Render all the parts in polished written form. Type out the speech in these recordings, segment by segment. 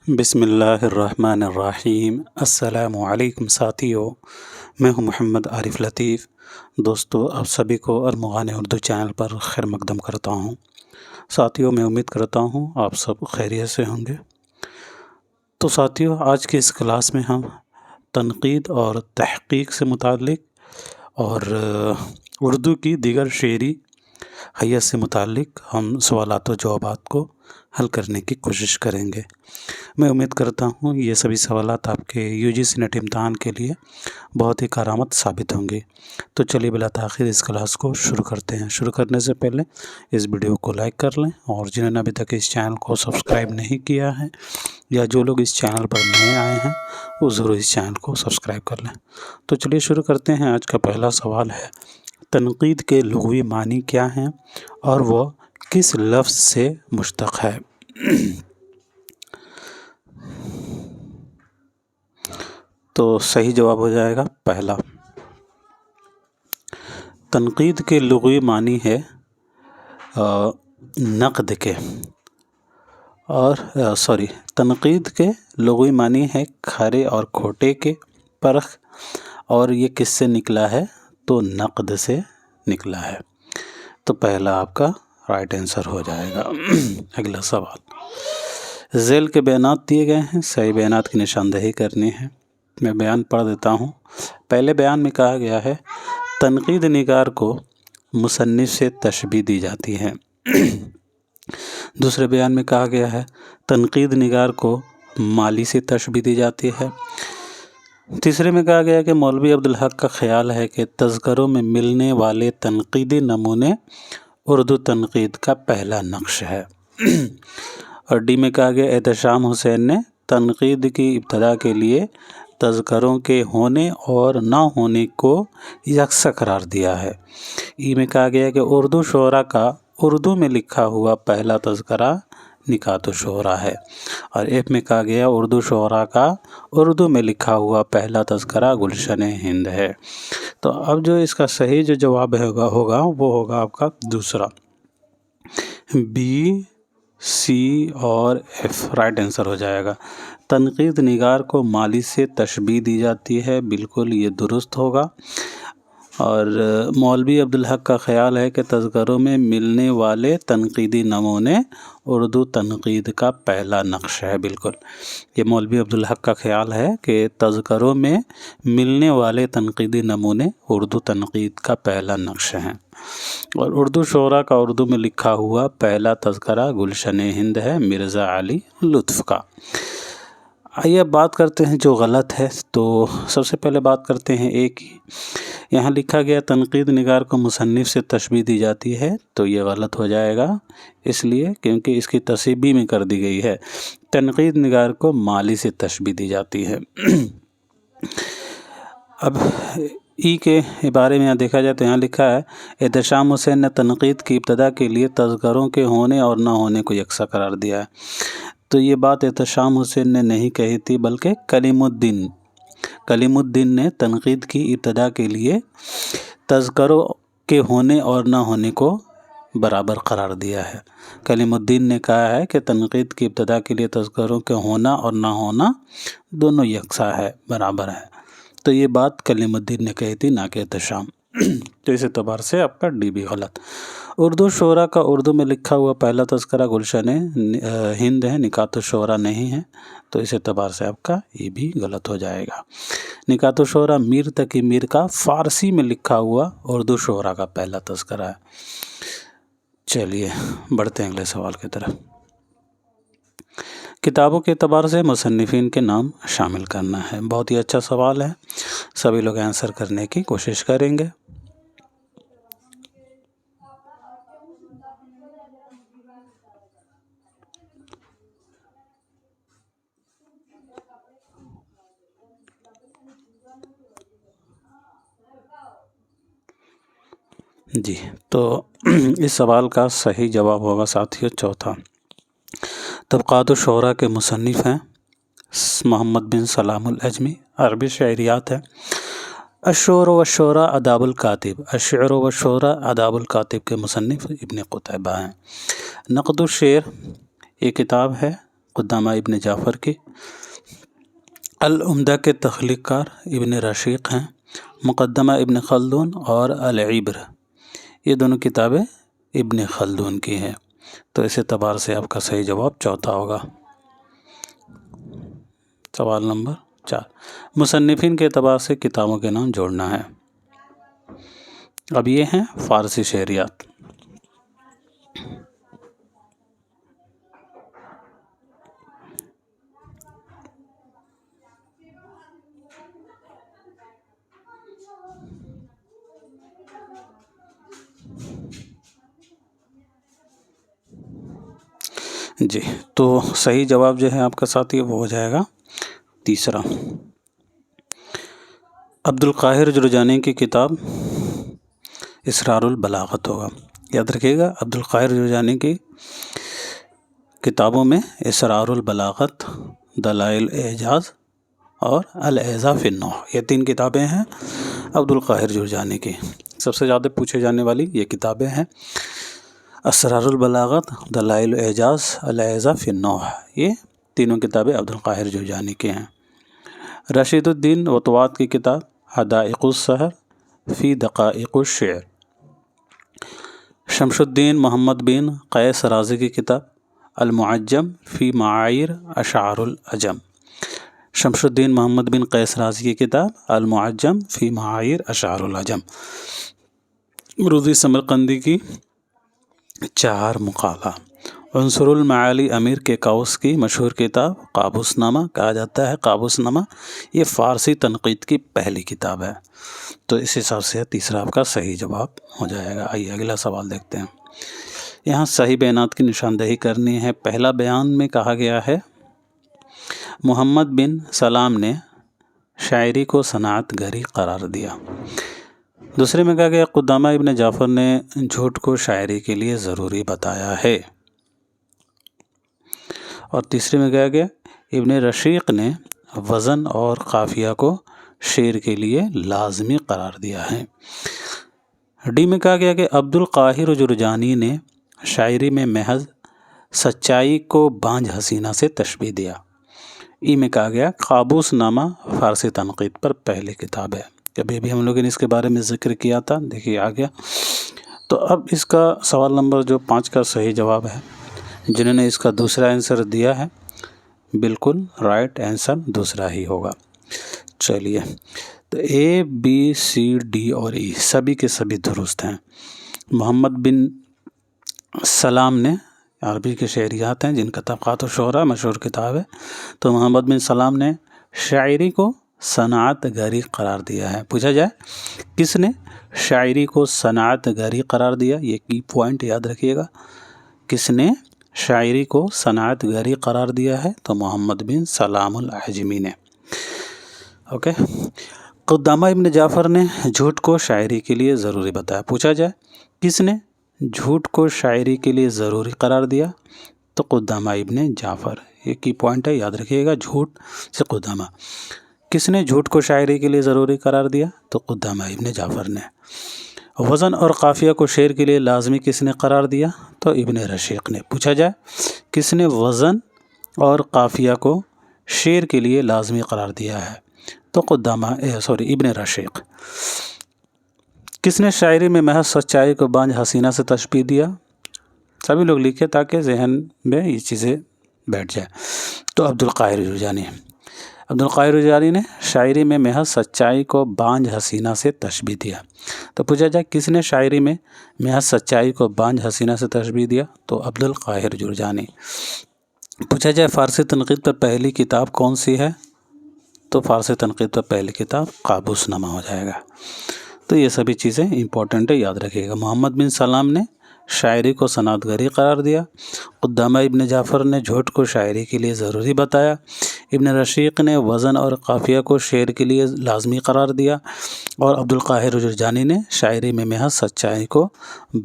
بسم اللہ الرحمن الرحیم۔ السلام علیکم ساتھیو، میں ہوں محمد عارف لطیف۔ دوستو، آپ سبھی کو ارمغان اردو چینل پر خیر مقدم کرتا ہوں۔ ساتھیو، میں امید کرتا ہوں آپ سب خیریت سے ہوں گے۔ تو ساتھیو، آج کی اس کلاس میں ہم تنقید اور تحقیق سے متعلق اور اردو کی دیگر شعری حیت سے متعلق ہم سوالات و جوابات کو حل کرنے کی کوشش کریں گے۔ میں امید کرتا ہوں یہ سبھی سوالات آپ کے UGC نیٹ امتحان کے لیے بہت ہی کارآمد ثابت ہوں گے۔ تو چلیے بلا تاخیر اس کلاس کو شروع کرتے ہیں۔ شروع کرنے سے پہلے اس ویڈیو کو لائک کر لیں، اور جنہوں نے ابھی تک اس چینل کو سبسکرائب نہیں کیا ہے یا جو لوگ اس چینل پر نئے آئے ہیں وہ ضرور اس چینل کو سبسکرائب کر لیں۔ تو چلیے شروع کرتے ہیں۔ آج کا پہلا سوال ہے، تنقید کے لغوی معنی کیا ہیں اور وہ کس لفظ سے مشتق ہے؟ تو صحیح جواب ہو جائے گا پہلا۔ تنقید کے لغوی معنی ہے نقد کے، اور تنقید کے لغوی معنی ہے کھرے اور کھوٹے کے پرخ، اور یہ کس سے نکلا ہے؟ تو نقد سے نکلا ہے۔ تو پہلا آپ کا رائٹ آنسر ہو جائے گا۔ اگلا سوال، ذیل کے بیانات دیے گئے ہیں، صحیح بیانات کی نشاندہی کرنی ہے۔ میں بیان پڑھ دیتا ہوں۔ پہلے بیان میں کہا گیا ہے، تنقید نگار کو مصنف سے تشبیہ دی جاتی ہے۔ دوسرے بیان میں کہا گیا ہے، تنقید نگار کو مالی سے تشبیہ دی جاتی ہے۔ تیسرے میں کہا گیا کہ مولوی عبدالحق کا خیال ہے کہ تذکروں میں ملنے والے تنقیدی نمونے اردو تنقید کا پہلا نقش ہے۔ اور ڈی میں کہا گیا، احتشام حسین نے تنقید کی ابتدا کے لیے تذکروں کے ہونے اور نہ ہونے کو یکساں قرار دیا ہے۔ ای میں کہا گیا کہ اردو شعراء کا اردو میں لکھا ہوا پہلا تذکرہ نکات الشعراء ہے۔ اور ایف میں کہا گیا، اردو شعراء کا اردو میں لکھا ہوا پہلا تذکرہ گلشن ہند ہے۔ تو اب جو اس کا صحیح جو جواب ہوگا وہ ہوگا آپ کا دوسرا، بی، سی اور ایف رائٹ آنسر ہو جائے گا۔ تنقید نگار کو مالی سے تشبیہ دی جاتی ہے، بالکل یہ درست ہوگا۔ اور مولوی عبدالحق کا خیال ہے کہ تذکروں میں ملنے والے تنقیدی نمونے اردو تنقید کا پہلا نقش ہے، بالکل یہ مولوی عبدالحق کا خیال ہے کہ تذکروں میں ملنے والے تنقیدی نمونے اردو تنقید کا پہلا نقش ہیں۔ اور اردو شعراء کا اردو میں لکھا ہوا پہلا تذکرہ گلشن ہند ہے، مرزا علی لطف کا۔ آئیے اب بات کرتے ہیں جو غلط ہے۔ تو سب سے پہلے بات کرتے ہیں ایک ہی، یہاں لکھا گیا تنقید نگار کو مصنف سے تشبیہ دی جاتی ہے، تو یہ غلط ہو جائے گا، اس لیے کیونکہ اس کی تصحیح بی میں کر دی گئی ہے، تنقید نگار کو مالی سے تشبیہ دی جاتی ہے۔ اب ای کے بارے میں دیکھا جائے تو یہاں لکھا ہے، احتشام حسین نے تنقید کی ابتدا کے لیے تذکروں کے ہونے اور نہ ہونے کو یکساں قرار دیا ہے۔ تو یہ بات احتشام حسین نے نہیں کہی تھی، بلکہ کلیم الدین نے تنقید کی ابتدا کے لیے تذکروں کے ہونے اور نہ ہونے کو برابر قرار دیا ہے۔ کلیم الدین نے کہا ہے کہ تنقید کی ابتدا کے لیے تذکروں کے ہونا اور نہ ہونا دونوں یکساں ہے، برابر ہے۔ تو یہ بات کلیم الدین نے کہی تھی، نہ کہ احتشام۔ تو اس اعتبار سے آپ کا ڈی بھی غلط۔ اردو شعراء کا اردو میں لکھا ہوا پہلا تذکرہ گلشن ہند ہے، نکات الشعراء نہیں ہے، تو اس اعتبار سے آپ کا یہ بھی غلط ہو جائے گا۔ نکات الشعراء میر تقی میر کا فارسی میں لکھا ہوا اردو شعراء کا پہلا تذکرہ ہے۔ چلیے بڑھتے ہیں اگلے سوال کی طرف۔ کتابوں کے اعتبار سے مصنفین کے نام شامل کرنا ہے۔ بہت ہی اچھا سوال ہے، سبھی لوگ آنسر کرنے کی کوشش کریں گے۔ جی، تو اس سوال کا صحیح جواب ہوگا ساتھیو چوتھا۔ طبقات الشعراء کے مصنف ہیں محمد بن سلام العجمی، عربی شعریات ہے۔ الشعر والشعراء آداب الکاتب، الشعر والشعراء آداب الکاتب کے مصنف ابن قتیبہ ہیں۔ نقد الشعر یہ کتاب ہے قدامہ ابن جعفر کی۔ العمدہ کے تخلیق کار ابن رشیق ہیں۔ مقدمہ ابن خلدون اور العبر، یہ دونوں کتابیں ابن خلدون کی ہیں۔ تو اس اعتبار سے آپ کا صحیح جواب چوتھا ہوگا۔ سوال نمبر 4، مصنفین کے اعتبار سے کتابوں کے نام جوڑنا ہے۔ اب یہ ہیں فارسی شعریات۔ جی، تو صحیح جواب جو ہے آپ کا ساتھی وہ ہو جائے گا تیسرا۔ عبد القاہر جرجانی کی کتاب اسرار البلاغت ہوگا۔ یاد رکھیے گا، عبد القاہر جرجانی کی کتابوں میں اسرار البلاغت، دلائل اعجاز اور الاعجاز فی النحو، یہ 3 کتابیں ہیں عبد القاہر جرجانی کی۔ سب سے زیادہ پوچھے جانے والی یہ کتابیں ہیں، اسرار البلاغت، دلائل اعجاز، الاعجاز فی النحو، یہ تینوں کتابیں عبد القاہر جرجانی کی ہیں۔ رشید الدین وطوات کی کتاب حدائق السحر فی دقائق الشعر۔ شمس الدین محمد بن قیس رازی کی کتاب المعجم فی معایر اشعار العجم۔ شمس الدین محمد بن قیس رازی کی کتاب المعجم فی معایر اشعار العجم۔ روضی سمرقندی کی 4 مقالہ۔ عنصر المعالی امیر کے قوس کی مشہور کتاب قابوس نامہ کہا جاتا ہے۔ قابوس نامہ یہ فارسی تنقید کی پہلی کتاب ہے۔ تو اس حساب سے تیسرا آپ کا صحیح جواب ہو جائے گا۔ آئیے اگلا سوال دیکھتے ہیں۔ یہاں صحیح بیانات کی نشاندہی کرنی ہے۔ پہلا بیان میں کہا گیا ہے محمد بن سلام نے شاعری کو صنعت گری قرار دیا۔ دوسرے میں کہا گیا قدامہ ابن جعفر نے جھوٹ کو شاعری کے لیے ضروری بتایا ہے۔ اور تیسرے میں کہا گیا ابن رشیق نے وزن اور قافیہ کو شعر کے لیے لازمی قرار دیا ہے۔ ڈی میں کہا گیا کہ عبد القاہر جرجانی نے شاعری میں محض سچائی کو بانجھ حسینہ سے تشبیہ دیا۔ ای میں کہا گیا قابوس نامہ فارسی تنقید پر پہلی کتاب ہے۔ ابھی بھی ہم لوگوں نے اس کے بارے میں ذکر کیا تھا، دیکھیے آ گیا۔ تو اب اس کا سوال نمبر جو 5 کا صحیح جواب ہے، جنہوں نے اس کا دوسرا آنسر دیا ہے، بالکل رائٹ آنسر دوسرا ہی ہوگا۔ چلیے، تو اے بی سی ڈی اور ای سبھی کے سبھی درست ہیں۔ محمد بن سلام نے، عربی کے شعریات ہیں جن کا طبقات الشعراء مشہور کتاب ہے، تو محمد بن سلام نے شاعری کو صنعت گری قرار دیا ہے۔ پوچھا جائے کس نے شاعری کو صنعت گری قرار دیا، یہ کی پوائنٹ یاد رکھیے گا، کس نے شاعری کو صنعت گری قرار دیا ہے، تو محمد بن سلام العجمی نے۔ اوکے، قدامہ ابن جعفر نے جھوٹ کو شاعری کے لیے ضروری بتایا۔ پوچھا جائے کس نے جھوٹ کو شاعری کے لیے ضروری قرار دیا، تو قدامہ ابن جعفر، یہ کی پوائنٹ ہے یاد رکھیے گا، جھوٹ سے قدامہ۔ کس نے جھوٹ کو شاعری کے لیے ضروری قرار دیا، تو قدامہ ابن جعفر نے۔ وزن اور قافیہ کو شعر کے لیے لازمی کس نے قرار دیا، تو ابن رشیق نے۔ پوچھا جائے کس نے وزن اور قافیہ کو شعر کے لیے لازمی قرار دیا ہے، تو ابن رشیق۔ کس نے شاعری میں محض سچائی کو بانجھ حسینہ سے تشبیہ دیا، سبھی لوگ لکھے تاکہ ذہن میں یہ چیزیں بیٹھ جائے، تو عبد القاہر جرجانی۔ عبد القاہر جرجانی نے شاعری میں محض سچائی کو بانجھ حسینہ سے تشبیہ دیا۔ تو پوچھا جائے کس نے شاعری میں محض سچائی کو بانجھ حسینہ سے تشبیہ دیا، تو عبد القاہر جرجانی۔ پوچھا جائے فارسی تنقید پر پہلی کتاب کون سی ہے، تو فارسی تنقید پر پہلی کتاب قابوس نامہ ہو جائے گا۔ تو یہ سبھی چیزیں امپورٹنٹ ہے، یاد رکھیے گا۔ محمد بن سلام نے شاعری کو صنعت گری قرار دیا۔ قدامہ ابن جعفر نے جھوٹ کو شاعری کے لیے ضروری بتایا۔ ابن رشیق نے وزن اور قافیہ کو شعر کے لیے لازمی قرار دیا، اور عبد القاہر جرجانی نے شاعری میں محض سچائی کو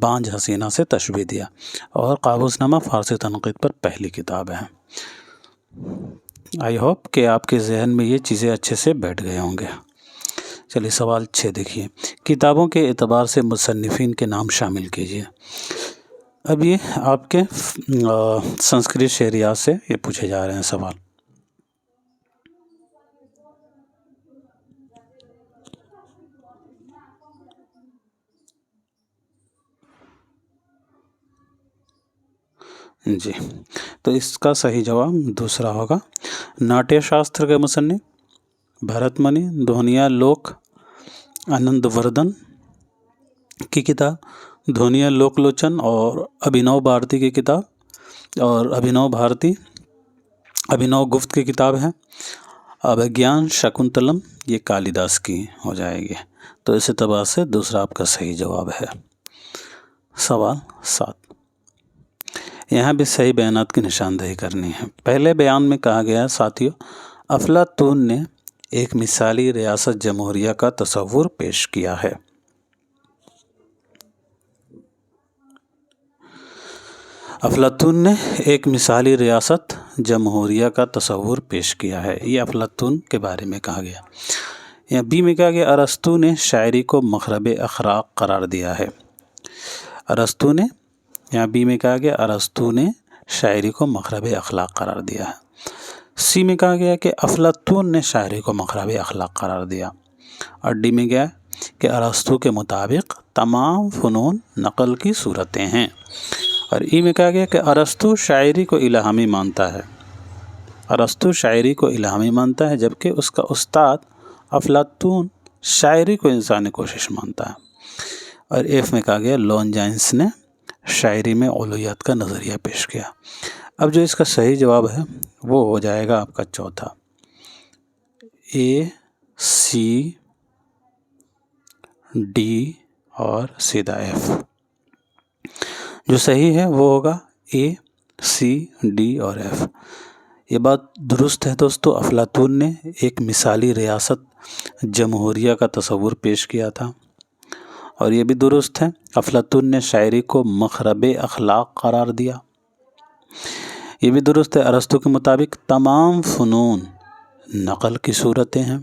بانجھ حسینہ سے تشبیہ دیا، اور قابوس نامہ فارسی تنقید پر پہلی کتاب ہے۔ آئی ہوپ کہ آپ کے ذہن میں یہ چیزیں اچھے سے بیٹھ گئے ہوں گے۔ چلیے سوال 6 دیکھیے، کتابوں کے اعتبار سے مصنفین کے نام شامل کیجیے۔ اب یہ آپ کے سنسکرت شعریات سے یہ پوچھے جا رہے ہیں سوال. جی تو اس کا صحیح جواب دوسرا ہوگا. ناٹیہ شاستر کے مصنف بھرت منی دھونیا لوک آنند وردھن کی کتاب، دھونیا لوک لوچن اور ابھینو بھارتی کی کتاب، اور ابھینو گفت کی کتاب ہے. ابھیگیان شکنتلم یہ کالیداس کی ہو جائے گی. تو اس اعتبار سے دوسرا آپ کا صحیح جواب ہے. سوال 7. یہاں بھی صحیح بیانات کی نشاندہی کرنی ہے. پہلے بیان میں کہا گیا ساتھیو، افلاطون نے ایک مثالی ریاست جمہوریہ کا تصور پیش کیا ہے. افلاطون نے ایک مثالی ریاست جمہوریہ کا تصور پیش کیا ہے. یہ افلاطون کے بارے میں کہا گیا. یہاں بی میں کہا گیا ارسطو نے شاعری کو مخرب اخلاق قرار دیا ہے. ارسطو نے یہاں بی میں کہا گیا ارسطو نے شاعری کو مخرب اخلاق قرار دیا ہے. سی میں کہا گیا کہ افلاطون نے شاعری کو مخرب اخلاق قرار دیا. اور ڈی میں گیا کہ ارسطو کے مطابق تمام فنون نقل کی صورتیں ہیں. اور ای میں کہا گیا کہ ارسطو شاعری کو الہامی مانتا ہے. ارسطو شاعری کو الہامی مانتا ہے جبکہ اس کا استاد افلاطون شاعری کو انسانی کوشش مانتا ہے. اور ایف میں کہا گیا لونجائنس نے شاعری میں اولویت کا نظریہ پیش کیا. اب جو اس کا صحیح جواب ہے وہ ہو جائے گا آپ کا چوتھا، اے سی ڈی اور سیدھا ایف. جو صحیح ہے وہ ہوگا اے سی ڈی اور ایف. یہ بات درست ہے دوستو. افلاطون نے ایک مثالی ریاست جمہوریہ کا تصور پیش کیا تھا، اور یہ بھی درست ہے. افلاطون نے شاعری کو مخرب اخلاق قرار دیا. یہ بھی درست ہے. ارسطو کے مطابق تمام فنون نقل کی صورتیں ہیں.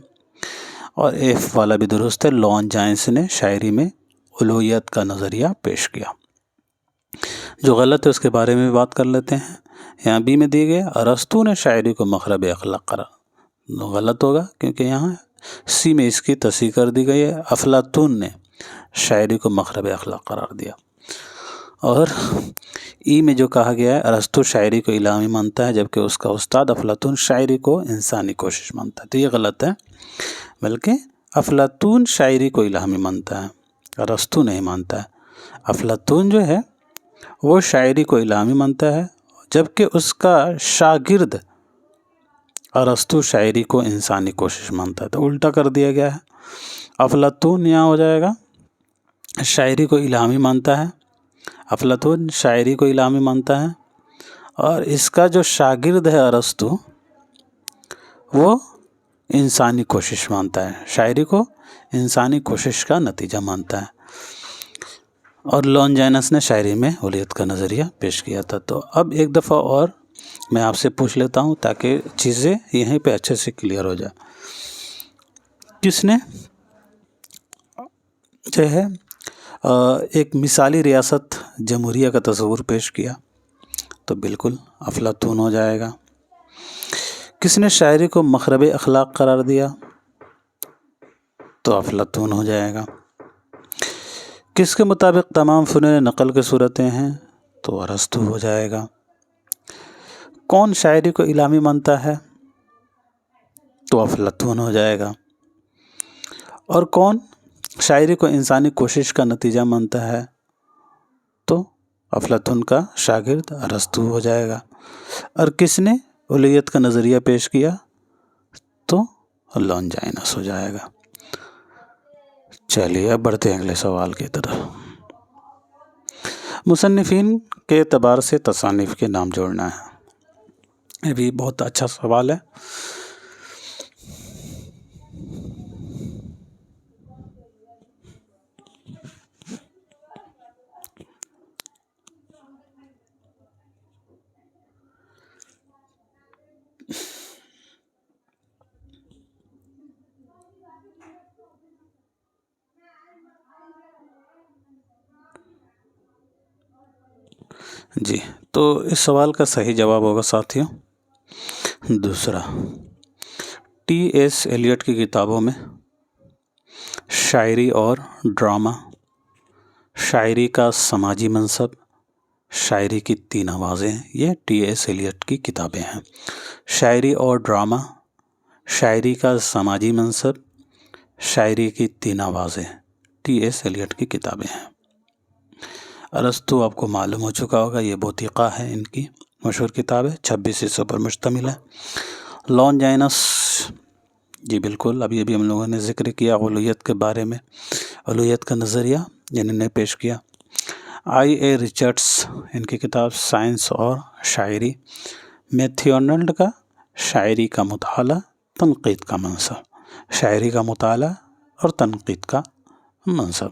اور ایف والا بھی درست ہے. لون جائنس نے شاعری میں اولویت کا نظریہ پیش کیا. جو غلط ہے اس کے بارے میں بھی بات کر لیتے ہیں. یہاں بی میں دی گیا ارسطو نے شاعری کو مخرب اخلاق قرار، غلط ہوگا کیونکہ یہاں سی میں اس کی تصحیح کر دی گئی ہے، افلاطون نے شاعری کو مخرب اخلاق قرار دیا. اور ای میں جو کہا گیا ہے ارسطو شاعری کو الہامی مانتا ہے جبکہ اس کا استاد افلاطون شاعری کو انسانی کوشش مانتا ہے. تو یہ غلط ہے، بلکہ افلاطون شاعری کو الہامی مانتا ہے، ارسطو نہیں مانتا ہے. افلاطون جو ہے وہ شاعری کو الہامی مانتا ہے جبکہ اس کا شاگرد ارسطو شاعری کو انسانی کوشش مانتا ہے. تو الٹا کر دیا گیا ہے. افلاطون یہاں ہو جائے گا شاعری کو الہامی مانتا ہے، افلاطون شاعری کو الہامی مانتا ہے، اور اس کا جو شاگرد ہے ارسطو وہ انسانی کوشش مانتا ہے، شاعری کو انسانی کوشش کا نتیجہ مانتا ہے. اور لونجائنس نے شاعری میں اولویت کا نظریہ پیش کیا تھا. تو اب ایک دفعہ اور میں آپ سے پوچھ لیتا ہوں تاکہ چیزیں یہیں پہ اچھے سے کلیئر ہو جائے. کس نے جو ہے ایک مثالی ریاست جمہوریہ کا تصور پیش کیا؟ تو بالکل افلاطون ہو جائے گا. کس نے شاعری کو مخرب اخلاق قرار دیا؟ تو افلاطون ہو جائے گا. کس کے مطابق تمام فنون نقل کی صورتیں ہیں؟ تو ارسطو ہو جائے گا. کون شاعری کو الہامی مانتا ہے؟ تو افلاطون ہو جائے گا. اور کون شاعری کو انسانی کوشش کا نتیجہ مانتا ہے؟ تو افلاطون کا شاگرد ارسطو ہو جائے گا. اور کس نے اولویت کا نظریہ پیش کیا؟ تو لونجائنس ہو جائے گا. چلیے اب بڑھتے ہیں اگلے سوال کی طرف. مصنفین کے اعتبار سے تصانیف کے نام جوڑنا ہے. یہ بھی بہت اچھا سوال ہے. جی تو اس سوال کا صحیح جواب ہوگا ساتھیوں دوسرا۔ ٹی ایس ایلیٹ کی کتابوں میں شاعری اور ڈرامہ، شاعری کا سماجی منصب، شاعری کی 3 آوازیں، یہ ٹی ایس ایلیٹ کی کتابیں ہیں۔ شاعری اور ڈرامہ، شاعری کا سماجی منصب، شاعری کی 3 آوازیں، ٹی ایس ایلیٹ کی کتابیں ہیں۔ ارسطو آپ کو معلوم ہو چکا ہوگا، یہ بوتیقہ ہے ان کی مشہور کتاب ہے، 26 حصوں پر مشتمل ہے۔ لانجائنس، جی بالکل، ابھی ہم لوگوں نے ذکر کیا اولویت کے بارے میں، اولویت کا نظریہ جنہوں نے پیش کیا۔ آئی اے ریچرڈس، ان کی کتاب سائنس اور شاعری۔ میتھیو آرنلڈ کا شاعری کا مطالعہ، تنقید کا منصب، شاعری کا مطالعہ اور تنقید کا منصب۔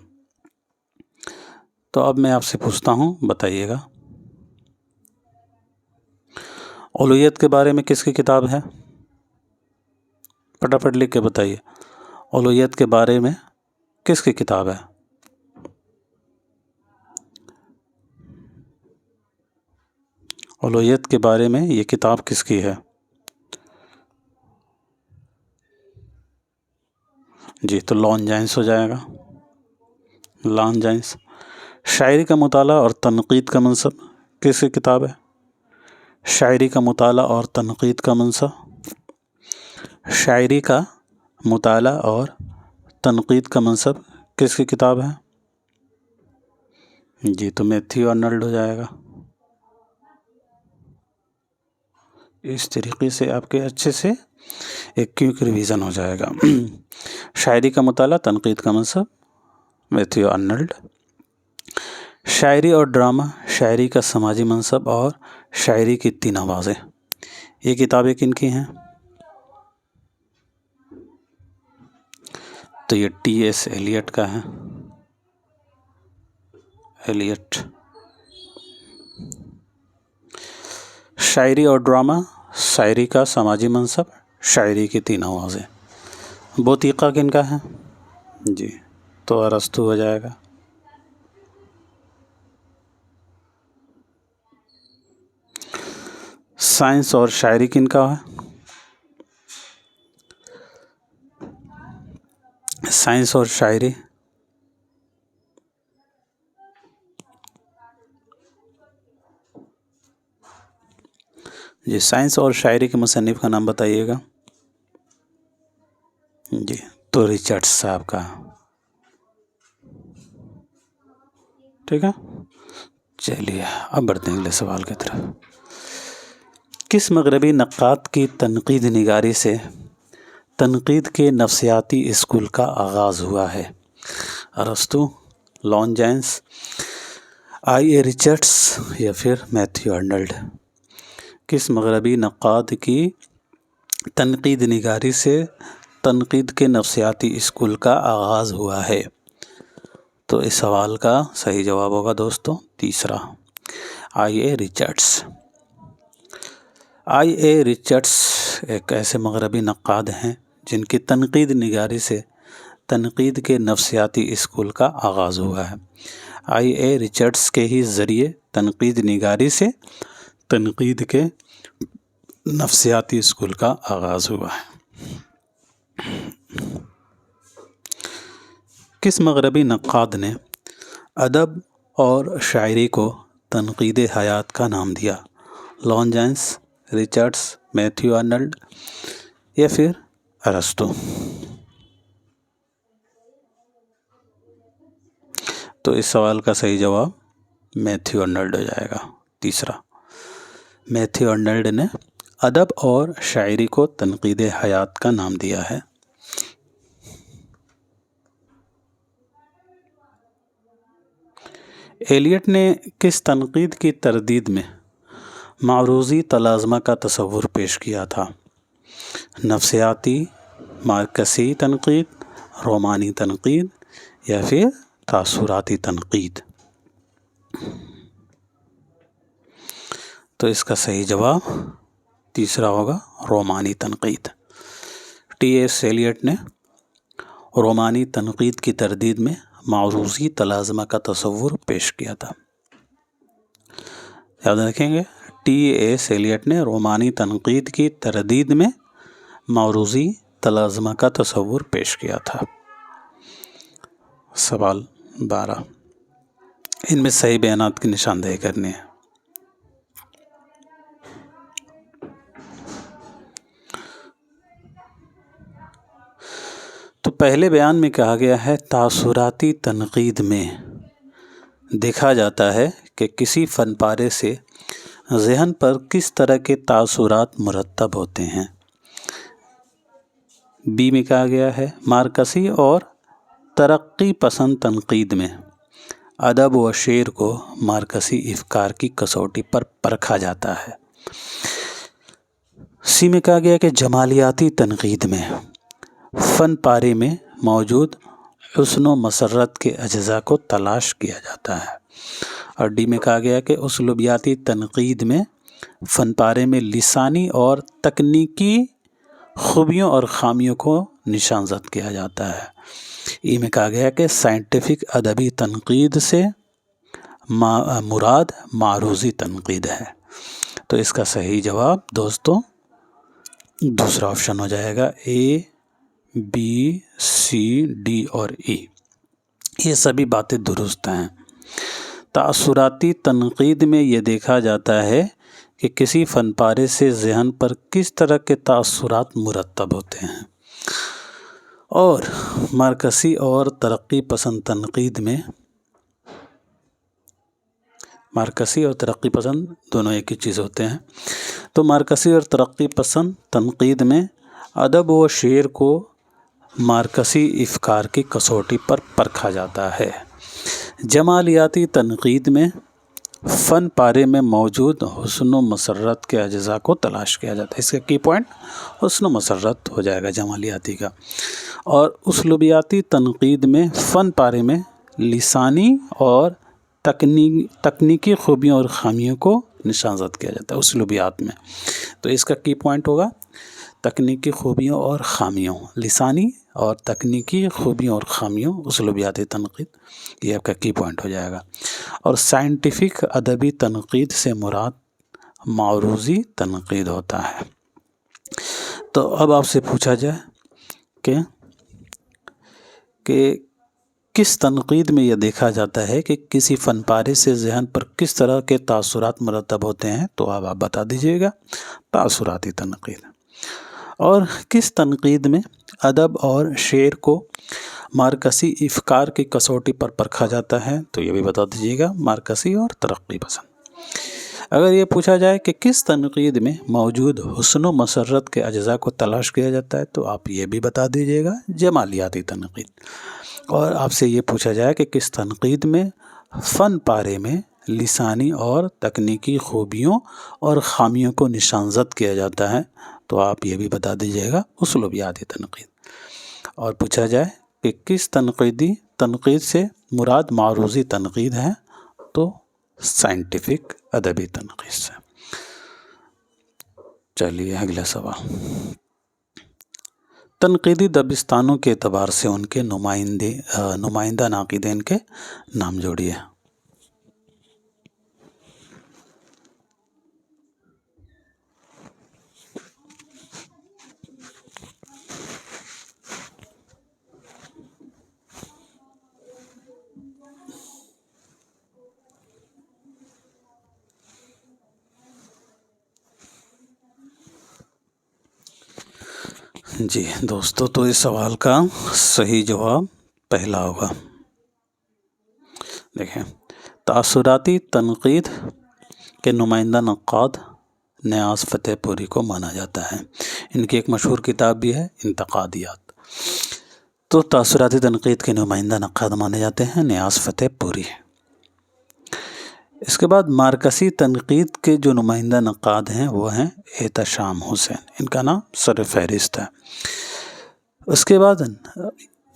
تو اب میں آپ سے پوچھتا ہوں، بتائیے گا اولویت کے بارے میں کس کی کتاب ہے؟ پٹافٹ لکھ کے بتائیے، اولویت کے بارے میں کس کی کتاب ہے؟ اولویت کے بارے میں یہ کتاب کس کی ہے؟ جی تو لانجائنس ہو جائے گا، لانجائنس۔ شاعری کا مطالعہ اور تنقید کا منصب کس کی کتاب ہے؟ شاعری کا مطالعہ اور تنقید کا منصب، شاعری کا مطالعہ اور تنقید کا منصب کس کی کتاب ہے؟ جی تو میتھیو آرنلڈ ہو جائے گا۔ اس طریقے سے آپ کے اچھے سے ایک کیوک ریویژن ہو جائے گا۔ شاعری کا مطالعہ، تنقید کا منصب، میتھیو آرنلڈ۔ شاعری اور ڈرامہ، شاعری کا سماجی منصب اور شاعری کی 3 آوازیں، یہ کتابیں کن کی ہیں؟ تو یہ ٹی ایس ایلیٹ کا ہے، ایلیٹ۔ شاعری اور ڈرامہ، شاعری کا سماجی منصب، شاعری کی 3 آوازیں، بوتیقہ کن کا ہے؟ جی تو ارسطو ہو جائے گا۔ سائنس اور شاعری کن کا ہے؟ سائنس اور شاعری، جی سائنس اور شاعری کے مصنف کا نام بتائیے گا۔ جی تو ریچرڈس صاحب کا، ٹھیک ہے۔ چلیے اب بڑھتے ہیں اگلے سوال کی طرف۔ کس مغربی نقاد کی تنقید نگاری سے تنقید کے نفسیاتی اسکول کا آغاز ہوا ہے؟ ارسطو، لانجائنس، آئی اے ریچرڈس یا پھر میتھیو آرنلڈ؟ کس مغربی نقاد کی تنقید نگاری سے تنقید کے نفسیاتی اسکول کا آغاز ہوا ہے؟ تو اس سوال کا صحیح جواب ہوگا دوستو تیسرا، آئی اے ریچرڈس۔ آئی اے ریچرڈس ایک ایسے مغربی نقاد ہیں جن کی تنقید نگاری سے تنقید کے نفسیاتی اسکول کا آغاز ہوا ہے۔ آئی اے ریچرڈس کے ہی ذریعے تنقید نگاری سے تنقید کے نفسیاتی اسکول کا آغاز ہوا ہے۔ کس مغربی نقاد نے ادب اور شاعری کو تنقید حیات کا نام دیا؟ لانجائنس، ریچرڈس، میتھیو آرنلڈ یا پھر ارسطو؟ تو اس سوال کا صحیح جواب میتھیو آرنلڈ ہو جائے گا تیسرا۔ میتھیو آرنلڈ نے ادب اور شاعری کو تنقید حیات کا نام دیا ہے۔ ایلیٹ نے کس تنقید کی تردید میں معروضی تلازمہ کا تصور پیش کیا تھا؟ نفسیاتی، مارکسی تنقید، رومانی تنقید یا پھر تاثراتی تنقید؟ تو اس کا صحیح جواب تیسرا ہوگا، رومانی تنقید۔ ٹی ایس ایلیٹ نے رومانی تنقید کی تردید میں معروضی تلازمہ کا تصور پیش کیا تھا۔ یاد رکھیں گے، ٹی اے سیلیٹ نے رومانی تنقید کی تردید میں موروثی تلازمہ کا تصور پیش کیا تھا۔ سوال 12، ان میں صحیح بیانات کی نشاندہی کرنی ہے۔ تو پہلے بیان میں کہا گیا ہے تاثراتی تنقید میں دیکھا جاتا ہے کہ کسی فن پارے سے ذہن پر کس طرح کے تاثرات مرتب ہوتے ہیں۔ بی میں کہا گیا ہے مارکسی اور ترقی پسند تنقید میں ادب و شعر کو مارکسی افکار کی کسوٹی پر پرکھا جاتا ہے۔ سی میں کہا گیا کہ جمالیاتی تنقید میں فن پارے میں موجود حسن و مسرت کے اجزاء کو تلاش کیا جاتا ہے۔ اور ڈی میں کہا گیا کہ اسلوبیاتی تنقید میں فن پارے میں لسانی اور تکنیکی خوبیوں اور خامیوں کو نشان زد کیا جاتا ہے۔ ای میں کہا گیا کہ سائنٹیفک ادبی تنقید سے مراد معروضی تنقید ہے۔ تو اس کا صحیح جواب دوستوں دوسرا آپشن ہو جائے گا، اے، بی، سی، ڈی اور ای۔ یہ سبھی باتیں درست ہیں۔ تاثراتی تنقید میں یہ دیکھا جاتا ہے کہ کسی فن پارے سے ذہن پر کس طرح کے تاثرات مرتب ہوتے ہیں، اور مارکسی اور ترقی پسند تنقید میں مارکسی اور ترقی پسند دونوں ایک ہی چیز ہوتے ہیں۔ تو مارکسی اور ترقی پسند تنقید میں ادب و شعر کو مارکسی افکار کی کسوٹی پر پرکھا جاتا ہے۔ جمالیاتی تنقید میں فن پارے میں موجود حسن و مسرت کے اجزاء کو تلاش کیا جاتا ہے۔ اس کا کی پوائنٹ حسن و مسرت ہو جائے گا جمالیاتی کا۔ اور اسلوبیاتی تنقید میں فن پارے میں لسانی اور تکنیکی خوبیوں اور خامیوں کو نشان زد کیا جاتا ہے اسلوبیات میں۔ تو اس کا کی پوائنٹ ہوگا تکنیکی خوبیوں اور خامیوں، لسانی اور تکنیکی خوبیوں اور خامیوں اسلوبیاتی تنقید، یہ آپ کا کی پوائنٹ ہو جائے گا۔ اور سائنٹیفک ادبی تنقید سے مراد معروضی تنقید ہوتا ہے۔ تو اب آپ سے پوچھا جائے کہ کس تنقید میں یہ دیکھا جاتا ہے کہ کسی فن پارے سے ذہن پر کس طرح کے تاثرات مرتب ہوتے ہیں، تو اب آپ بتا دیجئے گا تاثراتی تنقید۔ اور کس تنقید میں ادب اور شعر کو مارکسی افکار کی کسوٹی پر پرکھا جاتا ہے، تو یہ بھی بتا دیجئے گا مارکسی اور ترقی پسند۔ اگر یہ پوچھا جائے کہ کس تنقید میں موجود حسن و مسرت کے اجزاء کو تلاش کیا جاتا ہے، تو آپ یہ بھی بتا دیجئے گا جمالیاتی تنقید۔ اور آپ سے یہ پوچھا جائے کہ کس تنقید میں فن پارے میں لسانی اور تکنیکی خوبیوں اور خامیوں کو نشان زد کیا جاتا ہے، تو آپ یہ بھی بتا دیجئے گا اسلوبیاتی تنقید۔ اور پوچھا جائے کہ کس تنقید سے مراد معروضی تنقید ہے، تو سائنٹیفک ادبی تنقید سے۔ چلیے اگلا سوال، تنقیدی دبستانوں کے اعتبار سے ان کے نمائندہ ناقدین کے نام جوڑیے۔ جی دوستو، تو اس سوال کا صحیح جواب پہلا ہوگا۔ دیکھیں، تاثراتی تنقید کے نمائندہ نقاد نیاز فتح پوری کو مانا جاتا ہے۔ ان کی ایک مشہور کتاب بھی ہے انتقادیات۔ تو تاثراتی تنقید کے نمائندہ نقاد مانے جاتے ہیں نیاز فتح پوری۔ اس کے بعد مارکسی تنقید کے جو نمائندہ نقاد ہیں وہ ہیں احتشام حسین، ان کا نام سر فہرست ہے۔ اس کے بعد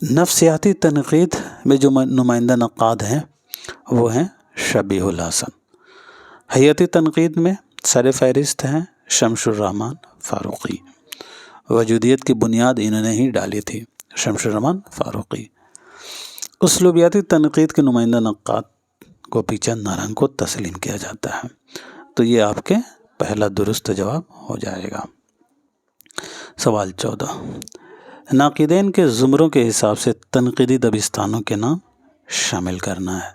نفسیاتی تنقید میں جو نمائندہ نقاد ہیں وہ ہیں شبیہ الحسن۔ حیاتی تنقید میں سر فہرست ہیں شمس الرحمن فاروقی۔ وجودیت کی بنیاد انہوں نے ہی ڈالی تھی، شمس الرحمن فاروقی۔ اسلوبیاتی تنقید کے نمائندہ نقاد گوپی چند نارنگ کو تسلیم کیا جاتا ہے۔ تو یہ آپ کے پہلا درست جواب ہو جائے گا۔ سوال 14، ناقدین کے زمروں کے حساب سے تنقیدی دبستانوں کے نام شامل کرنا ہے۔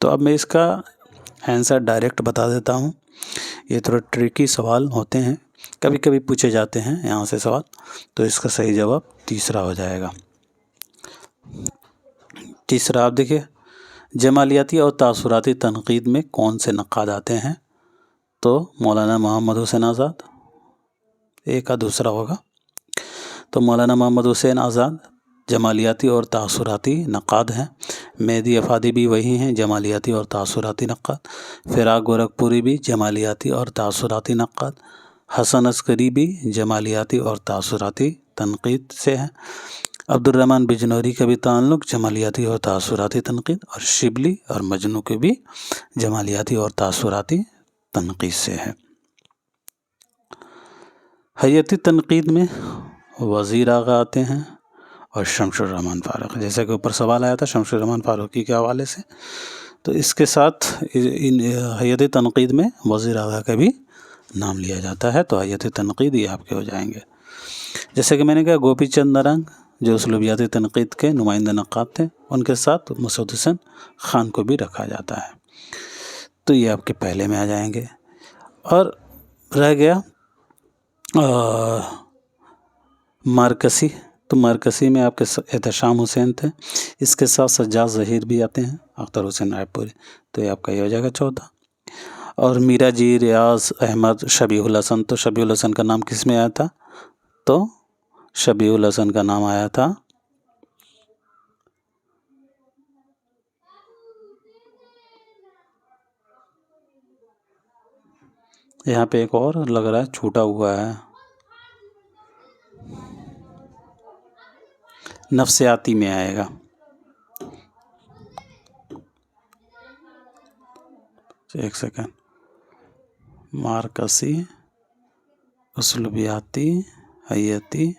تو اب میں اس کا آنسر ڈائریکٹ بتا دیتا ہوں، یہ تھوڑا ٹریکی سوال ہوتے ہیں، کبھی کبھی پوچھے جاتے ہیں یہاں سے سوال، تو اس کا صحیح جواب تیسرا ہو جائے گا۔ تیسرا آپ دیکھیے، جمالیاتی اور تاثراتی تنقید میں کون سے نقاد آتے ہیں؟ تو مولانا محمد حسین آزاد ایک کا دوسرا ہوگا۔ تو مولانا محمد حسین آزاد جمالیاتی اور تاثراتی نقاد ہیں، مہدی افادی بھی وہی ہیں، جمالیاتی اور تاثراتی نقاد، فراق گورکھپوری بھی جمالیاتی اور تاثراتی نقاد، حسن عسکری بھی جمالیاتی اور تاثراتی تنقید سے ہیں، عبد الرحمن بجنوری کا بھی تعلق جمالیاتی اور تاثراتی تنقید، اور شبلی اور مجنو کے بھی جمالیاتی اور تاثراتی تنقید سے ہے۔ حیاتی تنقید میں وزیر آغا آتے ہیں اور شمس الرحمن فاروقی، جیسا کہ اوپر سوال آیا تھا شمس الرحمن فاروقی کے حوالے سے، تو اس کے ساتھ حیاتی تنقید میں وزیر آغا کا بھی نام لیا جاتا ہے، تو حیاتی تنقید یہ آپ کے ہو جائیں گے۔ جیسے کہ میں نے کہا گوپی چند نرنگ جو اسلوبیاتی تنقید کے نمائندہ نقاد تھے، ان کے ساتھ مسعود حسین خان کو بھی رکھا جاتا ہے، تو یہ آپ کے پہلے میں آ جائیں گے۔ اور رہ گیا مارکسی، تو مارکسی میں آپ کے احتشام حسین تھے، اس کے ساتھ سجاد ظہیر بھی آتے ہیں، اختر حسین رائے پوری، تو یہ آپ کا یہ ہو جائے گا 14۔ اور میرا جی، ریاض احمد، شبیہ الحسن، تو شبیہ الحسن کا نام کس میں آیا تھا؟ تو شبیہ الحسن کا نام آیا تھا یہاں پہ ایک اور لگ رہا ہے چھوٹا ہوا ہے، نفسیاتی میں آئے گا، ایک سیکنڈ، مارکسی، اسلوبیاتی، حیاتی،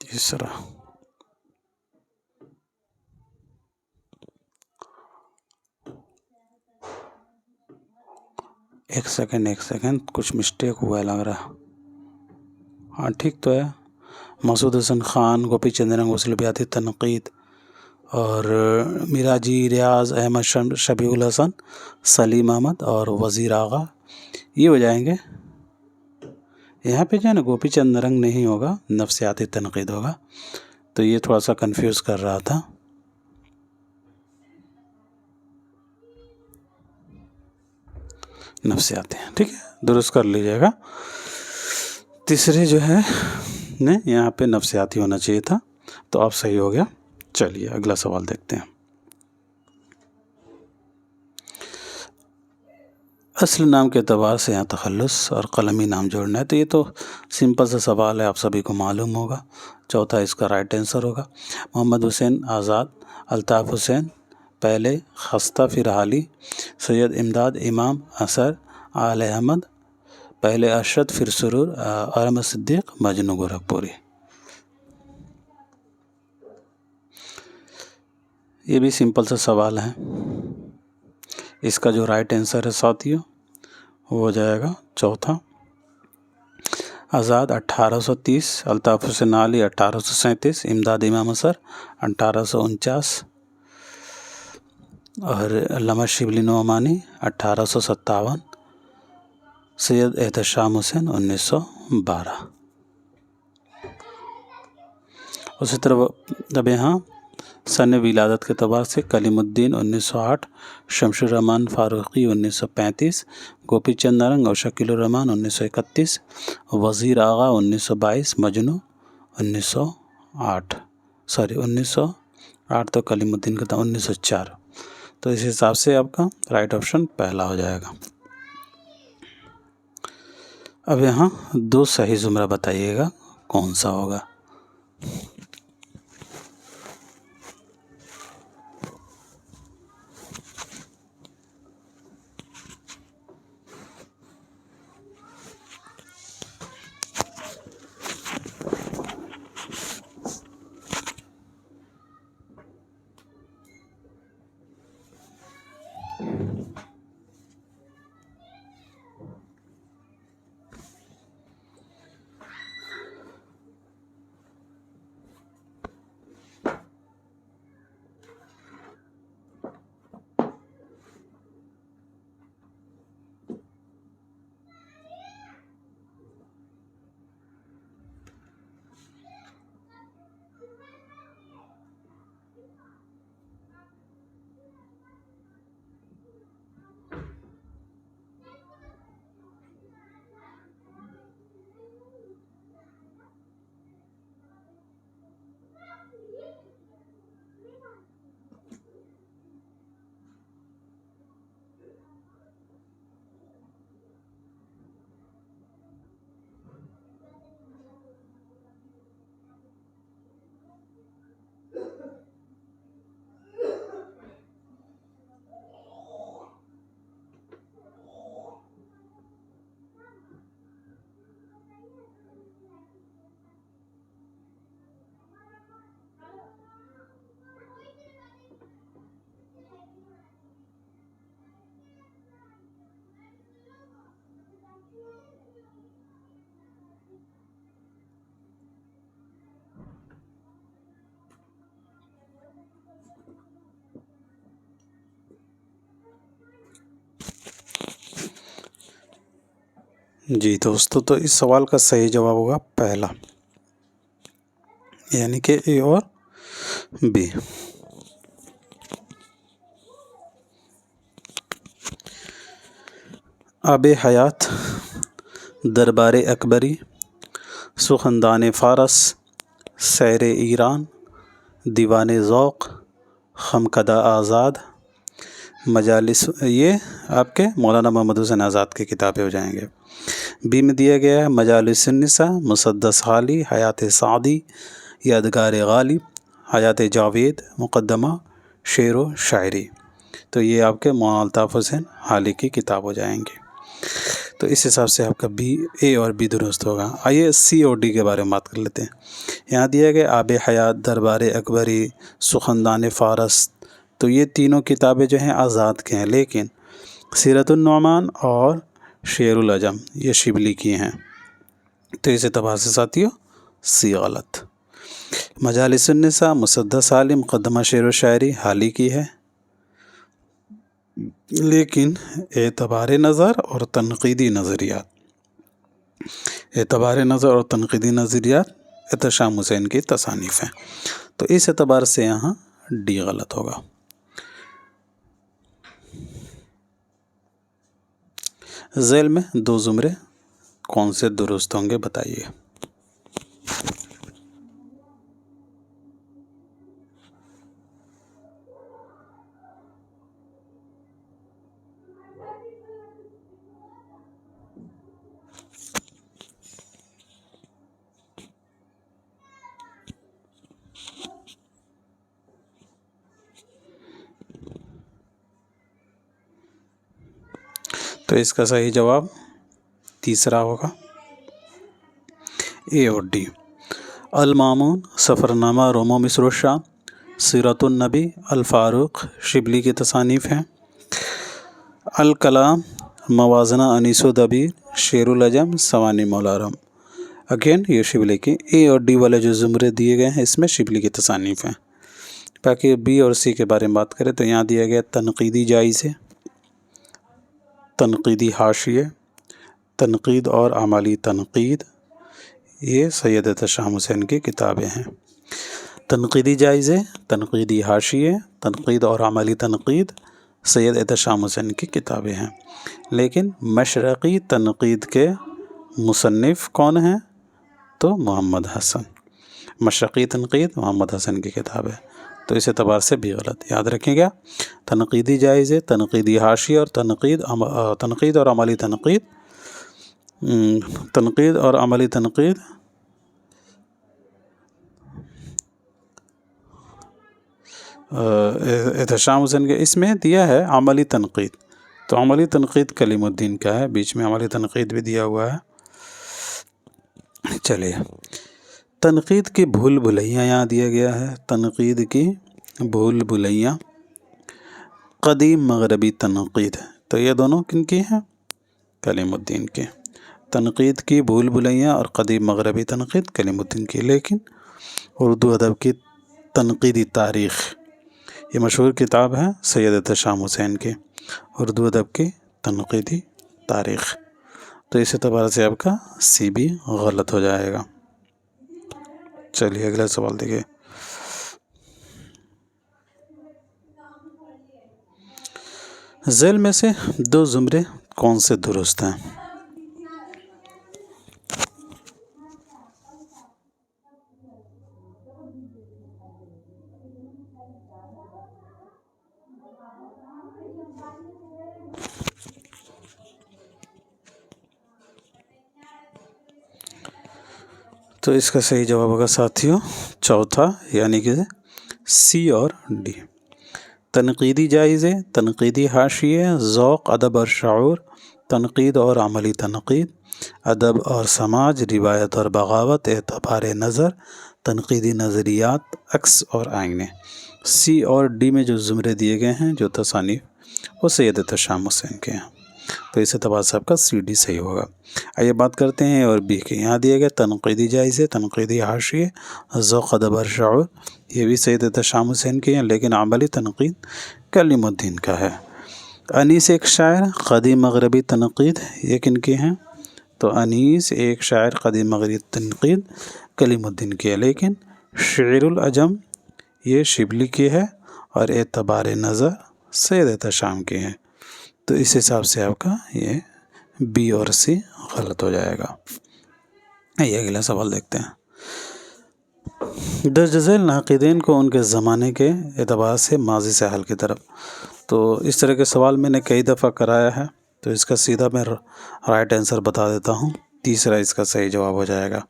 تیسرا، ایک سیکنڈ کچھ مسٹیک ہوا ہے لگ رہا، ہاں ٹھیک تو ہے، مسعود حسن خان، گوپی چند نرنگ اسلوبیاتی تنقید، اور میرا جی، ریاض احمد، شبیہ الحسن، سلیم احمد اور وزیر آغا، یہ ہو جائیں گے۔ یہاں پہ جو ہے نا گوپی چند نرنگ نہیں ہوگا، نفسیاتی تنقید ہوگا، تو یہ تھوڑا سا کنفیوز کر رہا تھا۔ نفسیاتی، ٹھیک ہے، درست کر لیجیے گا۔ تیسرے جو ہے یہاں پہ نفسیاتی ہونا چاہیے تھا، تو آپ صحیح ہو گیا۔ چلیے اگلا سوال دیکھتے ہیں۔ اصل نام کے اعتبار سے یہاں تخلص اور قلمی نام جوڑنا ہے، تو یہ تو سمپل سا سوال ہے، آپ سبھی کو معلوم ہوگا۔ چوتھا اس کا رائٹ آنسر ہوگا۔ محمد حسین آزاد، الطاف حسین پہلے، خستہ پھر حالی، سید امداد امام اثر، آل احمد پہلے، ارشد پھر سرور، احمد صدیق، مجنو گورکھپوری۔ یہ بھی سمپل سا سوال ہے، اس کا جو رائٹ آنسر ہے ساتھیوں وہ ہو جائے گا چوتھا۔ آزاد 1830، الطاف حسین علی 1837، امداد امام اثر 1849، اور علامہ شبلی نعمانی 1857، سید احتشام حسین 1912۔ اسی طرح اب یہاں سن ولادت کے اعتبار سے کلیم الدین 1908، شمس الرحمن فاروقی 1935، گوپی چند نرنگ اور شکیل الرحمن 1931، وزیر آغا 1922، مجنو 1908 تو کلیم الدین کا تھا 1904، تو اس حساب سے آپ کا رائٹ آپشن پہلا ہو جائے گا۔ اب یہاں دو صحیح زمرہ بتائیے گا کون سا ہوگا۔ جی دوستو، تو اس سوال کا صحیح جواب ہوگا پہلا، یعنی کہ اے اور بی۔ آب حیات، دربار اکبری، سخندان فارس، سیر ایران، دیوان ذوق، خمکدہ آزاد، مجالس، یہ آپ کے مولانا محمد حسین آزاد کی کتابیں ہو جائیں گے۔ بی میں دیا گیا ہے مجالس النساء، مسدس حالی، حیات سعدی، یادگار غالب، حیات جاوید، مقدمہ شعر و شاعری، تو یہ آپ کے مولانا الطاف حسین حالی کی کتاب ہو جائیں گے۔ تو اس حساب سے آپ کا بی، اے اور بی درست ہوگا۔ آئیے سی اور ڈی کے بارے میں بات کر لیتے ہیں۔ یہاں دیا گیا آب حیات، دربار اکبری، سخندان فارس، تو یہ تینوں کتابیں جو ہیں آزاد کے ہیں، لیکن سیرت النعمان اور شعر العجم یہ شبلی کی ہیں، تو اس اعتبار سے ساتھیو سی غلط۔ مجالس النساء، مسدس حالی، مقدمہ شعر و شاعری حالی کی ہے، لیکن اعتبار نظر اور تنقیدی نظریات، اعتبار نظر اور تنقیدی نظریات احتشام حسین کی تصانیف ہیں، تو اس اعتبار سے یہاں ڈی غلط ہوگا۔ ذیل میں دو زمرے کون سے درست ہوں گے بتائیے۔ تو اس کا صحیح جواب تیسرا ہوگا، اے اور ڈی۔ المامون، سفر نامہ روم و مصر و شام، سیرت النبی، الفاروق شبلی کی تصانیف ہیں۔ الکلام، موازنہ انیس و دبیر، شعر العجم، سوانح مولارم، اگین یہ شبلی کی۔ اے اور ڈی والے جو زمرے دیے گئے ہیں اس میں شبلی کی تصانیف ہیں۔ باقی بی اور سی کے بارے میں بات کریں تو یہاں دیا گیا تنقیدی جائزے، تنقیدی حاشیے، تنقید اور عملی تنقید، یہ سید احتشام حسین کی کتابیں ہیں۔ تنقیدی جائزے، تنقیدی حاشیے، تنقید اور عملی تنقید سید احتشام حسین کی کتابیں ہیں، لیکن مشرقی تنقید کے مصنف کون ہیں؟ تو محمد حسن، مشرقی تنقید محمد حسن کی کتاب ہے، تو اس اعتبار سے بھی غلط۔ یاد رکھیں گا، تنقیدی جائزے، تنقیدی حاشیے اور تنقید اور عملی تنقید، تنقید اور عملی تنقید احتشام حسین کے، اس میں دیا ہے عملی تنقید، تو عملی تنقید کلیم الدین کا ہے، بیچ میں عملی تنقید بھی دیا ہوا ہے۔ چلیے، تنقید کی بھول بھلیاں یہاں دیا گیا ہے، تنقید کی بھول بھلیاں، قدیم مغربی تنقید، تو یہ دونوں کن کی ہیں؟ کلیم الدین کے۔ تنقید کی بھول بھلیاں اور قدیم مغربی تنقید کلیم الدین کی۔ لیکن اردو ادب کی تنقیدی تاریخ، یہ مشہور کتاب ہے سید احتشام حسین کی، اردو ادب کی تنقیدی تاریخ، تو اس اعتبار سے آپ کا سی بھی غلط ہو جائے گا۔ چلیے اگلا سوال دیکھیے۔ ذیل میں سے دو زمرے کون سے درست ہیں؟ تو اس کا صحیح جواب ہوگا ساتھیوں چوتھا، یعنی کہ سی اور ڈی۔ تنقیدی جائزے، تنقیدی حاشیے، ذوق، ادب اور شعور، تنقید اور عملی تنقید، ادب اور سماج، روایت اور بغاوت، اعتبار نظر، تنقیدی نظریات، عکس اور آئینے۔ سی اور ڈی میں جو زمرے دیے گئے ہیں جو تصانیف، وہ سید احتشام حسین کے ہیں، تو اس اعتبار سے آپ کا سی ڈی صحیح ہوگا۔ آئیے بات کرتے ہیں اور بی کے۔ یہاں دیے گئے تنقیدی جائزے، تنقیدی حاشیے، ذوق، ادب اور شعور، یہ بھی سید احتشام حسین کے ہیں، لیکن عملی تنقید کلیم الدین کا ہے۔ انیس ایک شاعر، قدیم مغربی تنقید، یہ کن کی ہیں؟ تو انیس ایک شاعر، قدیم مغربی تنقید کلیم الدین کی ہے، لیکن شعر العجم یہ شبلی کی ہے، اور اعتبار نظر سید احتشام کی ہے، تو اس حساب سے آپ کا یہ بی اور سی غلط ہو جائے گا۔ یہ اگلا سوال دیکھتے ہیں۔ درج ذیل ناقدین کو ان کے زمانے کے اعتبار سے ماضی سے حال کی طرف، تو اس طرح کے سوال میں نے کئی دفعہ کرایا ہے، تو اس کا سیدھا میں رائٹ آنسر بتا دیتا ہوں۔ تیسرا اس کا صحیح جواب ہو جائے گا۔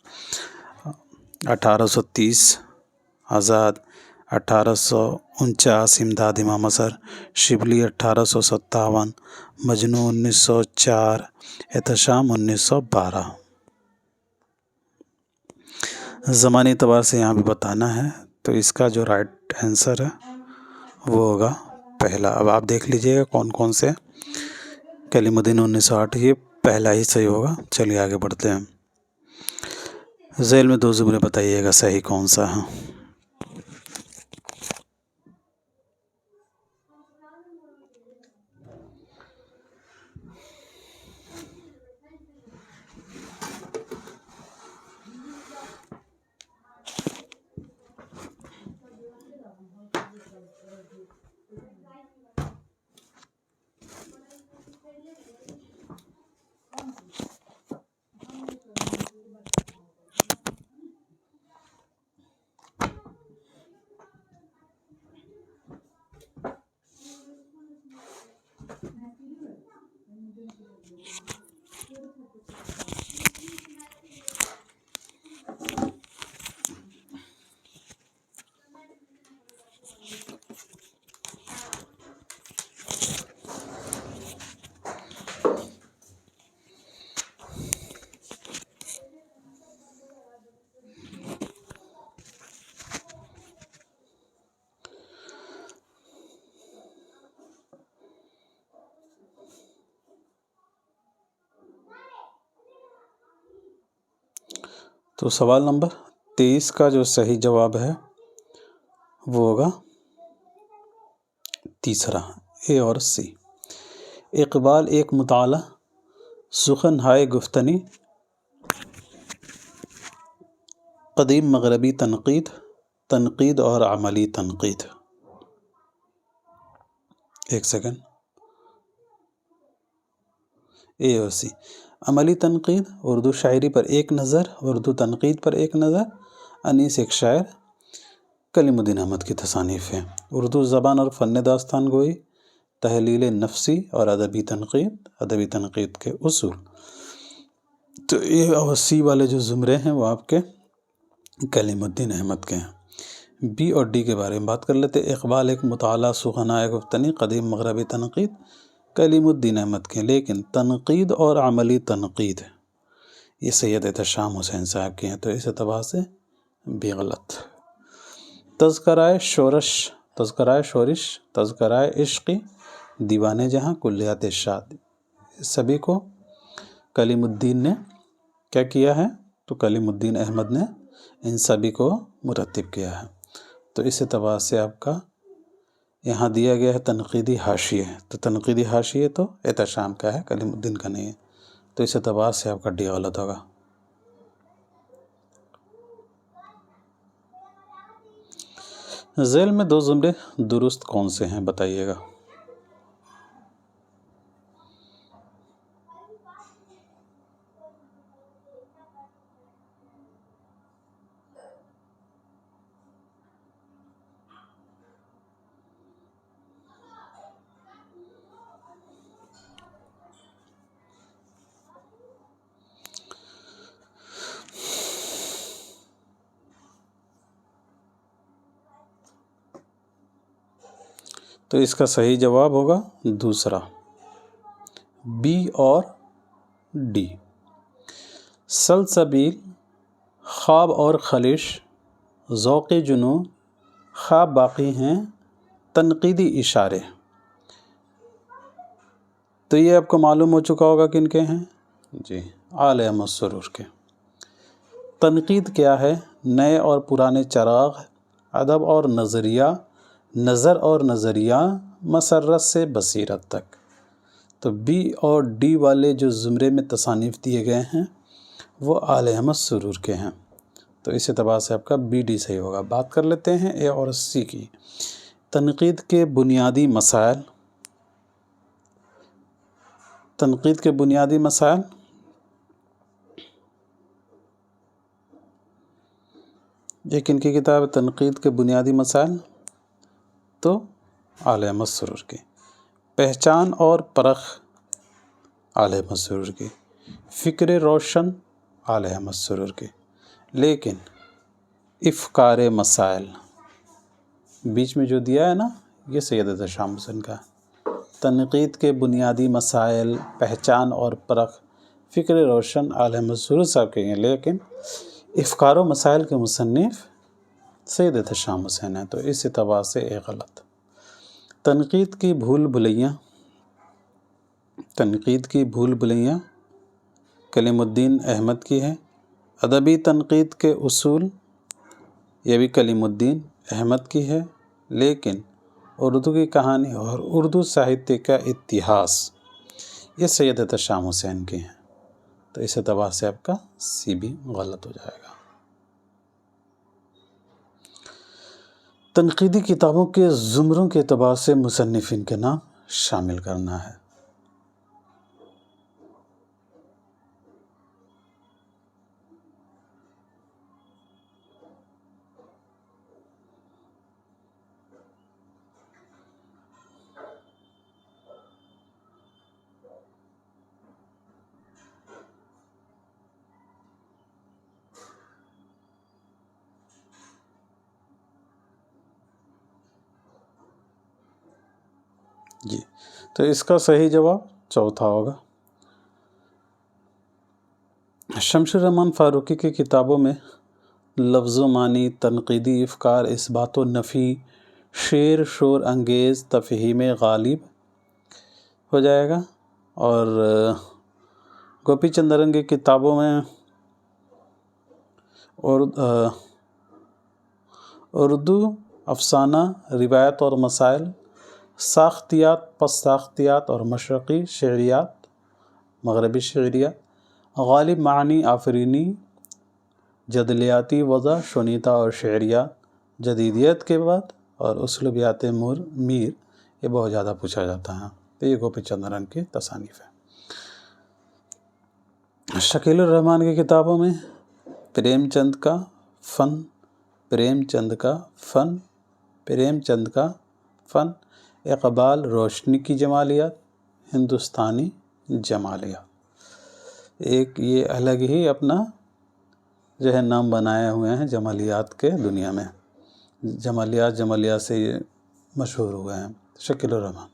1830 آزاد، 1849 امداد امام اثر، شبلی 1857، مجنوں 1904، احتشام 1912۔ زمانی اعتبار سے یہاں بھی بتانا ہے، تو اس کا جو رائٹ آنسر ہے وہ ہوگا پہلا۔ اب آپ دیکھ لیجئے گا کون کون سے۔ کلیم الدین 1908، یہ پہلا ہی صحیح ہوگا۔ چلیے آگے بڑھتے ہیں۔ ذیل میں دو زمرے بتائیے گا صحیح کون سا ہے۔ تو سوال نمبر 23 کا جو صحیح جواب ہے وہ ہوگا تیسرا، اے اور سی۔ اقبال ایک مطالعہ، سخن ہائے گفتنی، قدیم مغربی تنقید، تنقید اور عملی تنقید۔ ایک سیکنڈ، اے اور سی۔ عملی تنقید، اردو شاعری پر ایک نظر، اردو تنقید پر ایک نظر، انیس ایک شاعر، کلیم الدین احمد کی تصانیف ہیں۔ اردو زبان اور فن داستان گوئی، تحلیل نفسی اور ادبی تنقید کے اصول۔ تو اے اور سی والے جو زمرے ہیں وہ آپ کے کلیم الدین احمد کے ہیں۔ بی اور ڈی کے بارے میں بات کر لیتے۔ اقبال ایک مطالعہ، سخنائے گفتنی، قدیم مغربی تنقید، کلیم الدین احمد کے، لیکن تنقید اور عملی تنقید یہ سید احتشام حسین صاحب کے ہیں، تو اس اعتبار سے بھی غلط۔ تذکرہ شورش، تذکرہ عشقی، دیوان جہاں کلیات ارشاد، سبھی کو کلیم الدین نے کیا کیا ہے؟ تو کلیم الدین احمد نے ان سبھی کو مرتب کیا ہے۔ تو اس اعتبار سے آپ کا یہاں دیا گیا ہے تنقیدی حاشیے، تو تنقیدی حاشیے تو احتشام کا ہے، کلیم الدین کا نہیں ہے، تو اس اعتبار سے آپ کا ڈی غلط ہوگا۔ ذیل میں 2 زمرے درست کون سے ہیں بتائیے گا؟ تو اس کا صحیح جواب ہوگا دوسرا، بی اور ڈی۔ سلسبیل، خواب اور خلش، ذوق جنوں، خواب باقی ہیں تنقیدی اشارے۔ تو یہ آپ کو معلوم ہو چکا ہوگا کن کے ہیں؟ جی، آل احمد سرور کے۔ تنقید کیا ہے؟ نئے اور پرانے چراغ، ادب اور نظریہ، نظر اور نظریہ، مسرت سے بصیرت تک۔ تو بی اور ڈی والے جو زمرے میں تصانیف دیے گئے ہیں وہ آل احمد سرور کے ہیں، تو اس اعتبار سے آپ کا بی ڈی صحیح ہوگا۔ بات کر لیتے ہیں اے اور سی کی۔ تنقید کے بنیادی مسائل، تنقید کے بنیادی مسائل، یہ کن کی کتاب ہے؟ تنقید کے بنیادی مسائل، تو آل احمد سرور کی۔ پہچان اور پرخ، آل احمد سرور کی۔ فکر روشن، آل احمد سرور کی۔ لیکن افکار مسائل بیچ میں جو دیا ہے نا، یہ سید احتشام حسین کا ہے۔ تنقید کے بنیادی مسائل، پہچان اور پرخ، فکر روشن آل احمد سرور صاحب کے ہیں، لیکن افکار و مسائل کے مصنف سید احتشام حسین ہیں، تو اس اعتبار سے ایک غلط۔ تنقید کی بھول بھلیاں، تنقید کی بھول بھلیاں کلیم الدین احمد کی ہے۔ ادبی تنقید کے اصول، یہ بھی کلیم الدین احمد کی ہے، لیکن اردو کی کہانی اور اردو ساہتیہ کا اتہاس، یہ سید احتشام حسین کی ہیں، تو اس اعتبار سے آپ کا سی بھی غلط ہو جائے گا۔ تنقیدی کتابوں کے زمروں کے اعتبار سے مصنفین کے نام شامل کرنا ہے۔ جی، تو اس کا صحیح جواب چوتھا ہوگا۔ شمس الرحمن فاروقی کی کتابوں میں لفظ و معنی، تنقیدی افکار، اثبات و نفی، شعر شور انگیز، تفہیم غالب ہو جائے گا، اور گوپی چندرن کی کتابوں میں اردو افسانہ، روایت اور مسائل، ساختیات، پس ساختیات اور مشرقی شعریات، مغربی شعریات، غالب معنی آفرینی، جدلیاتی وضع، شنیدہ اور شعریات، جدیدیت کے بعد، اور اسلوبیات میر، یہ بہت زیادہ پوچھا جاتا ہے، تو یہ گوپی چندرن کی تصانیف ہے۔ شکیل الرحمن کی کتابوں میں پریم چند کا فن، پریم چند کا فن، پریم چند کا فن، اقبال روشنی کی جمالیات، ہندوستانی جمالیات، ایک یہ الگ ہی اپنا جو ہے نام بنائے ہوئے ہیں جمالیات کے دنیا میں، جمالیات سے یہ مشہور ہوئے ہیں شکیل الرحمن۔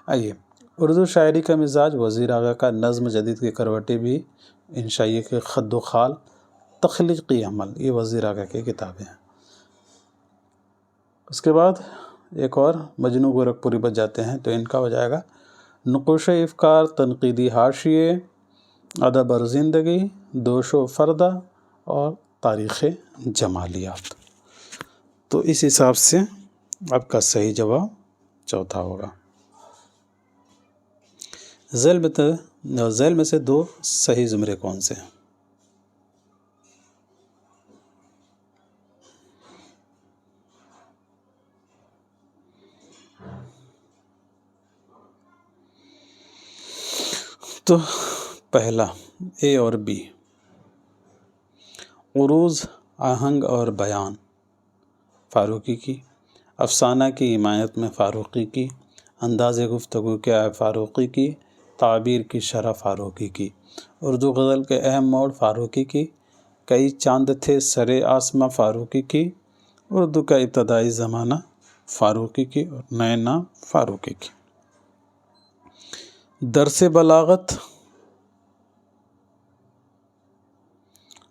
آئیے، اردو شاعری کا مزاج، وزیر آغا کا نظم جدید کی کروٹیں بھی، انشائیہ کے خد و خال، تخلیقی عمل، یہ وزیر آغا کی کتابیں ہیں۔ اس کے بعد ایک اور مجنو گورکھپوری بچ جاتے ہیں، تو ان کا ہو جائے گا نقوش افکار، تنقیدی حاشیے، ادب اور زندگی، دوش و فردہ اور تاریخ جمالیات۔ تو اس حساب سے آپ کا صحیح جواب چوتھا ہوگا۔ ذیل میں سے دو صحیح زمرے کون سے ہیں؟ تو پہلا اے اور بی، عروض، آہنگ اور بیان فاروقی کی، افسانہ کی حمایت میں فاروقی کی، انداز گفتگو کیا ہے فاروقی کی، تعبیر کی شرح فاروقی کی، اردو غزل کے اہم موڑ فاروقی کی، کئی چاند تھے سرے آسماں فاروقی کی، اردو کا ابتدائی زمانہ فاروقی کی، اور نئے نام فاروقی کی، درس بلاغت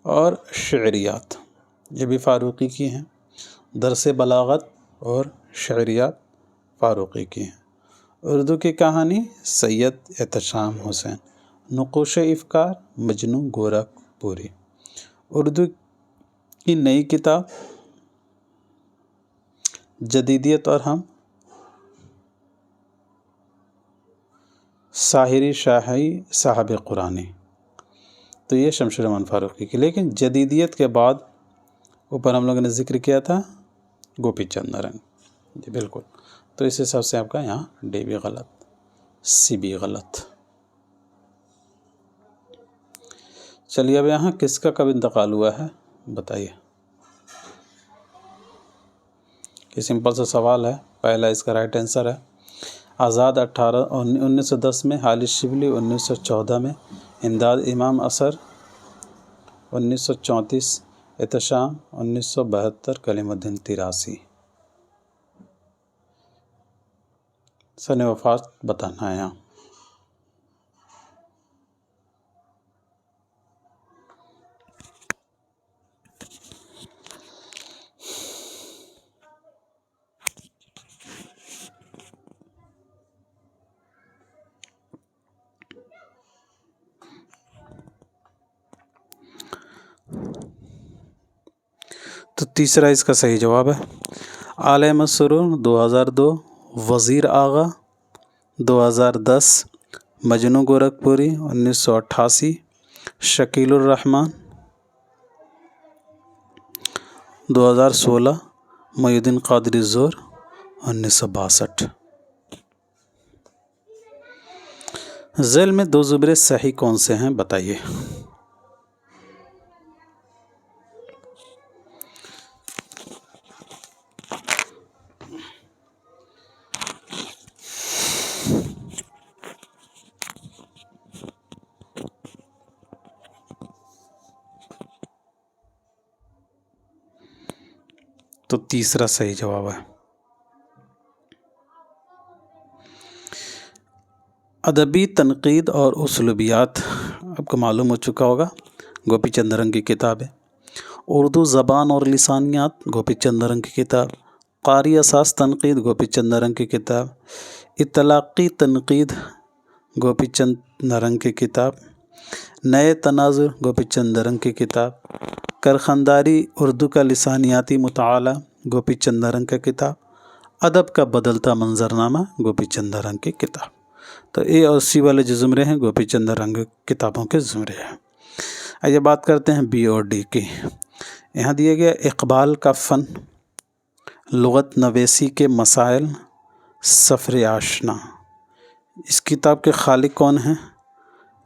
اور شعریات یہ بھی فاروقی کی ہیں، درس بلاغت اور شعریات فاروقی کی ہیں، اردو کی کہانی سید احتشام حسین، نقوش افکار مجنو گورکھپوری، اردو کی نئی کتاب جدیدیت اور ہم، ساحری شاہی صاحب قرآنی، تو یہ شمشیر رحمان فاروقی کی۔ لیکن جدیدیت کے بعد اوپر ہم لوگوں نے ذکر کیا تھا گوپی چند نارنگ، جی بالکل، تو اس حساب سے آپ کا یہاں ڈی بھی غلط، سی بھی غلط۔ چلیے اب یہاں کس کا کب انتقال ہوا ہے بتائیے۔ یہ سمپل سا سوال ہے، پہلا اس کا رائٹ آنسر ہے آزاد 1910 میں، حالد شبلی 1914 میں، امداد امام اثر 1934، احتشام 1972، کلیم الدین 83۔ سن وفات بتانا ہے یہاں۔ تو تیسرا اس کا صحیح جواب ہے عالم مسرور 2002، وزیر آغا 2010، مجنو گورکھپوری 1988، شکیل الرحمن 2016، محی الدین قادری زور 1962۔ ذیل میں دو زمرے صحیح کون سے ہیں بتائیے۔ تو تیسرا صحیح جواب ہے ادبی تنقید اور اسلوبیات، آپ کو معلوم ہو چکا ہوگا، گوپی چند نارنگ کی کتاب ہے۔ اردو زبان اور لسانیات، گوپی چند نارنگ کی کتاب۔ قاری اساس تنقید، گوپی چند نارنگ کی کتاب۔ اطلاقی تنقید، گوپی چند نارنگ کی کتاب۔ نئے تناظر، گوپی چند نارنگ کی کتاب۔ کرخنداری اردو کا لسانیاتی مطالعہ، گوپی چند نارنگ کی کتاب۔ ادب کا بدلتا منظرنامہ، گوپی چند نارنگ کی کتاب۔ تو اے اور سی والے جو زمرے ہیں گوپی چند نارنگ کتابوں کے زمرے ہیں۔ آئیے بات کرتے ہیں بی اور ڈی کی۔ یہاں دیا گیا اقبال کا فن، لغت نویسی کے مسائل، سفر آشنا، اس کتاب کے خالق کون ہیں؟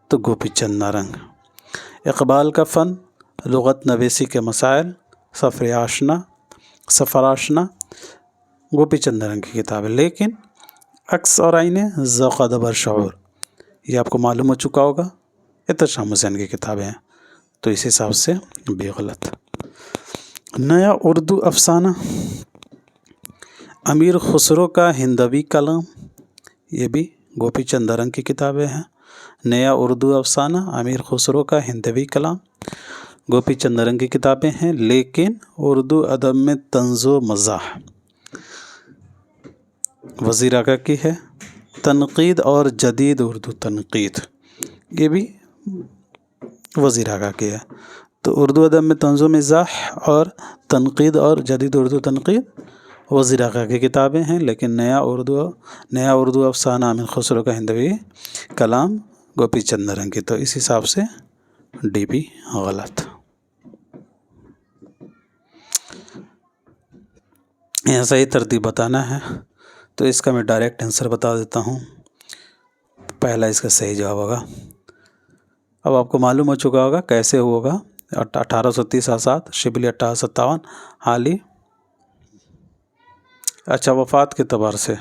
تو گوپی چند نارنگ۔ اقبال کا فن، لغت نویسی کے مسائل، سفر آشنا گوپی چند نارنگ کی کتاب ہے۔ لیکن عکس اور آئینے، ذوق ادب اور شعور، یہ آپ کو معلوم ہو چکا ہوگا، احتشام حسین کی کتابیں ہیں، تو اس حساب سے بھی غلط۔ نیا اردو افسانہ، امیر خسرو کا ہندوی کلام، یہ بھی گوپی چند نارنگ کی کتابیں ہیں۔ نیا اردو افسانہ، امیر خسرو کا ہندوی کلام، گوپی چند نارنگ کی کتابیں ہیں۔ لیکن اردو ادب میں طنز و مزاح، وزیر اعلیٰ کی ہے. تنقید اور جدید اردو تنقید، یہ بھی وزیر اعلیٰ کی ہے. تو اردو ادب میں طنز و مزاح اور تنقید اور جدید اردو تنقید وزیر اعلیٰ کی کتابیں ہیں. لیکن نیا اردو افسانہ امیر خسرو کا ہندوی کلام گوپی چند نرنگ کی. تو اس حساب سے ڈی پی غلط. یہاں صحیح ترتیب بتانا ہے، تو اس کا میں ڈائریکٹ آنسر بتا دیتا ہوں. پہلا اس کا صحیح جواب ہوگا. اب آپ کو معلوم ہو چکا ہوگا کیسے ہوگا. 1830 آزاد، شبلی 1857 حالی. اچھا، وفات کے اعتبار سے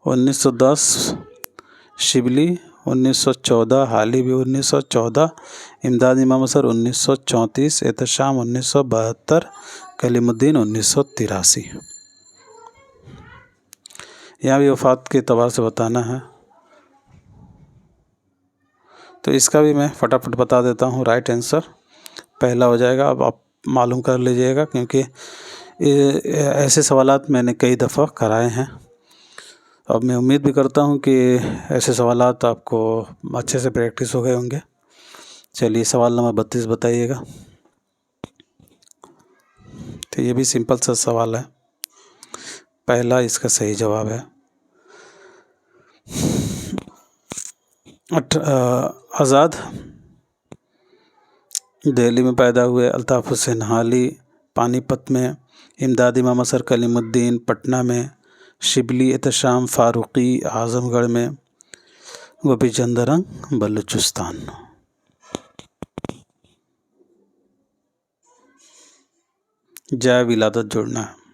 1910 شبلی، 1914 حالی بھی 1914، امداد امام اثر 1934، احتشام 1972، کلیم الدین 1983. یہاں بھی وفات کے اعتبار سے بتانا ہے، تو اس کا بھی میں فٹافٹ بتا دیتا ہوں. رائٹ آنسر پہلا ہو جائے گا. اب آپ معلوم کر لیجئے گا، کیونکہ ایسے سوالات میں نے کئی دفعہ کرائے ہیں. اب میں امید بھی کرتا ہوں کہ ایسے سوالات آپ کو اچھے سے پریکٹس ہو گئے ہوں گے. چلیے سوال نمبر 32 بتائیے گا. تو یہ بھی سمپل سا سوال ہے. پہلا اس کا صحیح جواب ہے. آزاد دہلی میں پیدا ہوئے. الطاف حسین حالی پانی پت میں، امداد امام اثر کلیم الدین پٹنہ میں، شبلی احتشام فاروقی اعظم گڑھ میں، گوپی چند نرنگ بلوچستان. جائے ولادت جوڑنا ہے.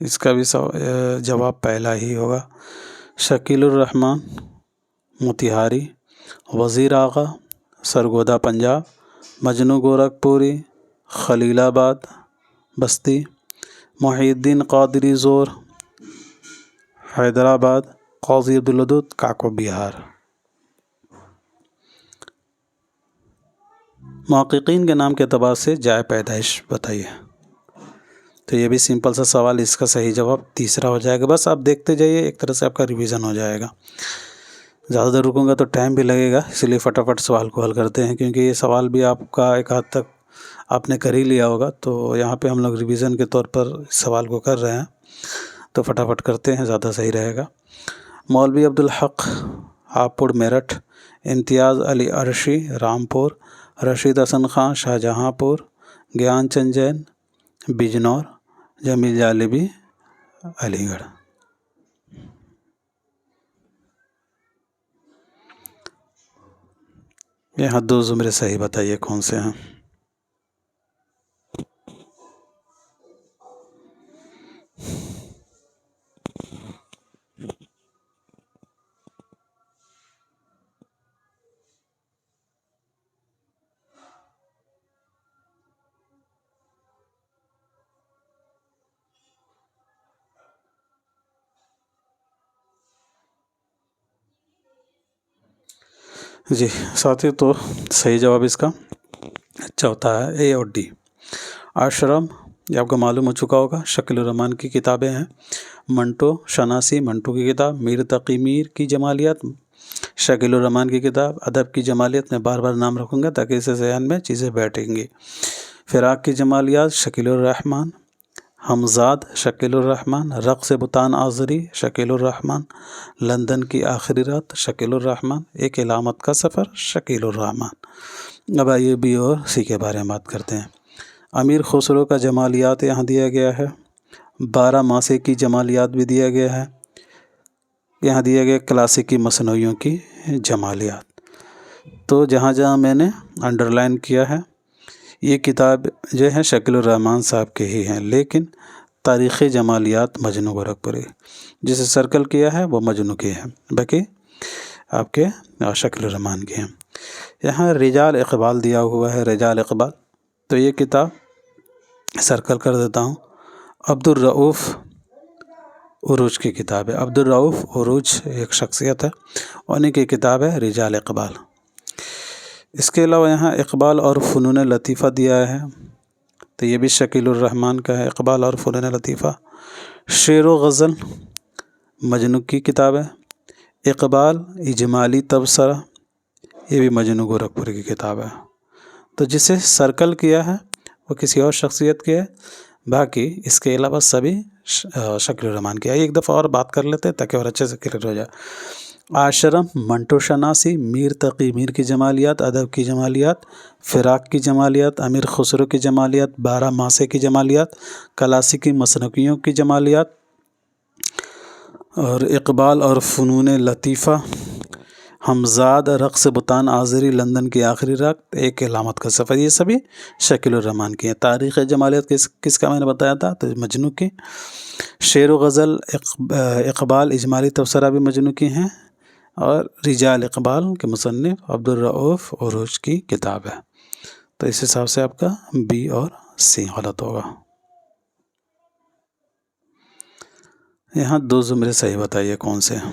اس کا بھی جواب پہلا ہی ہوگا. شکیل الرحمن موتیہاری، وزیر آغا سرگودا پنجاب، مجنو گورکھپوری خلیل آباد بستی، محی الدین قادری زور حیدرآباد، قاضی عبدالودود کاکو بہار. محققین کے نام کے اعتبار سے جائے پیدائش بتائیے. تو یہ بھی سمپل سا سوال. اس کا صحیح جواب تیسرا ہو جائے گا. بس آپ دیکھتے جائیے، ایک طرح سے آپ کا ریویژن ہو جائے گا. زیادہ دیر رکوں گا تو ٹائم بھی لگے گا، اس لیے فٹافٹ سوال کو حل کرتے ہیں، کیونکہ یہ سوال بھی آپ کا ایک حد تک آپ نے کر ہی لیا ہوگا. تو یہاں پہ ہم لوگ ریویژن کے طور پر اس سوال کو کر رہے ہیں، تو فٹافٹ کرتے ہیں، زیادہ صحیح رہے گا. مولوی عبدالحق ہاپوڑ میرٹھ، امتیاز علی عرشی رامپور، رشید حسن خان شاہجہاں پور، گیان چند جین بجنور، جمیل جالبی علی گڑھ. یہاں دو زمرے صحیح بتائیے کون سے ہیں. جی ساتھی، تو صحیح جواب اس کا اچھا ہوتا ہے اے اور ڈی. آشرم یہ آپ کو معلوم ہو چکا ہوگا. شکیل الرحمن کی کتابیں ہیں. منٹو شناسی منٹو کی کتاب. میر تقی میر کی جمالیات شکیل الرحمن کی کتاب. ادب کی جمالیات میں بار بار نام رکھوں گا تاکہ اسے ذہن میں چیزیں بیٹھیں گی. فراق کی جمالیات شکیل الرحمن. ہمزاد شکیل الرحمن. رقص بتان آزری شکیل الرحمن. لندن کی آخری رات شکیل الرحمن. ایک علامت کا سفر شکیل الرحمن. اب آئیے بی اور سی کے بارے میں بات کرتے ہیں. امیر خسرو کا جمالیات یہاں دیا گیا ہے. 12 ماسے کی جمالیات بھی دیا گیا ہے. یہاں دیا گیا کلاسیکی مصنوعیوں کی جمالیات. تو جہاں جہاں میں نے انڈر لائن کیا ہے، یہ کتاب جو ہے شکیل الرحمن صاحب کے ہی ہیں، لیکن تاریخ جمالیات مجنو گورکھپوری جسے سرکل کیا ہے وہ مجنو کے ہیں، باقی آپ کے شکیل الرحمن کے ہیں. یہاں رجال اقبال دیا ہوا ہے. رجال اقبال تو یہ کتاب سرکل کر دیتا ہوں. عبدالرؤف عروج کی کتاب ہے. عبدالرؤف عروج ایک شخصیت ہے، انہیں کی کتاب ہے رجال اقبال. اس کے علاوہ یہاں اقبال اور فنون لطیفہ دیا ہے. تو یہ بھی شکیل الرحمان کا ہے، اقبال اور فنون لطیفہ۔ شعر و غزل مجنوں کی کتاب ہے، اقبال اجمالی تبصرہ یہ بھی مجنوں گورکھپوری کی کتاب ہے۔ تو جسے سرکل کیا ہے وہ کسی اور شخصیت کے ہے، باقی اس کے علاوہ سبھی شکیل الرحمان کی ہے۔ ایک دفعہ اور بات کر لیتے ہیں تاکہ اور اچھے سے کلیئر ہو جائے۔ عاشرم منٹو شناسی، میر تقی میر کی جمالیات، ادب کی جمالیات، فراق کی جمالیات، امیر خسرو کی جمالیات، بارہ ماسے کی جمالیات، کلاسیکی مسنویوں کی جمالیات، اور اقبال اور فنون لطیفہ، ہمزاد رقص بتان آذری، لندن کی آخری رات، ایک علامت کا سفر، یہ سبھی شکیل الرحمان کی ہیں۔ تاریخ جمالیات کس کا میں نے بتایا تھا، تو مجنوں کی۔ شعر و غزل اقبال اجمالی تبصرہ بھی مجنوں کی ہیں، اور رجال اقبال کے مصنف عبدالرؤف عروج کی کتاب ہے۔ تو اس حساب سے آپ کا بی اور سی غلط ہوگا۔ یہاں دو زمرے صحیح بتائیے کون سے ہیں۔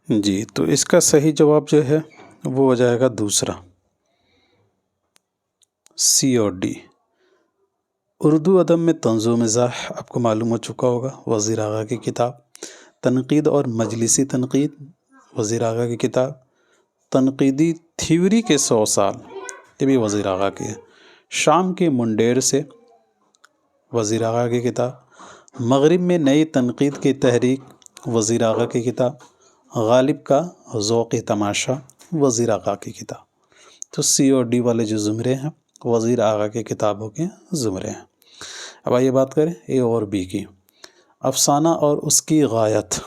جی تو اس کا صحیح جواب جو ہے وہ ہو جائے گا دوسرا، سی اور ڈی۔ اردو ادب میں طنز و مزاح آپ کو معلوم ہو چکا ہوگا، وزیر آغا کی کتاب۔ تنقید اور مجلسی تنقید، وزیر آغا کی کتاب۔ تنقیدی تھیوری کے 100 سال، یہ بھی وزیر آغا کی ہے۔ شام کے منڈیر سے، وزیر آغا کی کتاب۔ مغرب میں نئی تنقید کی تحریک، وزیر آغا کی کتاب۔ غالب کا ذوق تماشا، وزیر آغا کی کتاب۔ تو سی اور ڈی والے جو زمرے ہیں وزیر آغا کی کتابوں کے زمرے ہیں۔ اب آئیے بات کریں اے اور بی کی۔ افسانہ اور اس کی غایت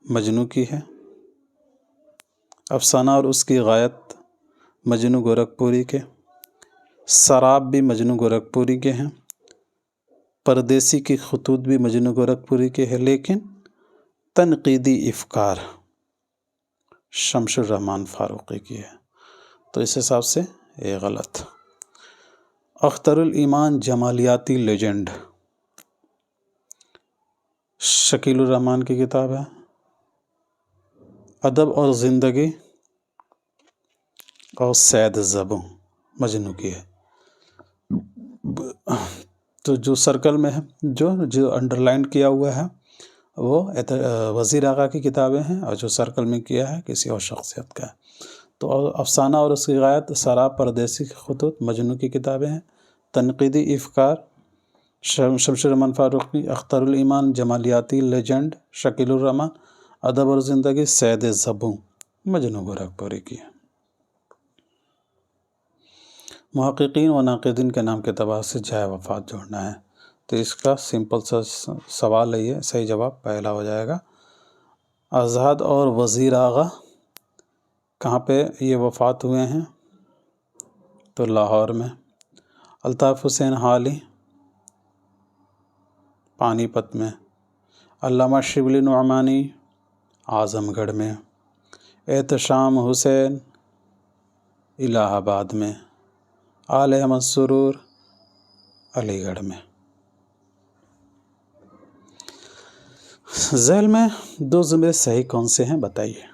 مجنوں کی ہے، افسانہ اور اس کی غایت مجنوں گورکھپوری کے۔ سراب بھی مجنوں گورکھپوری کے ہیں۔ پردیسی کی خطوط بھی مجنوں گورکھپوری کے ہیں، لیکن تنقیدی افکار شمس الرحمن فاروقی کی ہے۔ تو اس حساب سے یہ غلط۔ اختر الایمان جمالیاتی لیجنڈ شکیل الرحمان کی کتاب ہے۔ ادب اور زندگی اور سید زبوں مجنوں کی ہے۔ تو جو سرکل میں ہے، جو انڈر لائن کیا ہوا ہے وہ وزیر آغا کی کتابیں ہیں، اور جو سرکل میں کیا ہے کسی اور شخصیت کا ہے۔ تو افسانہ اور اس کی غایت، سراب، پردیسی کی خطوط مجنوں کی کتابیں ہیں۔ تنقیدی افکار شمس الرحمن فاروقی۔ اختر الایمان جمالیاتی لیجنڈ شکیل الرحمان۔ ادب اور زندگی سید زبوں مجنوں گورکھپوری کی ہے۔ محققین و ناقدین کے نام کے اعتبار سے جائے وفات جوڑنا ہے۔ تو اس کا سمپل سا سوال ہے، یہ صحیح جواب پہلا ہو جائے گا۔ آزاد اور وزیر آغا کہاں پہ یہ وفات ہوئے ہیں، تو لاہور میں۔ الطاف حسین حالی پانی پت میں۔ علامہ شبلی نعمانی اعظم گڑھ میں۔ احتشام حسین الہ آباد میں۔ آل احمد سرور علی گڑھ میں۔ ذیل میں دو زمرے صحیح کون سے ہیں بتائیے۔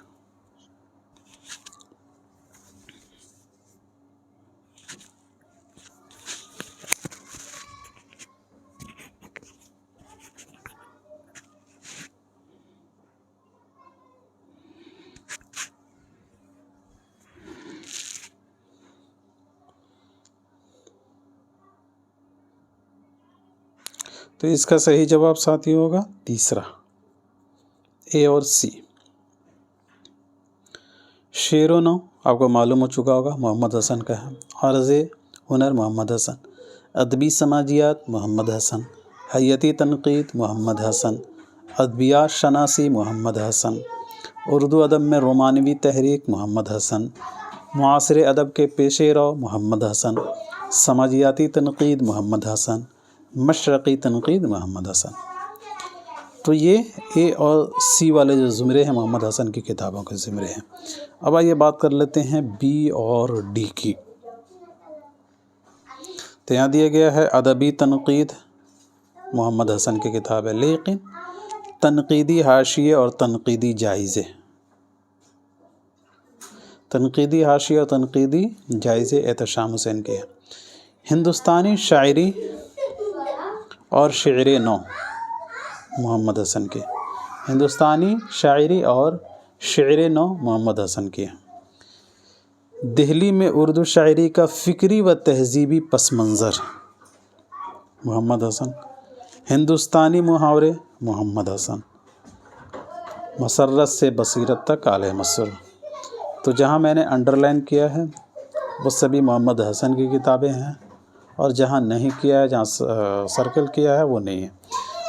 تو اس کا صحیح جواب ساتھی ہوگا تیسرا، اے اور سی۔ شعر و نو آپ کو معلوم ہو چکا ہوگا، محمد حسن کا ہے۔ عرض ہنر محمد حسن۔ ادبی سماجیات محمد حسن۔ حیاتی تنقید محمد حسن۔ ادبیات شناسی محمد حسن۔ اردو ادب میں رومانوی تحریک محمد حسن۔ معاصر ادب کے پیشے رو محمد حسن، سماجیاتی تنقید محمد حسن، مشرقی تنقید محمد حسن۔ تو یہ اے اور سی والے جو زمرے ہیں محمد حسن کی کتابوں کے زمرے ہیں۔ اب آئیے بات کر لیتے ہیں بی اور ڈی کی۔ تو یہاں دیا گیا ہے ادبی تنقید محمد حسن کی کتاب ہے، لیکن تنقیدی حاشیے اور تنقیدی جائزے، تنقیدی حاشیے اور تنقیدی جائزے احتشام حسین کے ہیں۔ ہندوستانی شاعری اور شعر نو محمد حسن کے، ہندوستانی شاعری اور شعر نو محمد حسن کے ہیں۔ دہلی میں اردو شاعری کا فکری و تہذیبی پس منظر محمد حسن، ہندوستانی محاورے محمد حسن، مسرت سے بصیرت تک علیہ السلام۔ تو جہاں میں نے انڈر لائن کیا ہے وہ سبھی محمد حسن کی کتابیں ہیں، اور جہاں نہیں کیا ہے، جہاں سرکل کیا ہے وہ نہیں ہے۔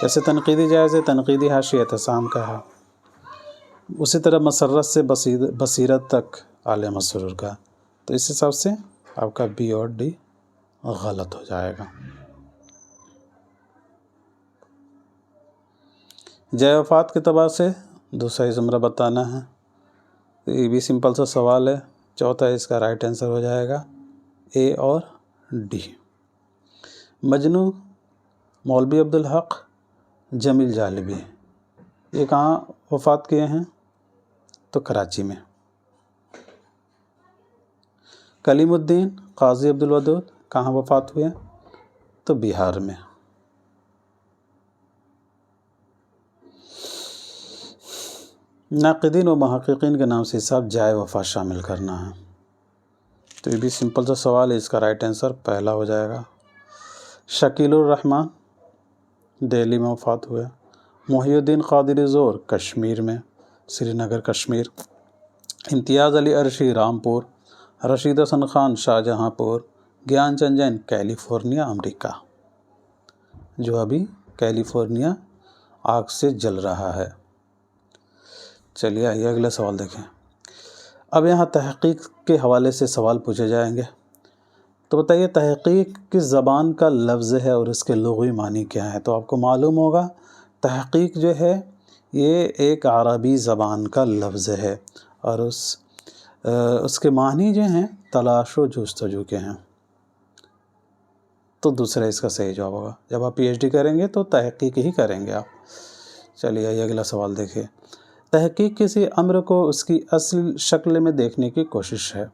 جیسے تنقیدی جائزے تنقیدی حاشیہ احتشام کا ہے، اسی طرح مسرت سے بصیرت تک علیہ مسرور کا۔ تو اس حساب سے آپ کا بی اور ڈی غلط ہو جائے گا۔ جے وفات کے اعتبار سے دوسرا زمرہ بتانا ہے، تو یہ بھی سمپل سا سوال ہے، چوتھا اس کا رائٹ آنسر ہو جائے گا اے اور ڈی۔ مجنو مولوی عبدالحق جمیل جالبی، یہ کہاں وفات کیے ہیں؟ تو کراچی میں۔ کلیم الدین قاضی عبدالودود کہاں وفات ہوئے؟ تو بہار میں۔ ناقدین و محققین کے نام سے حساب جائے وفات شامل کرنا ہے، تو یہ بھی سمپل سا سوال ہے، اس کا رائٹ آنسر پہلا ہو جائے گا۔ شکیل الرحمن دہلی میں وفات ہوئے۔ محی الدین قادری زور کشمیر میں، سری نگر کشمیر۔ امتیاز علی عرشی رامپور، رشید حسن خان شاہجہاں پور، گیان چند جین کیلیفورنیا امریکہ، جو ابھی کیلیفورنیا آگ سے جل رہا ہے۔ چلیے آئیے اگلا سوال دیکھیں۔ اب یہاں تحقیق کے حوالے سے سوال پوچھے جائیں گے، تو بتائیے تحقیق کس زبان کا لفظ ہے اور اس کے لغوی معنی کیا ہے؟ تو آپ کو معلوم ہوگا تحقیق جو ہے یہ ایک عربی زبان کا لفظ ہے، اور اس کے معنی جو ہیں تلاش و جستجو کے ہیں۔ تو دوسرا اس کا صحیح جواب ہوگا۔ جب آپ پی ایچ ڈی کریں گے تو تحقیق ہی کریں گے آپ۔ چلیے آئیے اگلا سوال دیکھیں۔ تحقیق کسی امر کو اس کی اصل شکل میں دیکھنے کی کوشش ہے۔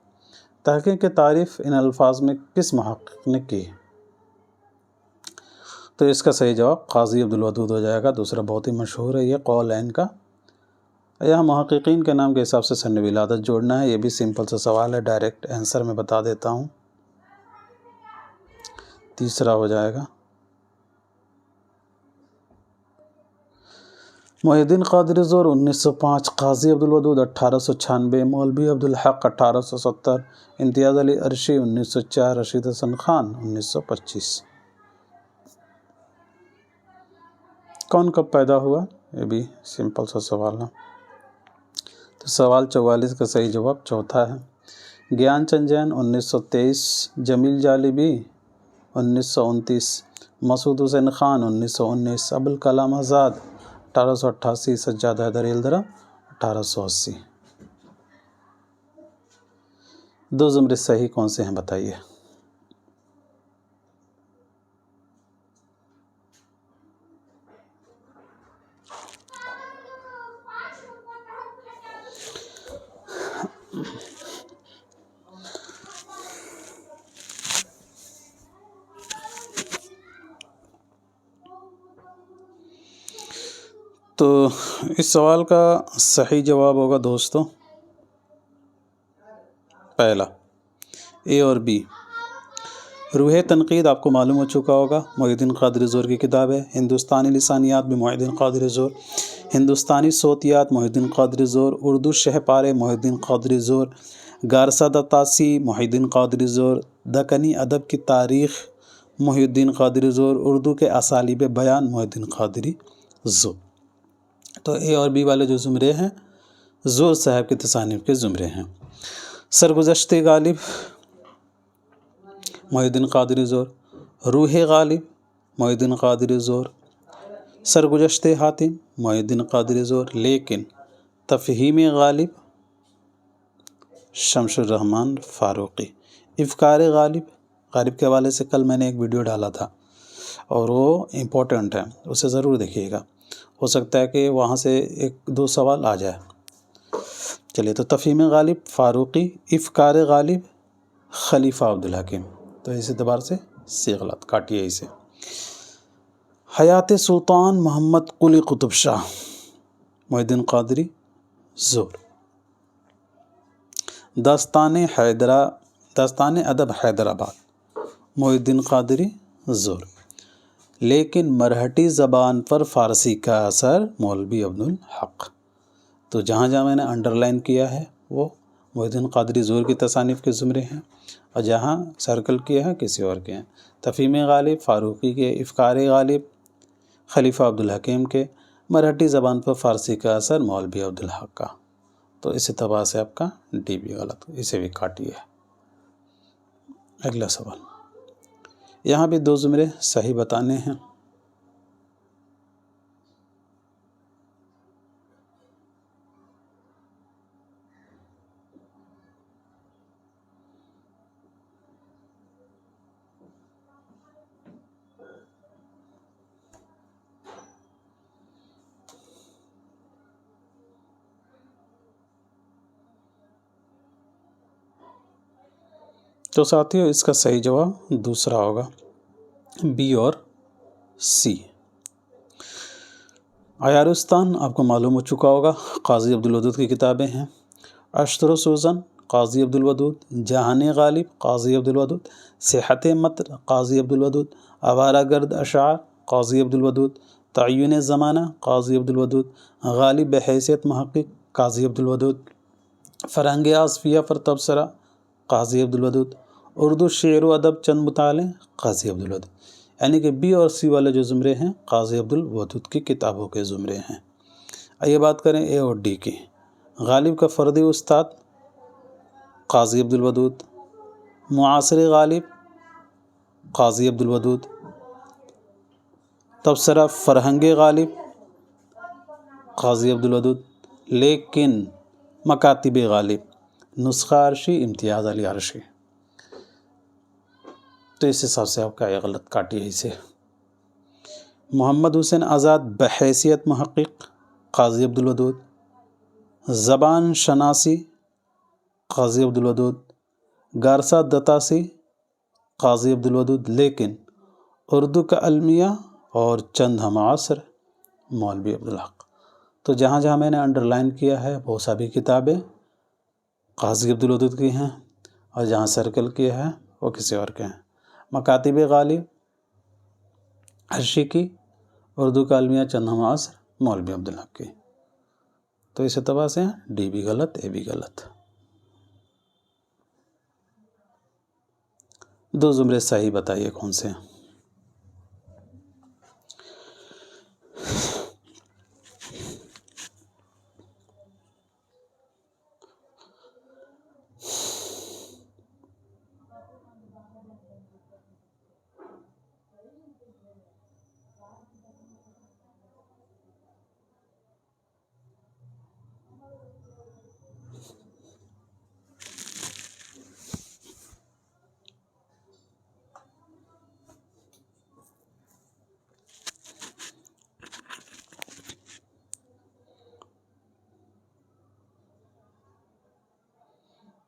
تحقیق کی تعریف ان الفاظ میں کس محقق نے کی؟ تو اس کا صحیح جواب قاضی عبدالودود ہو جائے گا۔ دوسرا بہت ہی مشہور ہے یہ قول عین کا۔ یہاں محققین کے نام کے حساب سے سن ولادت جوڑنا ہے، یہ بھی سمپل سا سوال ہے، ڈائریکٹ آنسر میں بتا دیتا ہوں۔ تیسرا ہو جائے گا محی الدین قادری زور 1905، قاضی عبدالودود 1896، مولوی عبدالحق 1870، امتیاز علی عرشی 1904، رشید حسن خان 1925۔ کون کب پیدا ہوا؟ یہ بھی سمپل سا سوال ہے۔ تو سوال 44 کا صحیح جواب چوتھا ہے۔ گیان چند جین 1923، جمیل جالبی 1929، مسعود حسین خان 1919، ابوالکلام آزاد 1888، سجاد حیدر ایلدرا 1880۔ دو زمرے صحیح کون سے ہیں بتائیے؟ تو اس سوال کا صحیح جواب ہوگا دوستوں پہلا، اے اور بی۔ روح تنقید آپ کو معلوم ہو چکا ہوگا، محی الدین قادری زور کی کتاب ہے۔ ہندوستانی لسانیات بھی محی الدین قادری زور، ہندوستانی صوتیات محی الدین قادری زور، اردو شہ پارے محی الدین قادری زور، گارسا دتاسی محی الدین قادری زور، دکنی ادب کی تاریخ محی الدین قادری زور، اردو کے اسالیب بیان محی الدین قادری زور۔ تو اے اور بی والے جو زمرے ہیں زور صاحب کی تصانیف کے زمرے ہیں۔ سرگزشت غالب محی الدین قادری زور، روح غالب محی الدین قادری زور، سرگزشت حاتم محی الدین قادری زور، لیکن تفہیم غالب شمس الرحمن فاروقی، افکار غالب کے حوالے سے کل میں نے ایک ویڈیو ڈالا تھا اور وہ امپورٹنٹ ہے، اسے ضرور دیکھیے گا، ہو سکتا ہے کہ وہاں سے ایک دو سوال آ جائے۔ چلیے، تو تفہیم غالب فاروقی، افکار غالب خلیفہ عبدالحکیم، تو اس اعتبار سے سی غلط کاٹیے اسے۔ حیات سلطان محمد قلی قطب شاہ محی الدین قادری زور، داستان ادب حیدرآباد محی الدین قادری زور، لیکن مرہٹی زبان پر فارسی کا اثر مولوی عبدالحق، تو جہاں جہاں میں نے انڈر لائن کیا ہے وہ محی الدین قادری زور کی تصانیف کے زمرے ہیں، اور جہاں سرکل کیا ہے کسی اور کے ہیں۔ تفہیم غالب فاروقی کے، افکار غالب خلیفہ عبدالحکیم کے، مرہٹی زبان پر فارسی کا اثر مولوی عبدالحق کا، تو اس اعتبار سے آپ کا ڈی بھی غلط، اسے بھی کاٹیے۔ اگلا سوال، یہاں بھی دو زمرے صحیح بتانے ہیں۔ تو ساتھیو اس کا صحیح جواب دوسرا ہوگا، بی اور سی۔ عیارستان آپ کو معلوم ہو چکا ہوگا، قاضی عبدالودود کی کتابیں ہیں۔ اشتر و سوزن قاضی عبدالودود، جہان غالب قاضی عبدالودود، صحت مطر قاضی عبدالودود، آوارہ گرد اشعار قاضی عبدالودود، تعین زمانہ قاضی عبدالودود، غالب بحیثیت محقق قاضی عبدالودود، فرہنگ آصفیہ پر تبصرہ قاضی عبدالودود، اردو شعر و ادب چند مطالعے قاضی عبدالودود، یعنی کہ بی اور سی والے جو زمرے ہیں قاضی عبدالودود کی کتابوں کے زمرے ہیں۔ آئیے بات کریں اے اور ڈی کی۔ غالب کا فردی استاد قاضی عبدالودود، معاصر غالب قاضی عبدالودود، تبصرہ فرہنگ غالب قاضی عبدالودود، لیکن مکاتب غالب نسخہ عرشی امتیاز علی عرشی، تو اس حساب سے آپ کا یہ غلط کاٹیے اسے۔ محمد حسین آزاد بحیثیت محقق قاضی عبدالودود، زبان شناسی قاضی عبدالودود، گارسا دتاسی قاضی عبدالودود، لیکن اردو کا المیہ اور چند ہم عصر مولوی عبدالحق، تو جہاں جہاں میں نے انڈر لائن کیا ہے وہ سبھی کتابیں قاضی عبدالودود کی ہیں، اور جہاں سرکل کیا ہے وہ کسی اور کے ہیں۔ مکاتب غالب عرشی کی، اردو کا المیہ چند ہم عصر مولوی عبدالحق کی، تو اس اعتبار سے ڈی بھی غلط، اے بھی غلط۔ دو زمرے صحیح بتائیے کون سے ہیں۔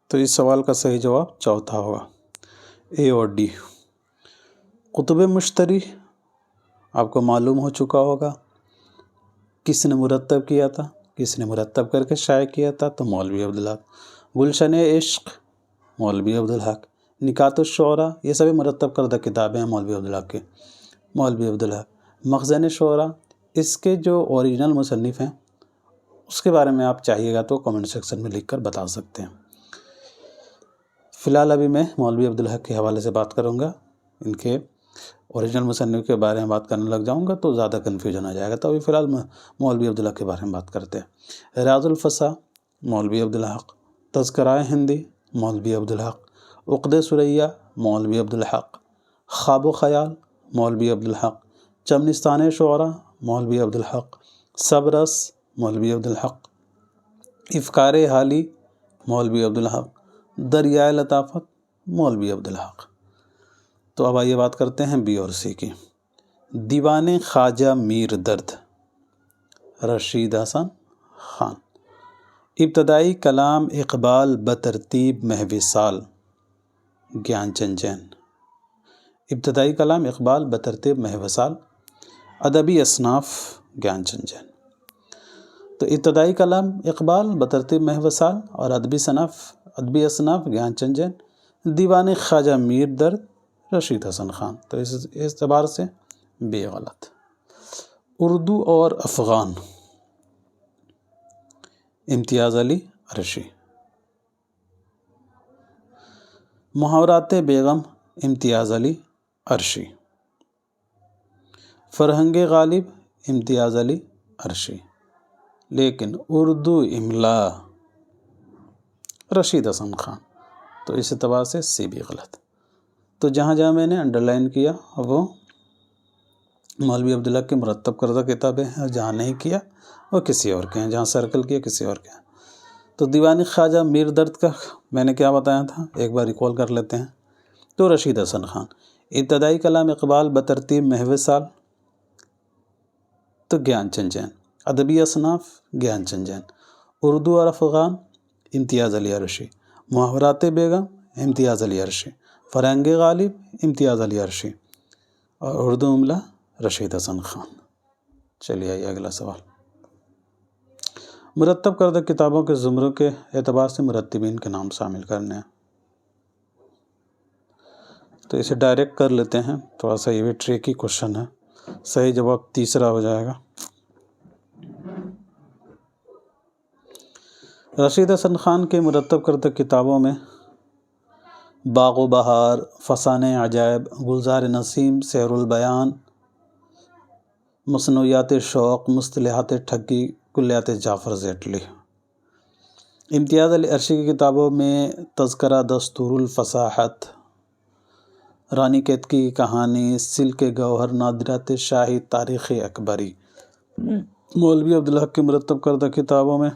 تو اس سوال کا صحیح جواب چوتھا ہوگا، اے اور ڈی۔ کتب مشتری آپ کو معلوم ہو چکا ہوگا، کس نے مرتب کیا تھا، کس نے مرتب کر کے شائع کیا تھا، تو مولوی عبدالحق۔ گلشن عشق مولوی عبدالحق، نکات الشعراء یہ سبھی مرتب کردہ کتابیں ہیں مولوی عبدالحق کے، مولوی عبدالحق۔ مخزن شعراء اس کے جو اوریجنل مصنف ہیں اس کے بارے میں آپ چاہیے گا تو کمنٹ سیکشن میں لکھ کر بتا سکتے ہیں۔ فی الحال ابھی میں مولوی عبدالحق کے حوالے سے بات کروں گا، ان کے اوریجنل مصنف کے بارے میں بات کرنے لگ جاؤں گا تو زیادہ کنفیوژن آ جائے گا، تو ابھی فی الحال مولوی عبدالحق کے بارے میں بات کرتے ہیں۔ ریاض الفصاح مولوی عبدالحق، تذکرہ ہندی مولوی عبدالحق، عقد ثریہ مولوی عبدالحق، خواب و خیال مولوی عبدالحق، چمنستان شعراء مولوی عبدالحق، سبرس مولوی عبدالحق، افکار حالی مولوی عبدالحق، دریائے لطافت مولوی عبدالحق۔ تو اب آئیے بات کرتے ہیں بی اور سی کی۔ دیوان خواجہ میر درد رشید حسن خان، ابتدائی کلام اقبال بترتیب محو سال گیان چند جین، ابتدائی کلام اقبال بترتیب محو سال، ادبی اصناف گیان چند جین۔ تو ابتدائی کلام اقبال بترتیب محو سال اور ادبی اصناف گیان چند جین، دیوان خواجہ میر درد رشید حسن خان۔ تو اس اعتبار سے بے غلط۔ اردو اور افغان امتیاز علی عرشی، محاورات بیگم امتیاز علی عرشی، فرہنگ غالب امتیاز علی عرشی، لیکن اردو املا رشید حسن خان۔ تو اس اعتبار سے سی بھی غلط۔ تو جہاں جہاں میں نے انڈر لائن کیا وہ مولوی عبدالحق کی مرتب کردہ کتابیں ہیں، اور جہاں نہیں کیا وہ کسی اور کے ہیں، جہاں سرکل کیا کسی اور کے ہیں۔ تو دیوان خواجہ میر درد کا میں نے کیا بتایا تھا، ایک بار ریکال کر لیتے ہیں۔ تو رشید حسن خان، ابتدائی کلام اقبال بترتیب محو سال تو گیان چند جین، ادبی اصناف گیان چند جین، اردو اور افغان امتیاز علی عرشی، محاورات بیگم امتیاز علی عرشی، فرہنگ غالب امتیاز علی عرشی، اور اردو املا رشید حسن خان۔ چلیے آئیے اگلا سوال۔ مرتب کردہ کتابوں کے زمروں کے اعتبار سے مرتبین کے نام شامل کرنے ہیں۔ تو اسے ڈائریکٹ کر لیتے ہیں، تھوڑا سا یہ بھی ٹریکی کوشچن ہے، صحیح جواب تیسرا ہو جائے گا۔ رشید حسن خان کے مرتب کردہ کتابوں میں باغ و بہار، فسانہ عجائب، گلزار نسیم، سحر البیان، مصنوعات شوق، مصطلحات ٹھگی، کلیات جعفر زیٹلی۔ امتیاز علی عرشی کی کتابوں میں تذکرہ دستور الفصاحت، رانی کیتکی کی کہانی، سلک گوہر، نادرات شاہی، تاریخ اکبری۔ مولوی عبدالحق کی مرتب کردہ کتابوں میں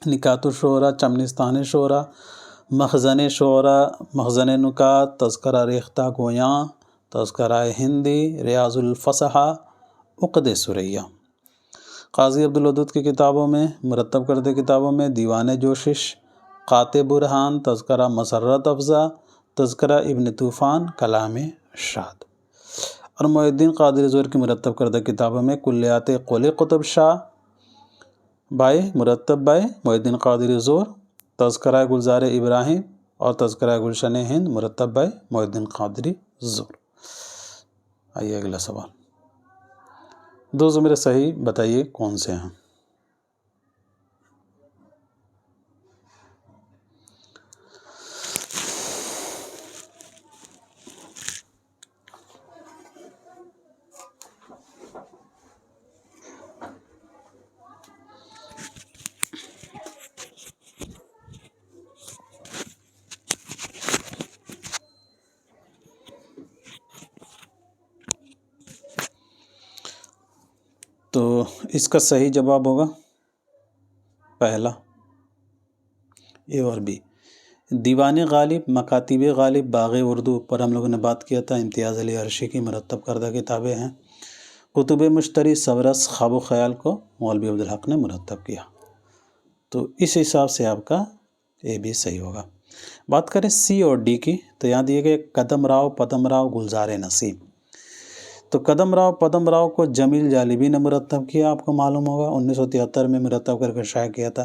نکات الشعراء، چمنستان شعراء، مخزن شعراء، مخزن نکات، تذکرہ ریختہ گویاں، تذکرہ ہندی، ریاض الفصحاء، عقد ثریہ۔ قاضی عبدالودود کی کتابوں میں مرتب کردہ کتابوں میں دیوان جوشش، قاطع برہان، تذکرہ مسرت افزا، تذکرہ ابن طوفان، کلام شاد۔ اور محی الدین قادری زور کی مرتب کردہ کتابوں میں کلیات قول قطب شاہ مرتب بائے محی الدین قادری زور، تذکرہ گلزار ابراہیم، اور تذکرہ گلشن ہند مرتب بائے محی الدین قادری زور۔ آئیے اگلا سوال۔ دو زمرے صحیح بتائیے کون سے ہیں۔ تو اس کا صحیح جواب ہوگا پہلا، اے اور بی۔ دیوان غالب، مکاتیب غالب، باغ اردو پر ہم لوگوں نے بات کیا تھا، امتیاز علی عرشی کی مرتب کردہ کتابیں ہیں۔ کتب مشتری، سبرس، خواب و خیال کو مولوی عبدالحق نے مرتب کیا۔ تو اس حساب سے آپ کا اے بی صحیح ہوگا۔ بات کریں سی اور ڈی کی، تو یہاں دیے گئے قدم راؤ، پدم راؤ، گلزار نسیم۔ تو قدم راؤ پدم راؤ کو جمیل جالبی نے مرتب کیا، آپ کو معلوم ہوگا 1973 میں مرتب کر کے شائع کیا تھا،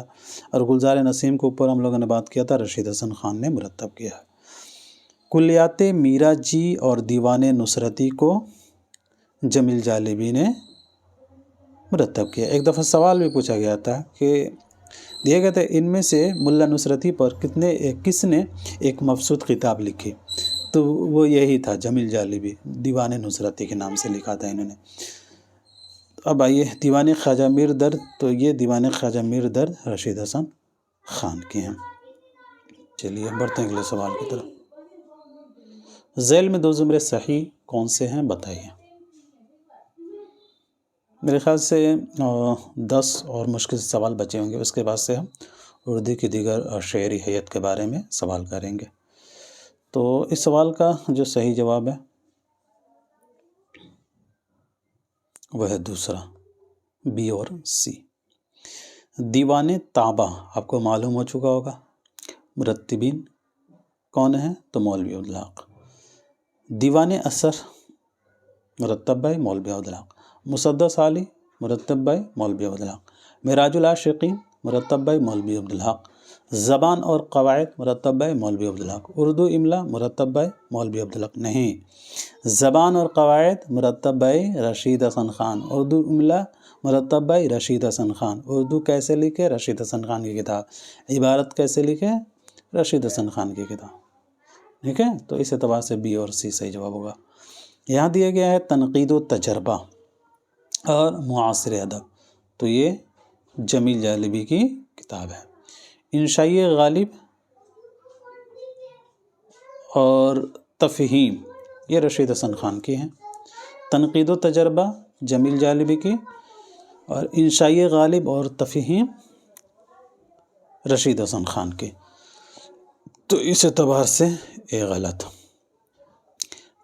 اور گلزار نسیم کے اوپر ہم لوگوں نے بات کیا تھا، رشید حسن خان نے مرتب کیا ہے۔ کلیات میرا جی اور دیوان نصرتی کو جمیل جالبی نے مرتب کیا۔ ایک دفعہ سوال بھی پوچھا گیا تھا کہ دیے گئے تھے ان میں سے ملا نصرتی پر کس نے ایک مبسوط کتاب لکھی، تو وہ یہی تھا جمیل جالبی، دیوان نصرتی کے نام سے لکھا تھا انہوں نے۔ اب آئیے دیوان خواجہ میر درد، تو یہ دیوان خواجہ میر درد رشید حسن خان کے ہیں۔ چلیے بڑھتے ہیں اگلے سوال کی طرف۔ ذیل میں 2 زمرے صحیح کون سے ہیں بتائیے۔ میرے خیال سے 10 اور مشکل سوال بچے ہوں گے، اس کے بعد سے ہم اردو کی دیگر شعری حیت کے بارے میں سوال کریں گے۔ تو اس سوال کا جو صحیح جواب ہے وہ ہے دوسرا، بی اور سی۔ دیوان طابہ آپ کو معلوم ہو چکا ہوگا، مرتبین کون ہیں تو مولوی عبدالحق۔ دیوان اثر مرتب بائی مولوی عبدالحق۔ مسدس علی مرتب بائی مولوی عبدالحق۔ معراج العاشقین مرتب بائی مولوی عبدالحق۔ زبان اور قواعد مرتب بائی مولوی عبدالحق۔ اردو املا مرتب بائی مولوی عبدالحق نہیں، زبان اور قواعد مرتب بائی رشید حسن خان، اردو املا مرتب بائی رشید حسن خان۔ اردو کیسے لکھے؟ رشید حسن خان کی کتاب۔ عبارت کیسے لکھے؟ رشید حسن خان کی کتاب۔ ٹھیک ہے، تو اس اعتبار سے بی اور سی صحیح جواب ہوگا۔ یہاں دیا گیا ہے تنقید و تجربہ اور معاصر ادب، تو یہ جمیل جالبی کی کتاب ہے۔ انشائی غالب اور تفہیم یہ رشید حسن خان کی ہیں۔ تنقید و تجربہ جمیل جالبی کی، اور انشائی غالب اور تفہیم رشید حسن خان کی، تو اس اعتبار سے یہ غلط۔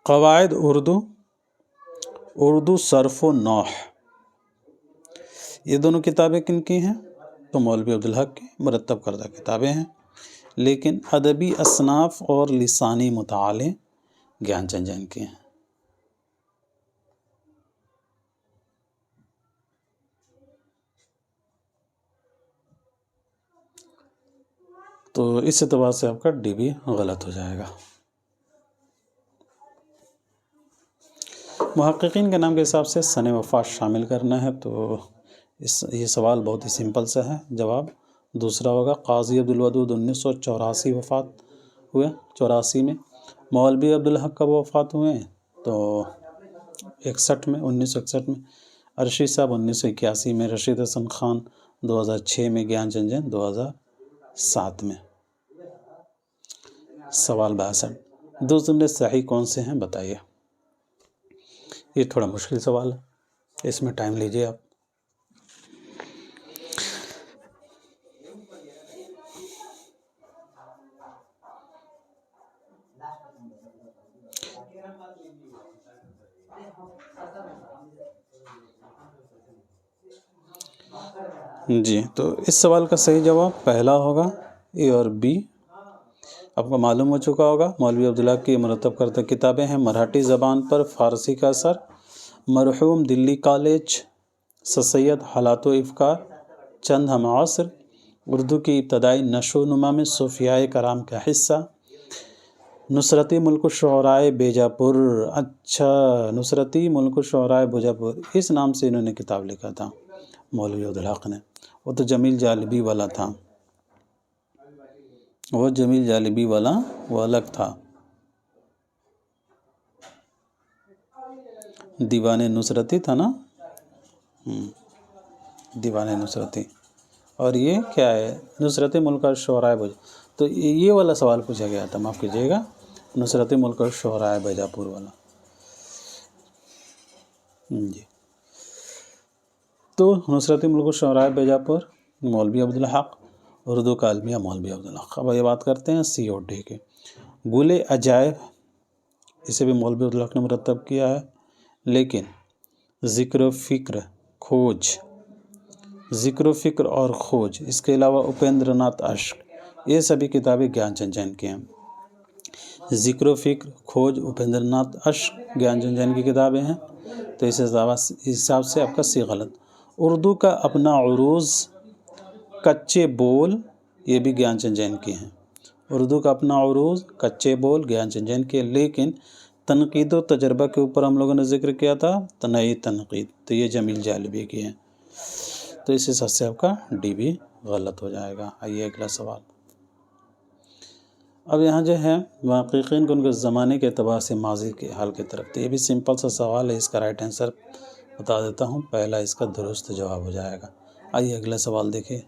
قواعد اردو صرف و نحو یہ دونوں کتابیں کن کی ہیں تو مولوی عبدالحق کی مرتب کردہ کتابیں ہیں، لیکن ادبی اصناف اور لسانی مطالعے گیان چند جین کے ہیں۔ تو اس اعتبار سے آپ کا ڈی بھی غلط ہو جائے گا۔ محققین کے نام کے حساب سے سن وفات شامل کرنا ہے، تو یہ سوال بہت ہی سمپل سا ہے۔ جواب دوسرا ہوگا، قاضی عبدالودود 1984 وفات ہوئے، 84 میں۔ مولوی عبدالحق کب وفات ہوئے ہیں تو 1961 میں۔ ارشد صاحب 1981 میں۔ رشید حسن خان 2006 میں۔ گیان چند جین 2007 میں۔ سوال 62، 2 زمرے صحیح کون سے ہیں بتائیے۔ یہ تھوڑا مشکل سوال ہے، اس میں ٹائم لیجئے آپ۔ جی، تو اس سوال کا صحیح جواب پہلا ہوگا، اے اور بی۔ آپ کو معلوم ہو چکا ہوگا، مولوی عبدالحق کی مرتب کردہ کتابیں ہیں۔ مراٹھی زبان پر فارسی کا اثر، مرحوم دلی کالج، سر سید حالات و افکار، چند ہم عصر، اردو کی ابتدائی نشو و نما میں صوفیاء کرام کا حصہ، نصرتی ملک الشعراء بیجاپور۔ اچھا، نصرتی ملک الشعراء بیجاپور، اس نام سے انہوں نے کتاب لکھا تھا مولوی عبدالحق نے۔ وہ تو جمیل جالبی والا تھا، وہ جمیل جالبی والا وہ الگ تھا۔ دیوان نصرتی تھا نا، دیوان نصرتی، اور یہ کیا ہے؟ نصرتی ملک الشعراء بیجاپور۔ تو یہ والا سوال پوچھا گیا تھا، معاف کیجیے گا، نصرتی ملک الشعراء بیجاپور والا۔ جی، تو نصرتی ملک الشعراء بیجاپور مولوی عبدالحق، اردو کا المیہ مولوی عبدالحق۔ اب یہ بات کرتے ہیں سی اور ڈی کی۔ گل عجائب اسے بھی مولوی عبدالحق نے مرتب کیا ہے، لیکن ذکر و فکر، کھوج، ذکر و فکر اور کھوج، اس کے علاوہ اپیندر ناتھ اشک، یہ سبھی کتابیں گیان چند جین کی ہیں۔ ذکر و فکر، کھوج، اپیندر ناتھ اشک گیان چند جین کی کتابیں ہیں، تو اس حساب سے آپ کا سی غلط۔ اردو کا اپنا عروض، کچے بول، یہ بھی گیان چند جین کی ہیں۔ اردو کا اپنا عروض، کچے بول گیان چند جین کے، لیکن تنقید و تجربہ کے اوپر ہم لوگوں نے ذکر کیا تھا تنہی تنقید، تو یہ جمیل جالبی کی ہیں، تو اس حساب سے آپ کا ڈی بھی غلط ہو جائے گا۔ آئیے اگلا سوال۔ اب یہاں جو ہے محققین کو ان کے زمانے کے اعتبار سے ماضی کے حال کی طرف، تو یہ بھی سمپل سا سوال ہے، اس کا رائٹ آنسر بتا دیتا ہوں، پہلا اس کا درست جواب ہو جائے گا۔ آئیے اگلا سوال دیکھیے،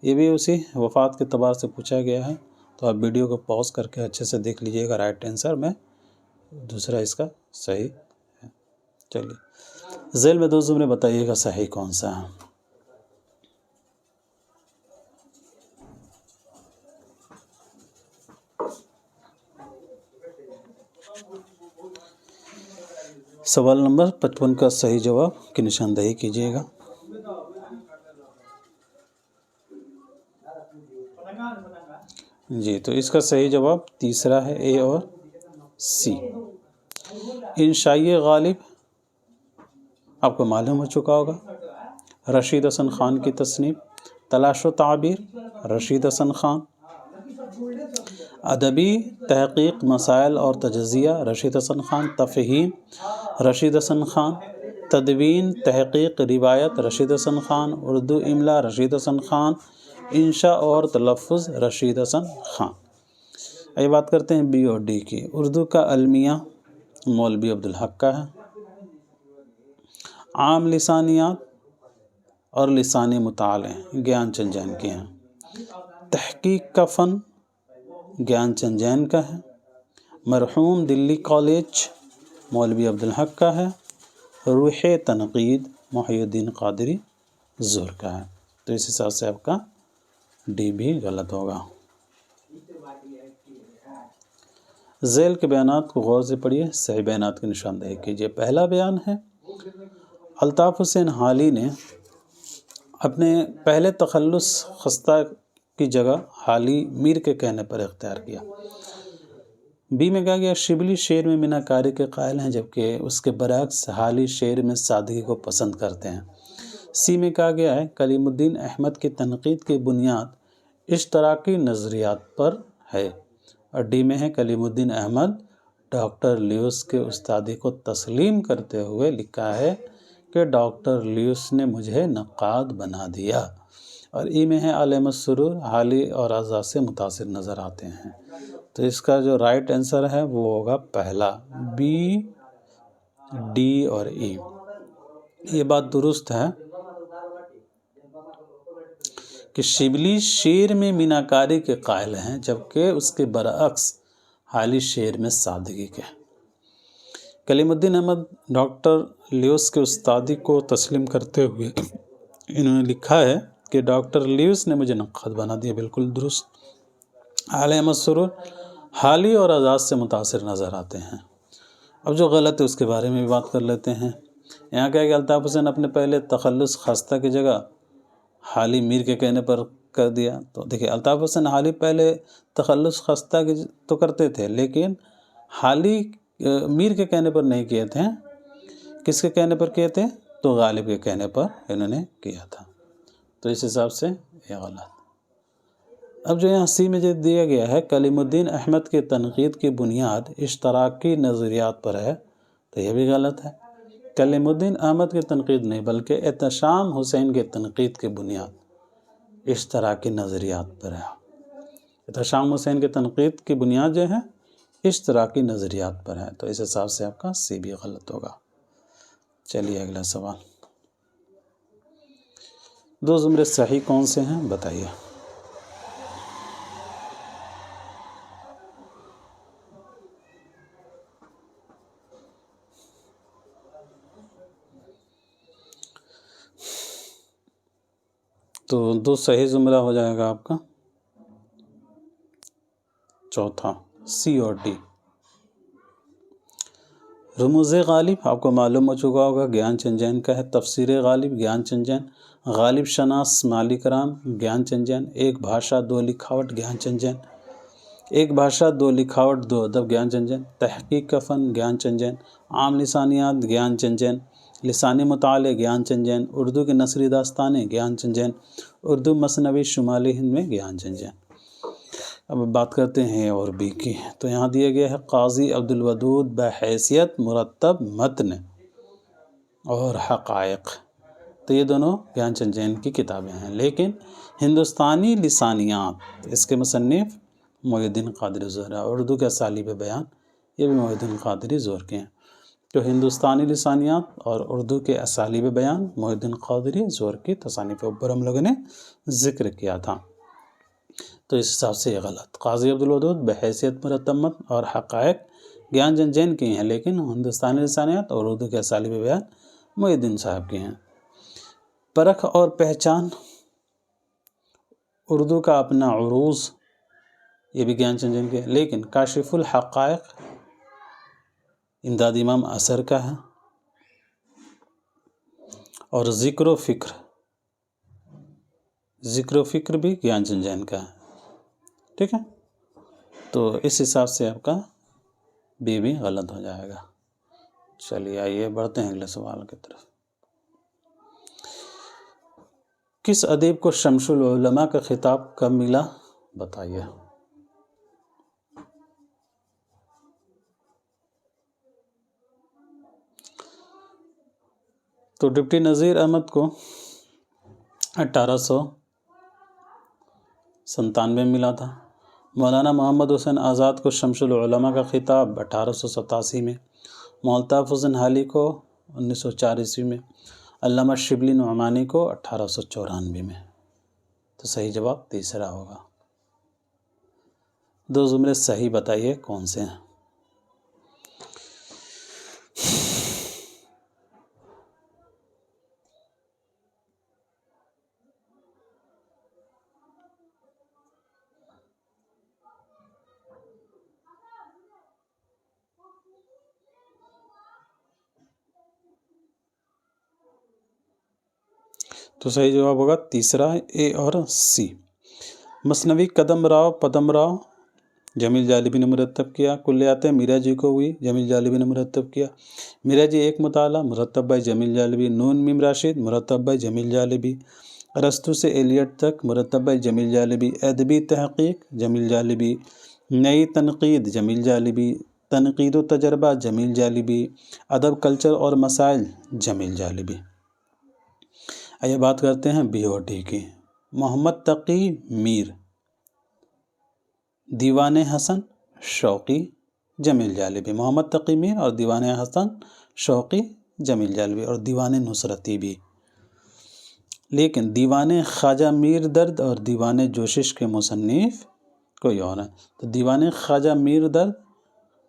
یہ بھی اسی وفات کے اعتبار سے پوچھا گیا ہے، تو آپ ویڈیو کو پاز کر کے اچھے سے دیکھ لیجئے گا رائٹ آنسر میں دوسرا اس کا صحیح ہے۔ چلیے ذیل میں 2 زمرے بتائیے گا صحیح کون سا ہے۔ سوال نمبر 55 کا صحیح جواب کی نشاندہی کیجیے گا۔ جی تو اس کا صحیح جواب تیسرا ہے، اے اور سی۔ انشائی غالب آپ کو معلوم ہو چکا ہوگا، رشید حسن خان کی تصنیف۔ تلاش و تعبیر رشید حسن خان۔ ادبی تحقیق مسائل اور تجزیہ رشید حسن خان۔ تفہیم رشید حسن خان۔ تدوین تحقیق روایت رشید حسن خان۔ اردو املا رشید حسن خان۔ انشاء اور تلفظ رشید حسن خان۔ یہ بات کرتے ہیں بی اور ڈی کی۔ اردو کا المیہ مولوی عبدالحق کا ہے۔ عام لسانیات اور لسانی مطالعے گیان چند جین کے ہیں۔ تحقیق کا فن گیان چند جین کا ہے۔ مرحوم دلی کالج مولوی عبدالحق کا ہے۔ روح تنقید محی الدین قادری ظہر کا ہے۔ تو اس حساب سے آپ کا ڈی بھی غلط ہوگا۔ ذیل کے بیانات کو غور سے پڑھیے، صحیح بیانات کی نشاندہی کیجیے۔ پہلا بیان ہے الطاف حسین حالی نے اپنے پہلے تخلص خستہ کی جگہ حالی میر کے کہنے پر اختیار کیا۔ بی میں کہا گیا شبلی شعر میں میناکاری کے قائل ہیں جبکہ اس کے برعکس حالی شعر میں سادگی کو پسند کرتے ہیں۔ سی میں کہا گیا ہے کلیم الدین احمد کی تنقید کی بنیاد اشتراکی نظریات پر ہے، اور ڈی میں ہے کلیم الدین احمد ڈاکٹر لیوس کے استادی کو تسلیم کرتے ہوئے لکھا ہے کہ ڈاکٹر لیوس نے مجھے نقاد بنا دیا، اور ای میں ہے عالم السرور حالی اور اعضاء سے متاثر نظر آتے ہیں۔ تو اس کا جو رائٹ آنسر ہے وہ ہوگا پہلا، بی ڈی اور ای۔ یہ بات درست ہے کہ شبلی شعر میں میناکاری کے قائل ہیں جبکہ اس کے برعکس حالی شعر میں سادگی کے۔ کلیم الدین احمد ڈاکٹر لیوس کے استادی کو تسلیم کرتے ہوئے انہوں نے لکھا ہے کہ ڈاکٹر لیوس نے مجھے نقاد بنا دیا، بالکل درست۔ عالم السرور حالی اور اعضاء سے متاثر نظر آتے ہیں۔ اب جو غلط ہے اس کے بارے میں بھی بات کر لیتے ہیں۔ یہاں کہا کہ الطاف حسین اپنے پہلے تخلص خستہ کی جگہ حالی میر کے کہنے پر کر دیا۔ تو دیکھیں الطاف حسین حالی پہلے تخلص خستہ کی تو کرتے تھے لیکن حالی میر کے کہنے پر نہیں کیے تھے۔ کس کے کہنے پر کیے تھے؟ تو غالب کے کہنے پر انہوں نے کیا تھا۔ تو اس حساب سے یہ غلط۔ اب جو یہاں سی میں جو دیا گیا ہے کلیم الدین احمد کی تنقید کی بنیاد اشتراکی نظریات پر ہے، تو یہ بھی غلط ہے۔ کلیم الدین احمد کی تنقید نہیں بلکہ احتشام حسین کی تنقید کی بنیاد اشتراکی نظریات پر ہے۔ احتشام حسین کی تنقید کی بنیاد جو ہے اشتراکی نظریات پر ہے، تو اس حساب سے آپ کا سی بھی غلط ہوگا۔ چلیے اگلا سوال۔ 2 زمرے صحیح کون سے ہیں بتائیے۔ تو 2 صحیح زمرہ ہو جائے گا آپ کا، چوتھا سی اور ڈی۔ رموز غالب آپ کو معلوم ہو چکا ہوگا گیان چند جین کا ہے۔ تفسیر غالب گیان چند جین۔ غالب شناس مالی کرام گیان چند جین۔ ایک بھاشا 2 لکھاوٹ گیان چند جین۔ ایک بھاشا 2 لکھاوٹ 2 ادب گیان چند جین۔ تحقیق کا فن گیان چند جین۔ عام لسانیات گیان چند جین۔ لسانی مطالعے گیان چند جین۔ اردو کی نثری داستانیں گیان چند جین۔ اردو مثنوی شمالی ہند میں گیان چند جین۔ اب بات کرتے ہیں اور بی کی، تو یہاں دیا گیا ہے قاضی عبدالودود بحیثیت مرتب متن اور حقائق، تو یہ دونوں گیان چند جین کی کتابیں ہیں، لیکن ہندوستانی لسانیات اس کے مصنف محی الدین قادری ظہر ہے۔ اردو کے اسالیب بیان یہ بھی محی الدین قادری ظہر کے ہیں۔ تو ہندوستانی لسانیات اور اردو کے اسالیب بیان محی الدین قادری ظہر کی تصانیف اوپر ہم لوگوں نے ذکر کیا تھا۔ تو اس حساب سے یہ غلط. قاضی عبدالودود بحیثیت مرتب متن اور حقائق گیان چند جین کی ہیں، لیکن ہندوستانی لسانیات اور اردو کے اسالیب بیان محی الدین صاحب کی ہیں. پرکھ اور پہچان اردو کا اپنا عروض، یہ بھی گیان چند جین کے ہیں، لیکن کاشف الحقائق امداد امام اثر کا ہے. اور ذکر و فکر بھی گیان چند جین کا ہے. ٹھیک ہے، تو اس حساب سے آپ کا بھی غلط ہو جائے گا. چلیے آئیے بڑھتے ہیں اگلے سوال کی طرف. کس ادیب کو شمس العلماء کا خطاب کب ملا؟ بتائیے. تو ڈپٹی نذیر احمد کو 1897 ملا تھا. مولانا محمد حسین آزاد کو شمس العلماء کا خطاب 1887 میں، مولتاف حسن حالی کو 1904 میں، علامہ شبلی نعمانی کو 1894 میں. تو صحیح جواب تیسرا ہوگا. دو زمرے صحیح بتائیے کون سے ہیں. تو صحیح جواب ہوگا تیسرا، اے اور سی. مثنوی قدم راؤ پدم راؤ جمیل جالبی نے مرتب کیا. کلیات میرا جی کو ہوئی جمیل جالبی نے مرتب کیا. میرا جی ایک مطالعہ مرتب بائی جمیل جالبی. نون میم راشد مرتب بائی جمیل جالبی. ارسطو سے ایلیٹ تک مرتب بائی جمیل جالبی. ادبی تحقیق جمیل جالبی. نئی تنقید جمیل جالبی. تنقید و تجربہ جمیل جالبی. ادب کلچر اور مسائل جمیل جالبی. آئیے بات کرتے ہیں بی اور ڈی کی. محمد تقی میر، دیوان حسن شوقی جمیل جالبی. محمد تقی میر اور دیوان حسن شوقی جمیل جالبی اور دیوان نصرتی بھی. لیکن دیوان خواجہ میر درد اور دیوان جوشش کے مصنف کوئی اور ہیں. تو دیوان خواجہ میر درد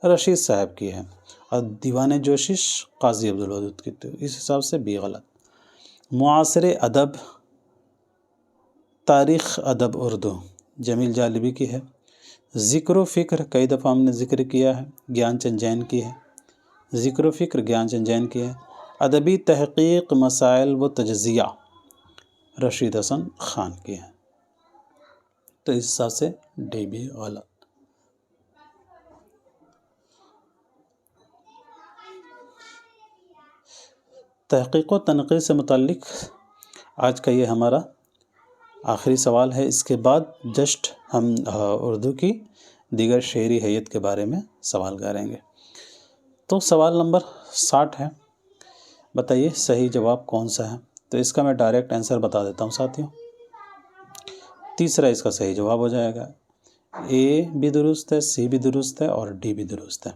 رشید صاحب کی ہے اور دیوان جوشش قاضی عبدالودود کی. تو اس حساب سے بھی غلط. معاصر ادب تاریخ ادب اردو جمیل جالبی کی ہے. ذکر و فکر کئی دفعہ ہم نے ذکر کیا ہے، گیان چند جین کی ہے. ذکر و فکر گیان چند جین کی ہے. ادبی تحقیق مسائل و تجزیہ رشید حسن خان کی ہے. تو اس حساب سے ڈی بھی غلط. تحقیق و تنقید سے متعلق آج کا یہ ہمارا آخری سوال ہے. اس کے بعد جسٹ ہم اردو کی دیگر شعری حیت کے بارے میں سوال کریں گے. تو سوال نمبر 60 ہے. بتائیے صحیح جواب کون سا ہے؟ تو اس کا میں ڈائریکٹ آنسر بتا دیتا ہوں ساتھیوں. تیسرا اس کا صحیح جواب ہو جائے گا. اے بھی درست ہے، سی بھی درست ہے اور ڈی بھی درست ہے.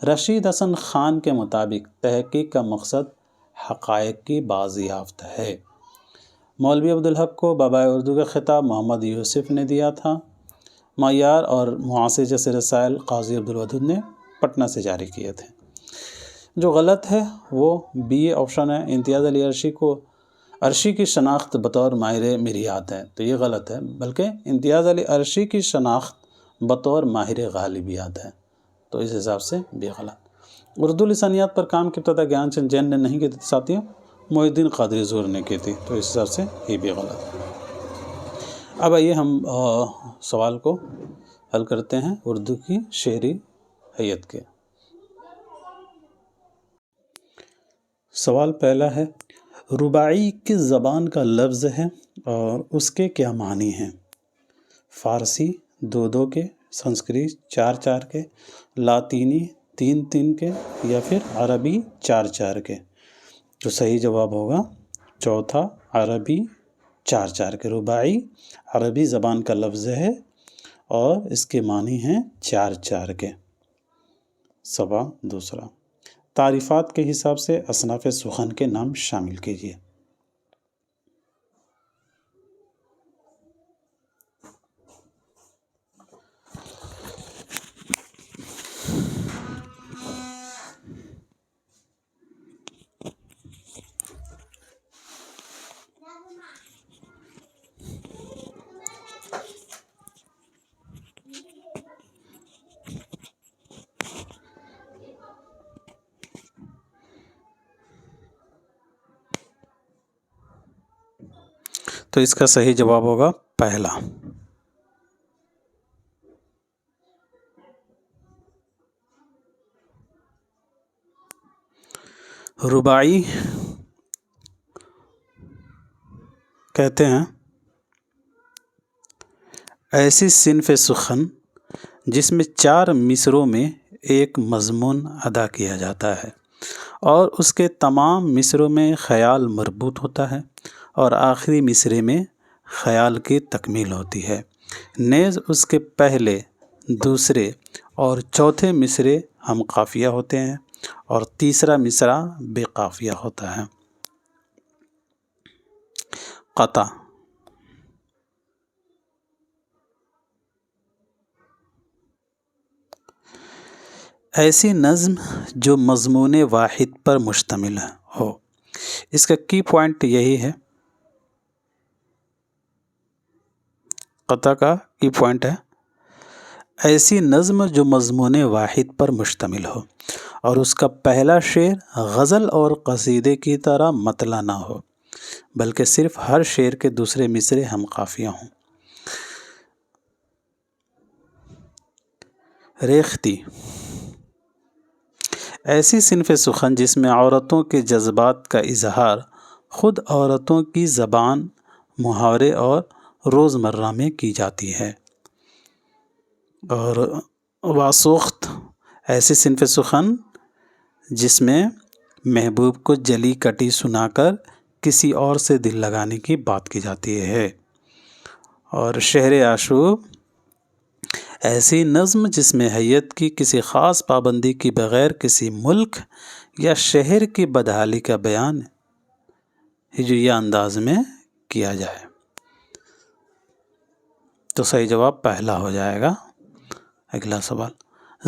رشید حسن خان کے مطابق تحقیق کا مقصد حقائق کی بازیافت ہے. مولوی عبدالحق کو بابائے اردو کا خطاب محمد یوسف نے دیا تھا. معیار اور معاصر جیسے رسائل قاضی عبدالودود نے پٹنہ سے جاری کیے تھے. جو غلط ہے وہ بی آپشن ہے. امتیاز علی عرشی کو عرشی کی شناخت بطور ماہر میریات ہے. تو یہ غلط ہے، بلکہ امتیاز علی عرشی کی شناخت بطور ماہر غالبیات ہے. تو اس حساب سے بھی غلط. اردو لسانیات پر کام کی ابتدا گیان چند جین نے نہیں کی تھی ساتھیوں، محی الدین قادری زور نے کی تھی. تو اس حساب سے یہ بھی غلط. اب آئیے ہم سوال کو حل کرتے ہیں اردو کی شعری حیت کے. سوال پہلا ہے، رباعی کس زبان کا لفظ ہے اور اس کے کیا معنی ہیں؟ فارسی 2 کے، سنسکرت 4 کے، لاطینی 3 کے یا پھر عربی 4 کے. تو صحیح جواب ہوگا چوتھا، عربی 4 کے. رباعی عربی زبان کا لفظ ہے اور اس کے معنی ہیں 4 کے. سوال دوسرا، تعریفات کے حساب سے اصناف سخن کے نام شامل کیجیے. تو اس کا صحیح جواب ہوگا پہلا۔ رباعی کہتے ہیں ایسی صنف سخن جس میں 4 مصروں میں ایک مضمون ادا کیا جاتا ہے اور اس کے تمام مصروں میں خیال مربوط ہوتا ہے اور آخری مصرے میں خیال کی تکمیل ہوتی ہے، نیز اس کے پہلے، دوسرے اور چوتھے مصرے ہم قافیہ ہوتے ہیں اور تیسرا مصرع بے قافیہ ہوتا ہے۔ قطع ایسی نظم جو مضمون واحد پر مشتمل ہو۔ اس کا کی پوائنٹ یہی ہے، قطع کا کی پوائنٹ ہے ایسی نظم جو مضمون واحد پر مشتمل ہو اور اس کا پہلا شعر غزل اور قصیدے کی طرح مطلع نہ ہو بلکہ صرف ہر شعر کے دوسرے مصرے ہم قافیہ ہوں۔ ریختی ایسی صنف سخن جس میں عورتوں کے جذبات کا اظہار خود عورتوں کی زبان، محاورے اور روزمرہ میں کی جاتی ہے۔ اور واسوخت ایسی صنف سخن جس میں محبوب کو جلی کٹی سنا کر کسی اور سے دل لگانے کی بات کی جاتی ہے۔ اور شہر آشوب ایسی نظم جس میں حیت کی کسی خاص پابندی کی بغیر کسی ملک یا شہر کی بدحالی کا بیان ہجویہ انداز میں کیا جائے۔ تو صحیح جواب پہلا ہو جائے گا۔ اگلا سوال،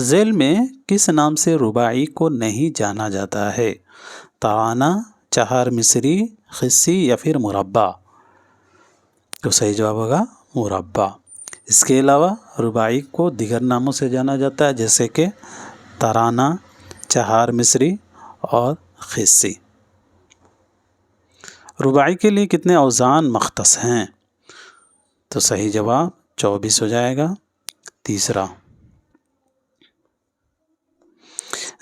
ذیل میں کس نام سے رباعی کو نہیں جانا جاتا ہے؟ ترانہ، چہار مصری، خصی یا پھر مربع؟ تو صحیح جواب ہوگا مربع۔ اس کے علاوہ رباعی کو دیگر ناموں سے جانا جاتا ہے جیسے کہ ترانہ، چہار مصری اور خصی۔ رباعی کے لیے کتنے اوزان مختص ہیں؟ تو صحیح جواب 24 ہو جائے گا۔ تیسرا،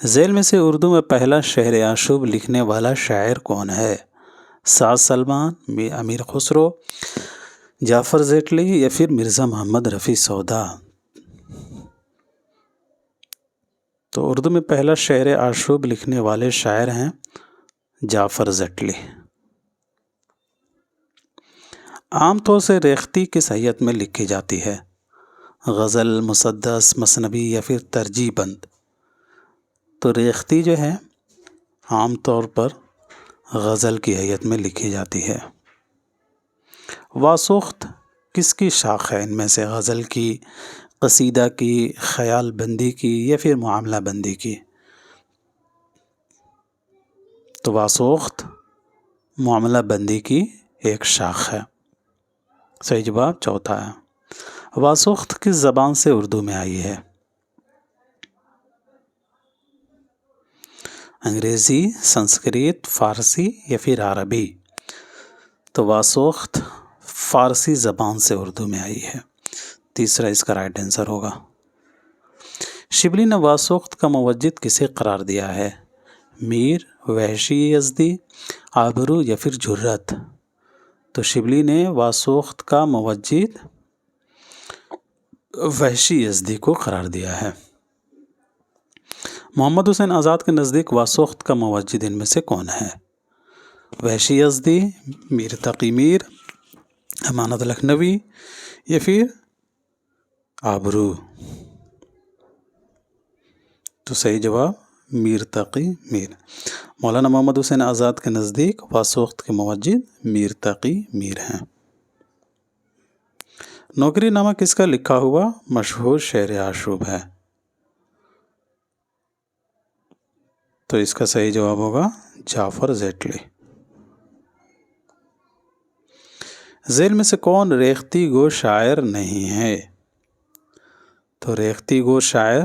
ذیل میں سے اردو میں پہلا شہر آشوب لکھنے والا شاعر کون ہے؟ سعد سلمان، امیر خسرو، جعفر زیٹلی یا پھر مرزا محمد رفیع سودا؟ تو اردو میں پہلا شعر آشوب لکھنے والے شاعر ہیں جعفر زیٹلی۔ عام طور سے ریختی کس حیت میں لکھی جاتی ہے؟ غزل، مسدس، مثنوی یا پھر ترجیع بند؟ تو ریختی جو ہے عام طور پر غزل کی حیت میں لکھی جاتی ہے۔ واسوخت کس کی شاخ ہے ان میں سے؟ غزل کی، قصیدہ کی، خیال بندی کی یا پھر معاملہ بندی کی؟ تو واسوخت معاملہ بندی کی ایک شاخ ہے۔ صحیح جواب چوتھا ہے۔ واسوخت کس زبان سے اردو میں آئی ہے؟ انگریزی، سنسکرت، فارسی یا پھر عربی؟ تو واسوخت فارسی زبان سے اردو میں آئی ہے۔ تیسرا اس کا رائٹ آنسر ہوگا۔ شبلی نے واسوخت کا موجد کسے قرار دیا ہے؟ میر، وحشی یزدی، آبرو یا پھر جرت؟ تو شبلی نے واسوخت کا موجد وحشی یزدی کو قرار دیا ہے۔ محمد حسین آزاد کے نزدیک واسوخت کا موجد ان میں سے کون ہے؟ وحشی یزدی، میر تقی میر، امانت لکھنوی یا پھر آبرو؟ تو صحیح جواب میر تقی میر۔ مولانا محمد حسین آزاد کے نزدیک واسوخت کے موجد میر تقی میر ہیں۔ نوکری نامہ کس کا لکھا ہوا مشہور شعر آشوب ہے؟ تو اس کا صحیح جواب ہوگا جعفر زیٹلی۔ ذیل میں سے کون ریختی گو شاعر نہیں ہے؟ تو ریختی گو شاعر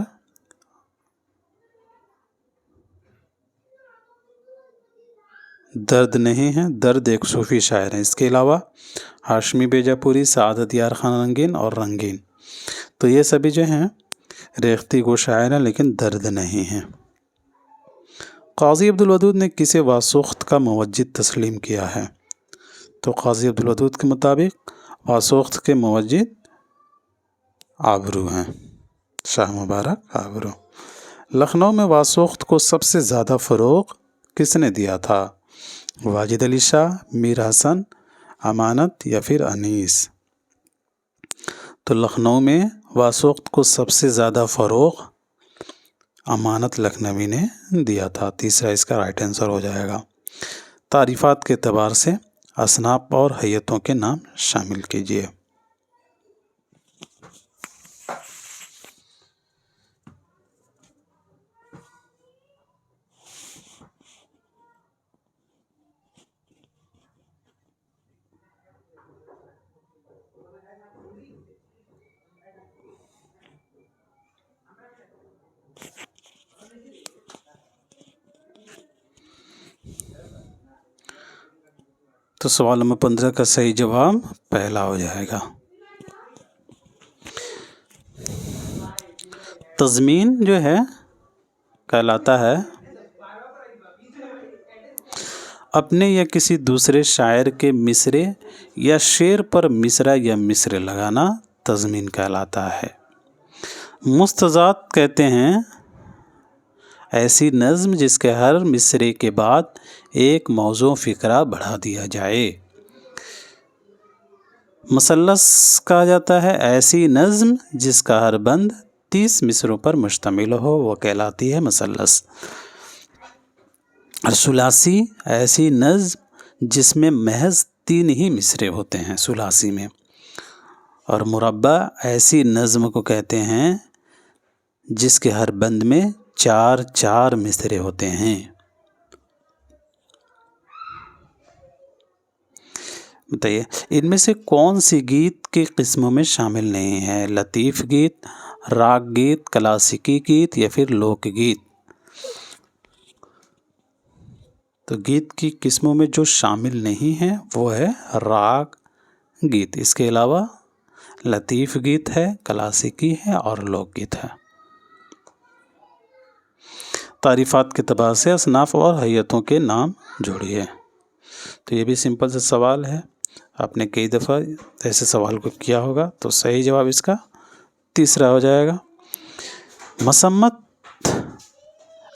درد نہیں ہے، درد ایک صوفی شاعر ہیں۔ اس کے علاوہ ہاشمی بیجاپوری، سعادت یار خان رنگین اور رنگین، تو یہ سبھی جو ہیں ریختی گو شاعر ہیں لیکن درد نہیں ہیں۔ قاضی عبدالودود نے کسے واسوخت کا موجد تسلیم کیا ہے؟ تو قاضی عبدالودود کے مطابق واسوخت کے موجد آبرو ہیں، شاہ مبارک آبرو۔ لکھنؤ میں واسوخت کو سب سے زیادہ فروغ کس نے دیا تھا؟ واجد علی شاہ، میر حسن، امانت یا پھر انیس؟ تو لکھنؤ میں واسوخت کو سب سے زیادہ فروغ امانت لکھنوی نے دیا تھا، تیسرا اس کا رائٹ آنسر ہو جائے گا۔ تعریفات کے اعتبار سے اصناف اور حیتوں کے نام شامل کیجیے۔ تو سوال نمبر 15 کا صحیح جواب پہلا ہو جائے گا۔ تضمین جو ہے کہلاتا ہے اپنے یا کسی دوسرے شاعر کے مصرے یا شعر پر مصرع یا مصرے لگانا تضمین کہلاتا ہے۔ مستضاد کہتے ہیں ایسی نظم جس کے ہر مصرے کے بعد ایک موضوع فقرہ بڑھا دیا جائے۔ مثلث کہا جاتا ہے ایسی نظم جس کا ہر بند 30 مصروں پر مشتمل ہو، وہ کہلاتی ہے مثلث۔ اور ثلاثی ایسی نظم جس میں محض 3 ہی مصرے ہوتے ہیں ثلاثی میں۔ اور مربع ایسی نظم کو کہتے ہیں جس کے ہر بند میں 4 مصرے ہوتے ہیں۔ بتائیے ان میں سے کون سی گیت کی قسموں میں شامل نہیں ہے؟ لطیف گیت، راگ گیت، کلاسیکی گیت یا پھر لوک گیت؟ تو گیت کی قسموں میں جو شامل نہیں ہے وہ ہے راگ گیت، اس کے علاوہ لطیف گیت ہے، کلاسیکی ہے اور لوک گیت ہے۔ تعریفات کے اعتبار سے اصناف اور حیتوں کے نام جوڑیے۔ تو یہ بھی سمپل سا سوال ہے، آپ نے کئی دفعہ ایسے سوال کو کیا ہوگا، تو صحیح جواب اس کا تیسرا ہو جائے گا۔ مصمت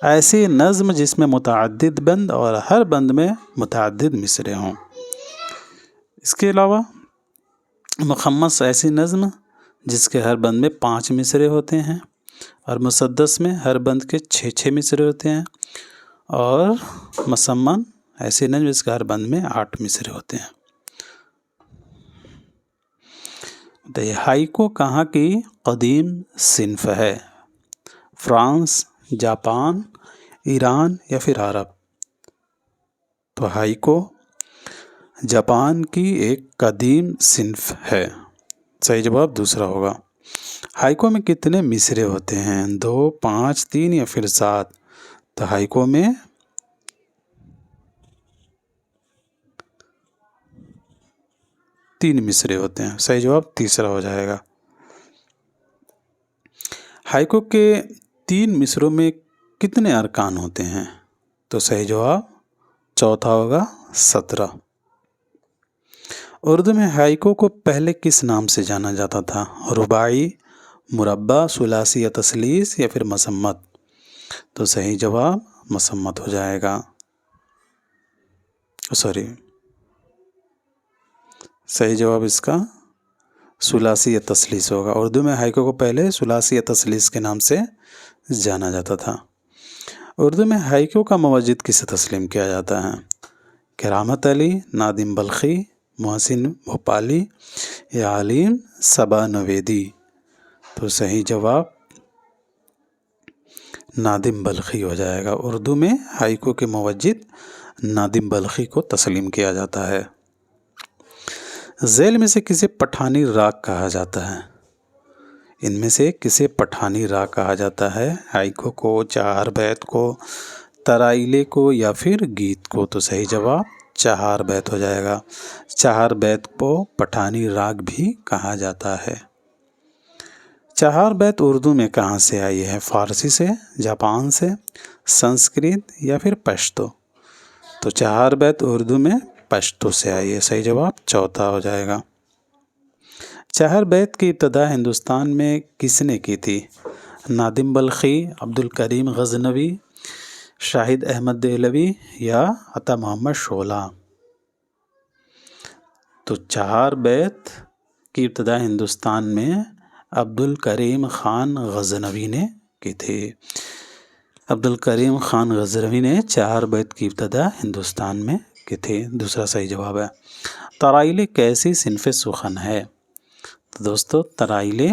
ایسی نظم جس میں متعدد بند اور ہر بند میں متعدد مصرے ہوں۔ اس کے علاوہ مخمس ایسی نظم جس کے ہر بند میں 5 مصرے ہوتے ہیں، اور مسدس میں ہر بند کے 6 مصرے ہوتے ہیں، اور مسمن ایسی نظم جس کے ہر بند میں 8 مصرے ہوتے ہیں۔ ہائیکو کہاں کی قدیم صنف ہے؟ فرانس، جاپان، ایران یا پھر عرب؟ تو ہائیکو جاپان کی ایک قدیم صنف ہے، صحیح جواب دوسرا ہوگا۔ ہائیکو میں کتنے مصرے ہوتے ہیں؟ 2، 5، 3 یا پھر 7؟ تو ہائیکو میں 3 مصرے ہوتے ہیں، صحیح جواب تیسرا ہو جائے گا۔ ہائیکو کے 3 مصروں میں کتنے ارکان ہوتے ہیں؟ تو صحیح جواب چوتھا ہوگا 17۔ اردو میں ہائیکو کو پہلے کس نام سے جانا جاتا تھا؟ رباعی، مربع، ثلاثی یا تثلیث یا پھر مصمت؟ تو صحیح جواب مصمت ہو جائے گا، صحیح جواب اس کا ثلاثی یا تثلیث ہوگا۔ اردو میں ہائیکو کو پہلے ثلاثی یا تثلیث کے نام سے جانا جاتا تھا۔ اردو میں ہائیکو کا موجد کسے تسلیم کیا جاتا ہے؟ کرامت علی، نادم بلخی، محسن بھوپالی یا علیم صبا نویدی؟ تو صحیح جواب نادم بلخی ہو جائے گا۔ اردو میں ہائیکو کے موجد نادم بلخی کو تسلیم کیا جاتا ہے۔ ذیل میں سے کسے پٹھانی راگ کہا جاتا ہے؟ ان میں سے کسے پٹھانی راگ کہا جاتا ہے؟ ہائیکو کو، 4 بیت کو، ترائیلے کو یا پھر گیت کو؟ تو صحیح جواب چہار بیت ہو جائے گا۔ چہار بیت کو پٹھانی راگ بھی کہا جاتا ہے۔ چہار بیت اردو میں کہاں سے آئی ہے؟ فارسی سے، جاپان سے، سنسکرت یا پھر پشتو؟ تو چہار بیت اردو میں پشتو سے آئی ہے، صحیح جواب چوتھا ہو جائے گا۔ چہار بیت کی ابتدا ہندوستان میں کس نے کی تھی؟ نادم بلخی، عبد الکریم غزنوی، شاہد احمد دہلوی یا عطا محمد شعلہ؟ تو چہار بیت کی ابتدا ہندوستان میں عبد الکریم خان غزنوی نے کی تھی۔ عبد الکریم خان غزنوی نے چہار بیت کی ابتدا ہندوستان میں کی تھی، دوسرا صحیح جواب ہے۔ ترائیلے کیسی صنف سخن ہے؟ تو دوستو ترائیلے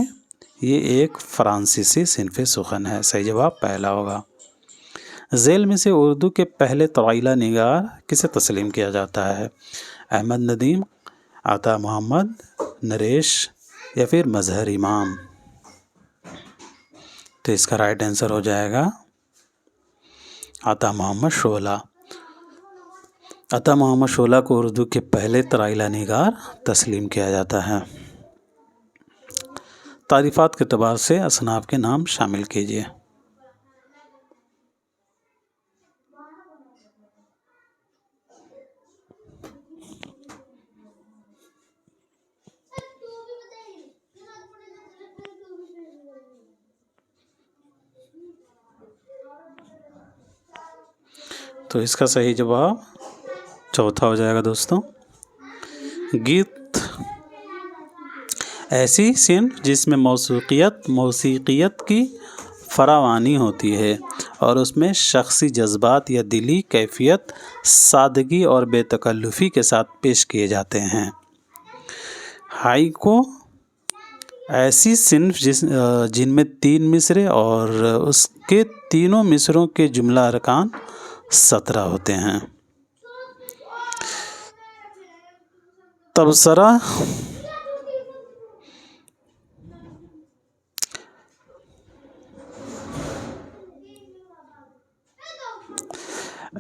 یہ ایک فرانسیسی صنف سخن ہے، صحیح جواب پہلا ہوگا۔ ذیل میں سے اردو کے پہلے ترائیلہ نگار کسے تسلیم کیا جاتا ہے؟ احمد ندیم، عطا محمد، نریش یا پھر مظہر امام؟ تو اس کا رائٹ آنسر ہو جائے گا عطا محمد شعلہ۔ عطا محمد شعلہ کو اردو کے پہلے ترائیلہ نگار تسلیم کیا جاتا ہے۔ تعریفات کے اعتبار سے اصناف کے نام شامل کیجیے۔ تو اس کا صحیح جواب چوتھا ہو جائے گا دوستوں۔ گیت ایسی صنف جس میں موسیقیت کی فراوانی ہوتی ہے اور اس میں شخصی جذبات یا دلی کیفیت سادگی اور بے تکلفی کے ساتھ پیش کیے جاتے ہیں۔ ہائیکو ایسی صنف جن میں 3 مصرے اور اس کے تینوں مصروں کے جملہ ارکان 17 ہوتے ہیں۔ تبصرہ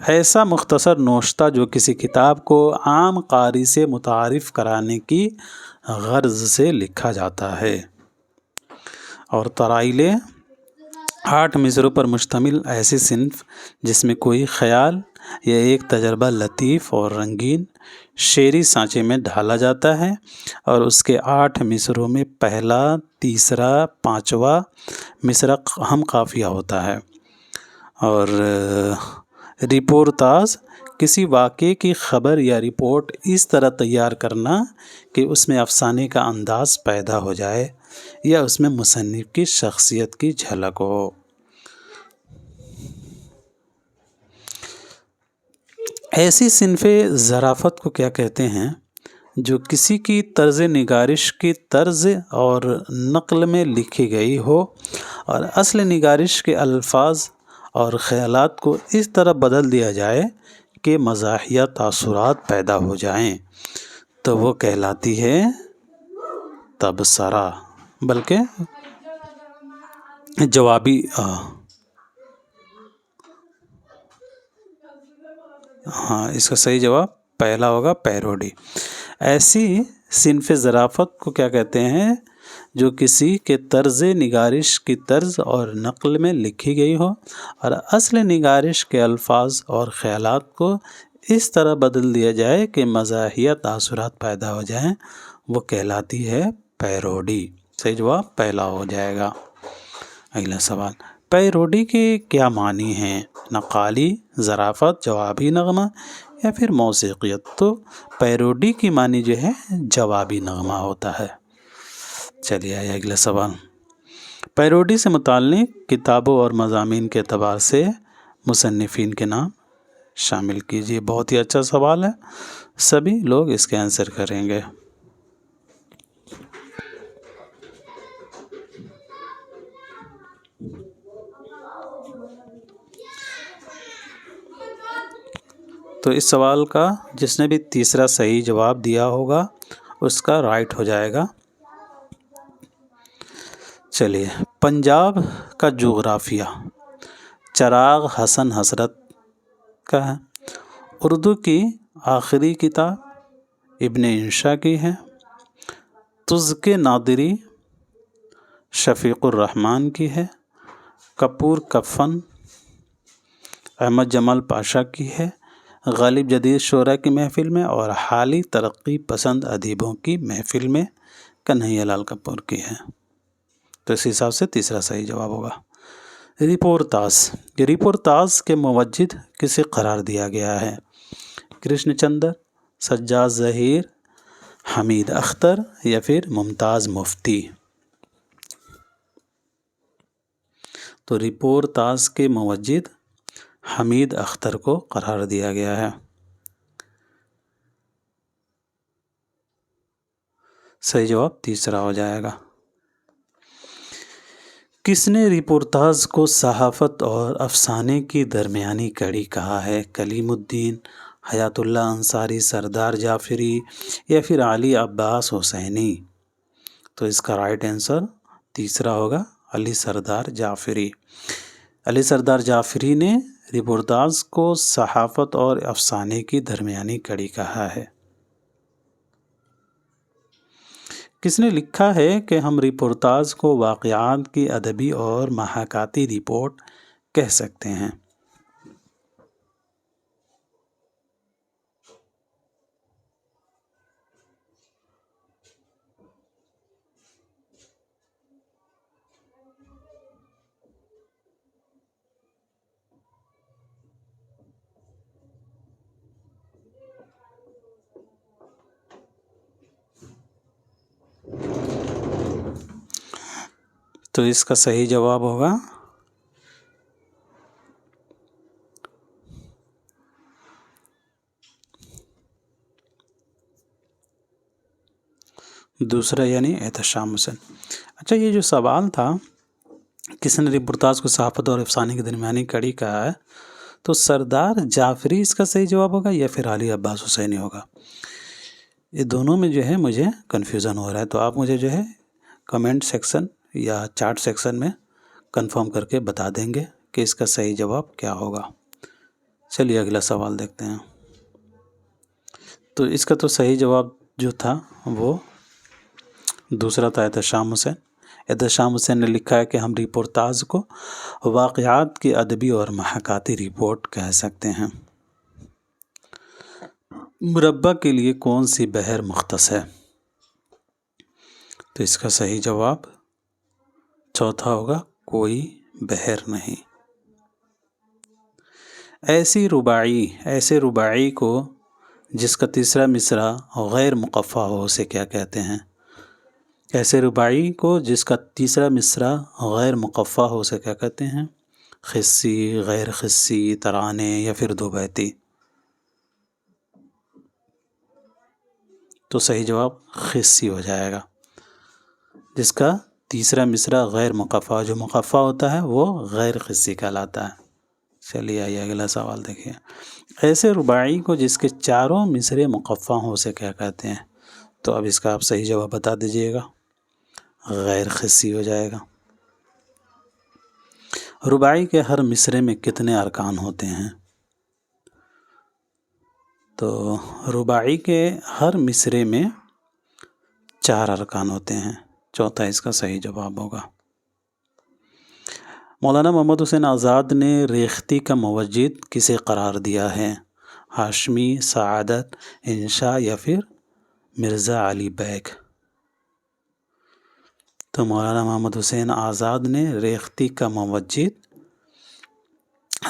ایسا مختصر نوشتہ جو کسی کتاب کو عام قاری سے متعارف کرانے کی غرض سے لکھا جاتا ہے۔ اور ترائیلے 8 مصروں پر مشتمل ایسی صنف جس میں کوئی خیال یا ایک تجربہ لطیف اور رنگین شعری سانچے میں ڈھالا جاتا ہے اور اس کے 8 مصروں میں پہلا، تیسرا، 5واں مصرع ہم قافیہ ہوتا ہے۔ اور رپورتاژ کسی واقعے کی خبر یا رپورٹ اس طرح تیار کرنا کہ اس میں افسانے کا انداز پیدا ہو جائے یا اس میں مصنف کی شخصیت کی جھلک ہو۔ ایسی صنف ظرافت کو کیا کہتے ہیں جو کسی کی طرز نگارش کی طرز اور نقل میں لکھی گئی ہو اور اصل نگارش کے الفاظ اور خیالات کو اس طرح بدل دیا جائے کہ مزاحیہ تاثرات پیدا ہو جائیں، تو وہ کہلاتی ہے تبصرہ، بلکہ جوابی اس کا صحیح جواب پہلا ہوگا پیروڈی۔ ایسی صنف ظرافت کو کیا کہتے ہیں جو کسی کے طرز نگارش کی طرز اور نقل میں لکھی گئی ہو اور اصل نگارش کے الفاظ اور خیالات کو اس طرح بدل دیا جائے کہ مزاحیہ تاثرات پیدا ہو جائیں، وہ کہلاتی ہے پیروڈی۔ صحیح جواب پہلا ہو جائے گا۔ اگلا سوال، پیروڈی کے کیا معنی ہیں؟ نقالی، ظرافت، جوابی نغمہ یا پھر موسیقیت؟ تو پیروڈی کی معنی جو ہے جوابی نغمہ ہوتا ہے۔ چلیے آئے اگلا سوال، پیروڈی سے متعلق کتابوں اور مضامین کے اعتبار سے مصنفین کے نام شامل کیجیے۔ بہت ہی اچھا سوال ہے، سبھی لوگ اس کے آنسر کریں گے۔ تو اس سوال کا جس نے بھی تیسرا صحیح جواب دیا ہوگا اس کا رائٹ ہو جائے گا۔ چلیے، پنجاب کا جغرافیہ، چراغ حسن حسرت کا ہے۔ اردو کی آخری کتاب ابن انشا کی ہے۔ تزک نادری شفیق الرحمن کی ہے۔ کپور کفن احمد جمال پاشا کی ہے۔ غالب جدید شعراء کی محفل میں اور حالی ترقی پسند ادیبوں کی محفل میں کنہیا لال کپور کی ہے۔ تو اس حساب سے تیسرا صحیح جواب ہوگا۔ رپورتاس، یہ رپورتاس کے موجد کسے قرار دیا گیا ہے؟ کرشن چندر، سجاد ظہیر، حمید اختر یا پھر ممتاز مفتی؟ تو رپورتاس کے موجد حمید اختر کو قرار دیا گیا ہے۔ صحیح جواب تیسرا ہو جائے گا۔ کس نے رپورتاس کو صحافت اور افسانے کی درمیانی کڑی کہا ہے؟ کلیم الدین، حیات اللہ انصاری، سردار جعفری یا پھر علی عباس حسینی؟ تو اس کا رائٹ آنسر تیسرا ہوگا، علی سردار جعفری۔ علی سردار جعفری نے رپورتاس کو صحافت اور افسانے کی درمیانی کڑی کہا ہے۔ کس نے لکھا ہے کہ ہم رپورتاس کو واقعات کی ادبی اور محاکاتی رپورٹ کہہ سکتے ہیں؟ تو اس کا صحیح جواب ہوگا دوسرا، یعنی احتشام حسین۔ اچھا، یہ جو سوال تھا کس نے رپورتاس کو صحافت اور افسانے کی درمیانی کڑی کہا ہے، تو سردار جعفری اس کا صحیح جواب ہوگا یا پھر علی عباس حسینی ہوگا؟ یہ دونوں میں جو ہے مجھے کنفیوژن ہو رہا ہے، تو آپ مجھے جو ہے کمنٹ سیکشن یا چیٹ سیکشن میں کنفرم کر کے بتا دیں گے کہ اس کا صحیح جواب کیا ہوگا۔ چلیے اگلا سوال دیکھتے ہیں۔ تو اس کا تو صحیح جواب جو تھا وہ دوسرا تھا، احتشام حسین۔ احتشام حسین نے لکھا ہے کہ ہم رپورتاس کو واقعات کی ادبی اور محاکاتی رپورٹ کہہ سکتے ہیں۔ مربع کے لیے کون سی بحر مختص ہے؟ تو اس کا صحیح جواب چوتھا ہوگا، کوئی بحر نہیں۔ ایسے رباعی کو جس کا تیسرا مصرع غیر مقفع ہو اسے کیا کہتے ہیں؟ ایسے رباعی کو جس کا تیسرا مصرع غیر مقفع ہو اسے کیا کہتے ہیں؟ خصی، غیر خصی، ترانے یا پھر دو بیتی؟ تو صحیح جواب خصی ہو جائے گا، جس کا تیسرا مصرع غیر مقفع، جو مقفع ہوتا ہے وہ غیر خصی کہلاتا ہے۔ چلیے آئیے اگلا سوال دیکھیے۔ ایسے رباعی کو جس کے چاروں مصرے مقفع ہوں اسے کیا کہتے ہیں؟ تو اب اس کا آپ صحیح جواب بتا دیجئے گا۔ غیر خصی ہو جائے گا۔ رباعی کے ہر مصرے میں کتنے ارکان ہوتے ہیں؟ تو رباعی کے ہر مصرے میں 4 ارکان ہوتے ہیں، چوتھا اس کا صحیح جواب ہوگا۔ مولانا محمد حسین آزاد نے ریختہ کا موجد کسے قرار دیا ہے؟ ہاشمی، سعادت، انشا یا پھر مرزا علی بیگ؟ تو مولانا محمد حسین آزاد نے ریختہ کا موجد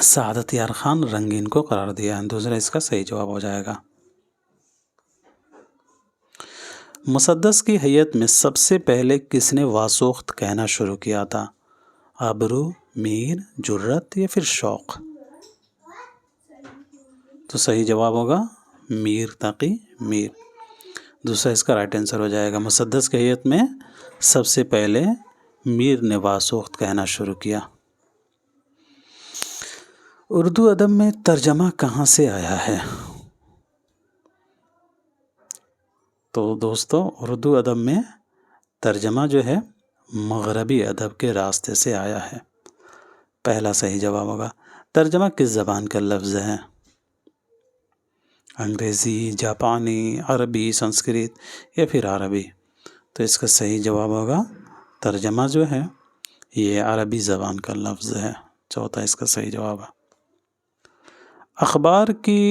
سعادت یار خان رنگین کو قرار دیا ہے، دوسرا اس کا صحیح جواب ہو جائے گا۔ مسدس کی حیت میں سب سے پہلے کس نے واسوخت کہنا شروع کیا تھا؟ ابرو، میر، جرت یا پھر شوق؟ تو صحیح جواب ہوگا میر تقی میر، دوسرا اس کا رائٹ آنسر ہو جائے گا۔ مسدس کی حیت میں سب سے پہلے میر نے واسوخت کہنا شروع کیا۔ اردو ادب میں ترجمہ کہاں سے آیا ہے؟ تو دوستو اردو ادب میں ترجمہ جو ہے مغربی ادب کے راستے سے آیا ہے، پہلا صحیح جواب ہوگا۔ ترجمہ کس زبان کا لفظ ہے؟ انگریزی، جاپانی، عربی، سنسکرت یا پھر عربی؟ تو اس کا صحیح جواب ہوگا ترجمہ جو ہے یہ عربی زبان کا لفظ ہے، چوتھا اس کا صحیح جواب ہے۔ اخبار کی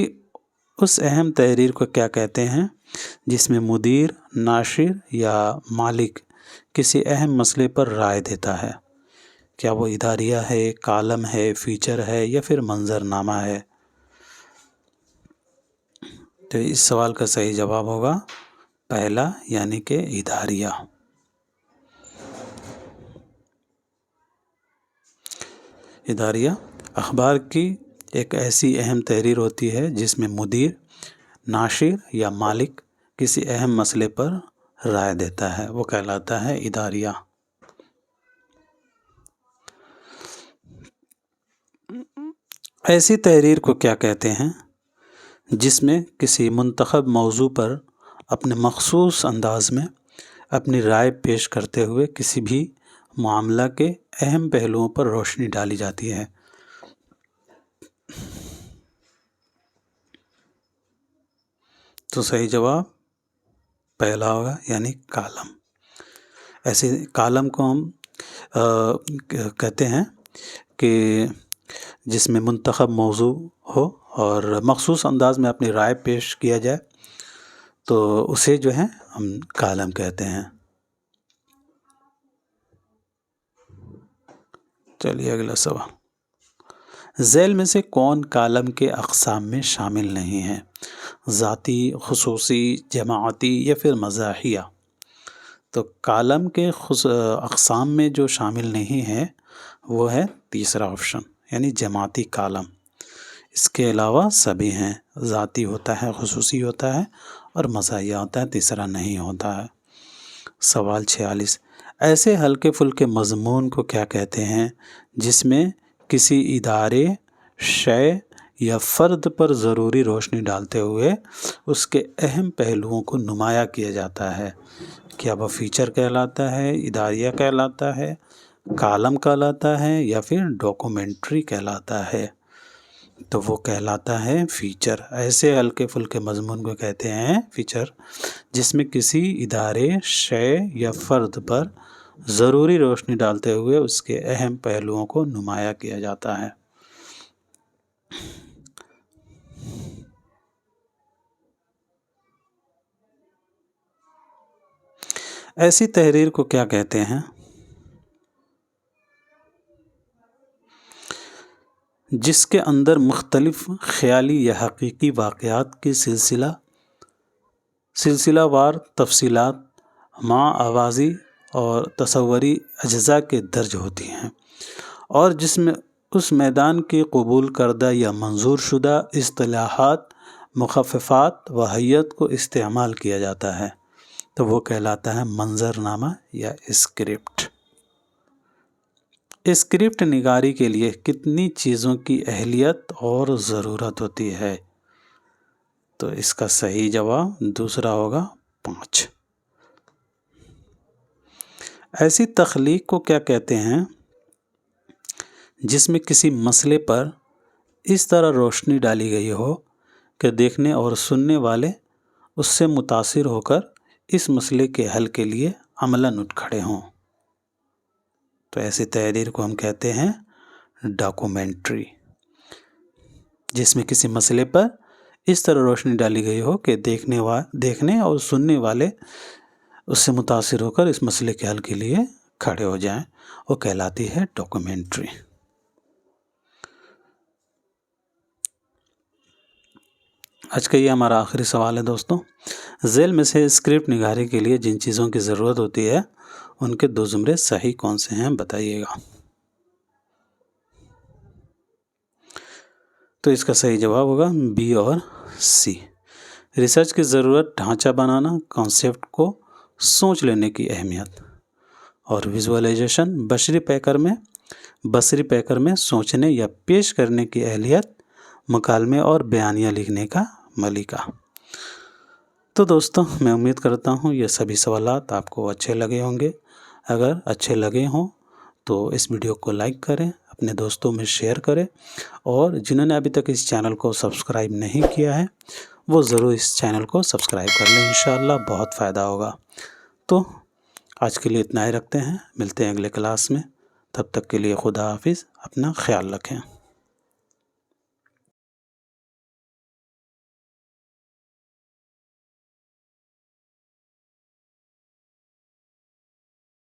اس اہم تحریر کو کیا کہتے ہیں جس میں مدیر، ناشر یا مالک کسی اہم مسئلے پر رائے دیتا ہے؟ کیا وہ اداریہ ہے، کالم ہے، فیچر ہے یا پھر منظرنامہ ہے؟ تو اس سوال کا صحیح جواب ہوگا پہلا، یعنی کہ اداریہ۔ اداریہ اخبار کی ایک ایسی اہم تحریر ہوتی ہے جس میں مدیر، ناشر یا مالک کسی اہم مسئلے پر رائے دیتا ہے، وہ کہلاتا ہے اداریہ۔ ایسی تحریر کو کیا کہتے ہیں جس میں کسی منتخب موضوع پر اپنے مخصوص انداز میں اپنی رائے پیش کرتے ہوئے کسی بھی معاملہ کے اہم پہلوؤں پر روشنی ڈالی جاتی ہے؟ تو صحیح جواب پہلا ہوگا، یعنی کالم۔ ایسے کالم کو ہم کہتے ہیں کہ جس میں منتخب موضوع ہو اور مخصوص انداز میں اپنی رائے پیش کیا جائے تو اسے جو ہے ہم کالم کہتے ہیں۔ چلیے اگلا سوال، ذیل میں سے کون کالم کے اقسام میں شامل نہیں ہے؟ ذاتی، خصوصی، جماعتی یا پھر مزاحیہ؟ تو کالم کے اقسام میں جو شامل نہیں ہے وہ ہے تیسرا آپشن، یعنی جماعتی کالم۔ اس کے علاوہ سبھی ہیں، ذاتی ہوتا ہے، خصوصی ہوتا ہے اور مزاحیہ ہوتا ہے، تیسرا نہیں ہوتا ہے۔ سوال 46، ایسے ہلکے پھلکے مضمون کو کیا کہتے ہیں جس میں کسی ادارے، شے یا فرد پر ضروری روشنی ڈالتے ہوئے اس کے اہم پہلوؤں کو نمایاں کیا جاتا ہے؟ کیا وہ فیچر کہلاتا ہے، اداریہ کہلاتا ہے، کالم کہلاتا ہے یا پھر ڈاکومنٹری کہلاتا ہے؟ تو وہ کہلاتا ہے فیچر۔ ایسے ہلکے پھلکے مضمون کو کہتے ہیں فیچر جس میں کسی ادارے، شے یا فرد پر ضروری روشنی ڈالتے ہوئے اس کے اہم پہلوؤں کو نمایاں کیا جاتا ہے۔ ایسی تحریر کو کیا کہتے ہیں جس کے اندر مختلف خیالی یا حقیقی واقعات کی سلسلہ وار تفصیلات مع آوازی اور تصوری اجزاء کے درج ہوتی ہیں، اور جس میں اس میدان کی قبول کردہ یا منظور شدہ اصطلاحات، مخففات و حیت کو استعمال کیا جاتا ہے؟ تو وہ کہلاتا ہے منظرنامہ یا اسکرپٹ۔ اسکرپٹ نگاری کے لیے کتنی چیزوں کی اہلیت اور ضرورت ہوتی ہے؟ تو اس کا صحیح جواب دوسرا ہوگا 5۔ ایسی تخلیق کو کیا کہتے ہیں جس میں کسی مسئلے پر اس طرح روشنی ڈالی گئی ہو کہ دیکھنے اور سننے والے اس سے متاثر ہو کر اس مسئلے کے حل کے لیے عملاً اٹھ کھڑے ہوں؟ تو ایسی تحریر کو ہم کہتے ہیں ڈاکومنٹری، جس میں کسی مسئلے پر اس طرح روشنی ڈالی گئی ہو کہ دیکھنے اور سننے والے اس سے متاثر ہو کر اس مسئلے کے حل کے لیے کھڑے ہو جائیں، وہ کہلاتی ہے ڈاکومنٹری۔ آج کا یہ ہمارا آخری سوال ہے دوستوں، ذیل میں سے اسکرپٹ نگاری کے لیے جن چیزوں کی ضرورت ہوتی ہے ان کے 2 زمرے صحیح کون سے ہیں بتائیے گا۔ تو اس کا صحیح جواب ہوگا بی اور سی۔ ریسرچ کی ضرورت، ڈھانچہ بنانا، کانسیپٹ کو سوچ لینے کی اہمیت، اور ویژوائلائزیشن بصری پیکر میں سوچنے یا پیش کرنے کی اہلیت، مکالمے اور بیانیہ لکھنے کا ملکہ۔ تو دوستوں میں امید کرتا ہوں یہ سبھی سوالات آپ کو اچھے لگے ہوں گے۔ اگر اچھے لگے ہوں تو اس ویڈیو کو لائک کریں، اپنے دوستوں میں شیئر کریں، اور جنہوں نے ابھی تک اس چینل کو سبسکرائب نہیں کیا ہے وہ ضرور اس چینل کو سبسکرائب کر لیں، انشاءاللہ بہت فائدہ ہوگا۔ تو آج کے لیے اتنا ہی رکھتے ہیں، ملتے ہیں اگلے کلاس میں، تب تک کے لیے خدا حافظ، اپنا خیال رکھیں۔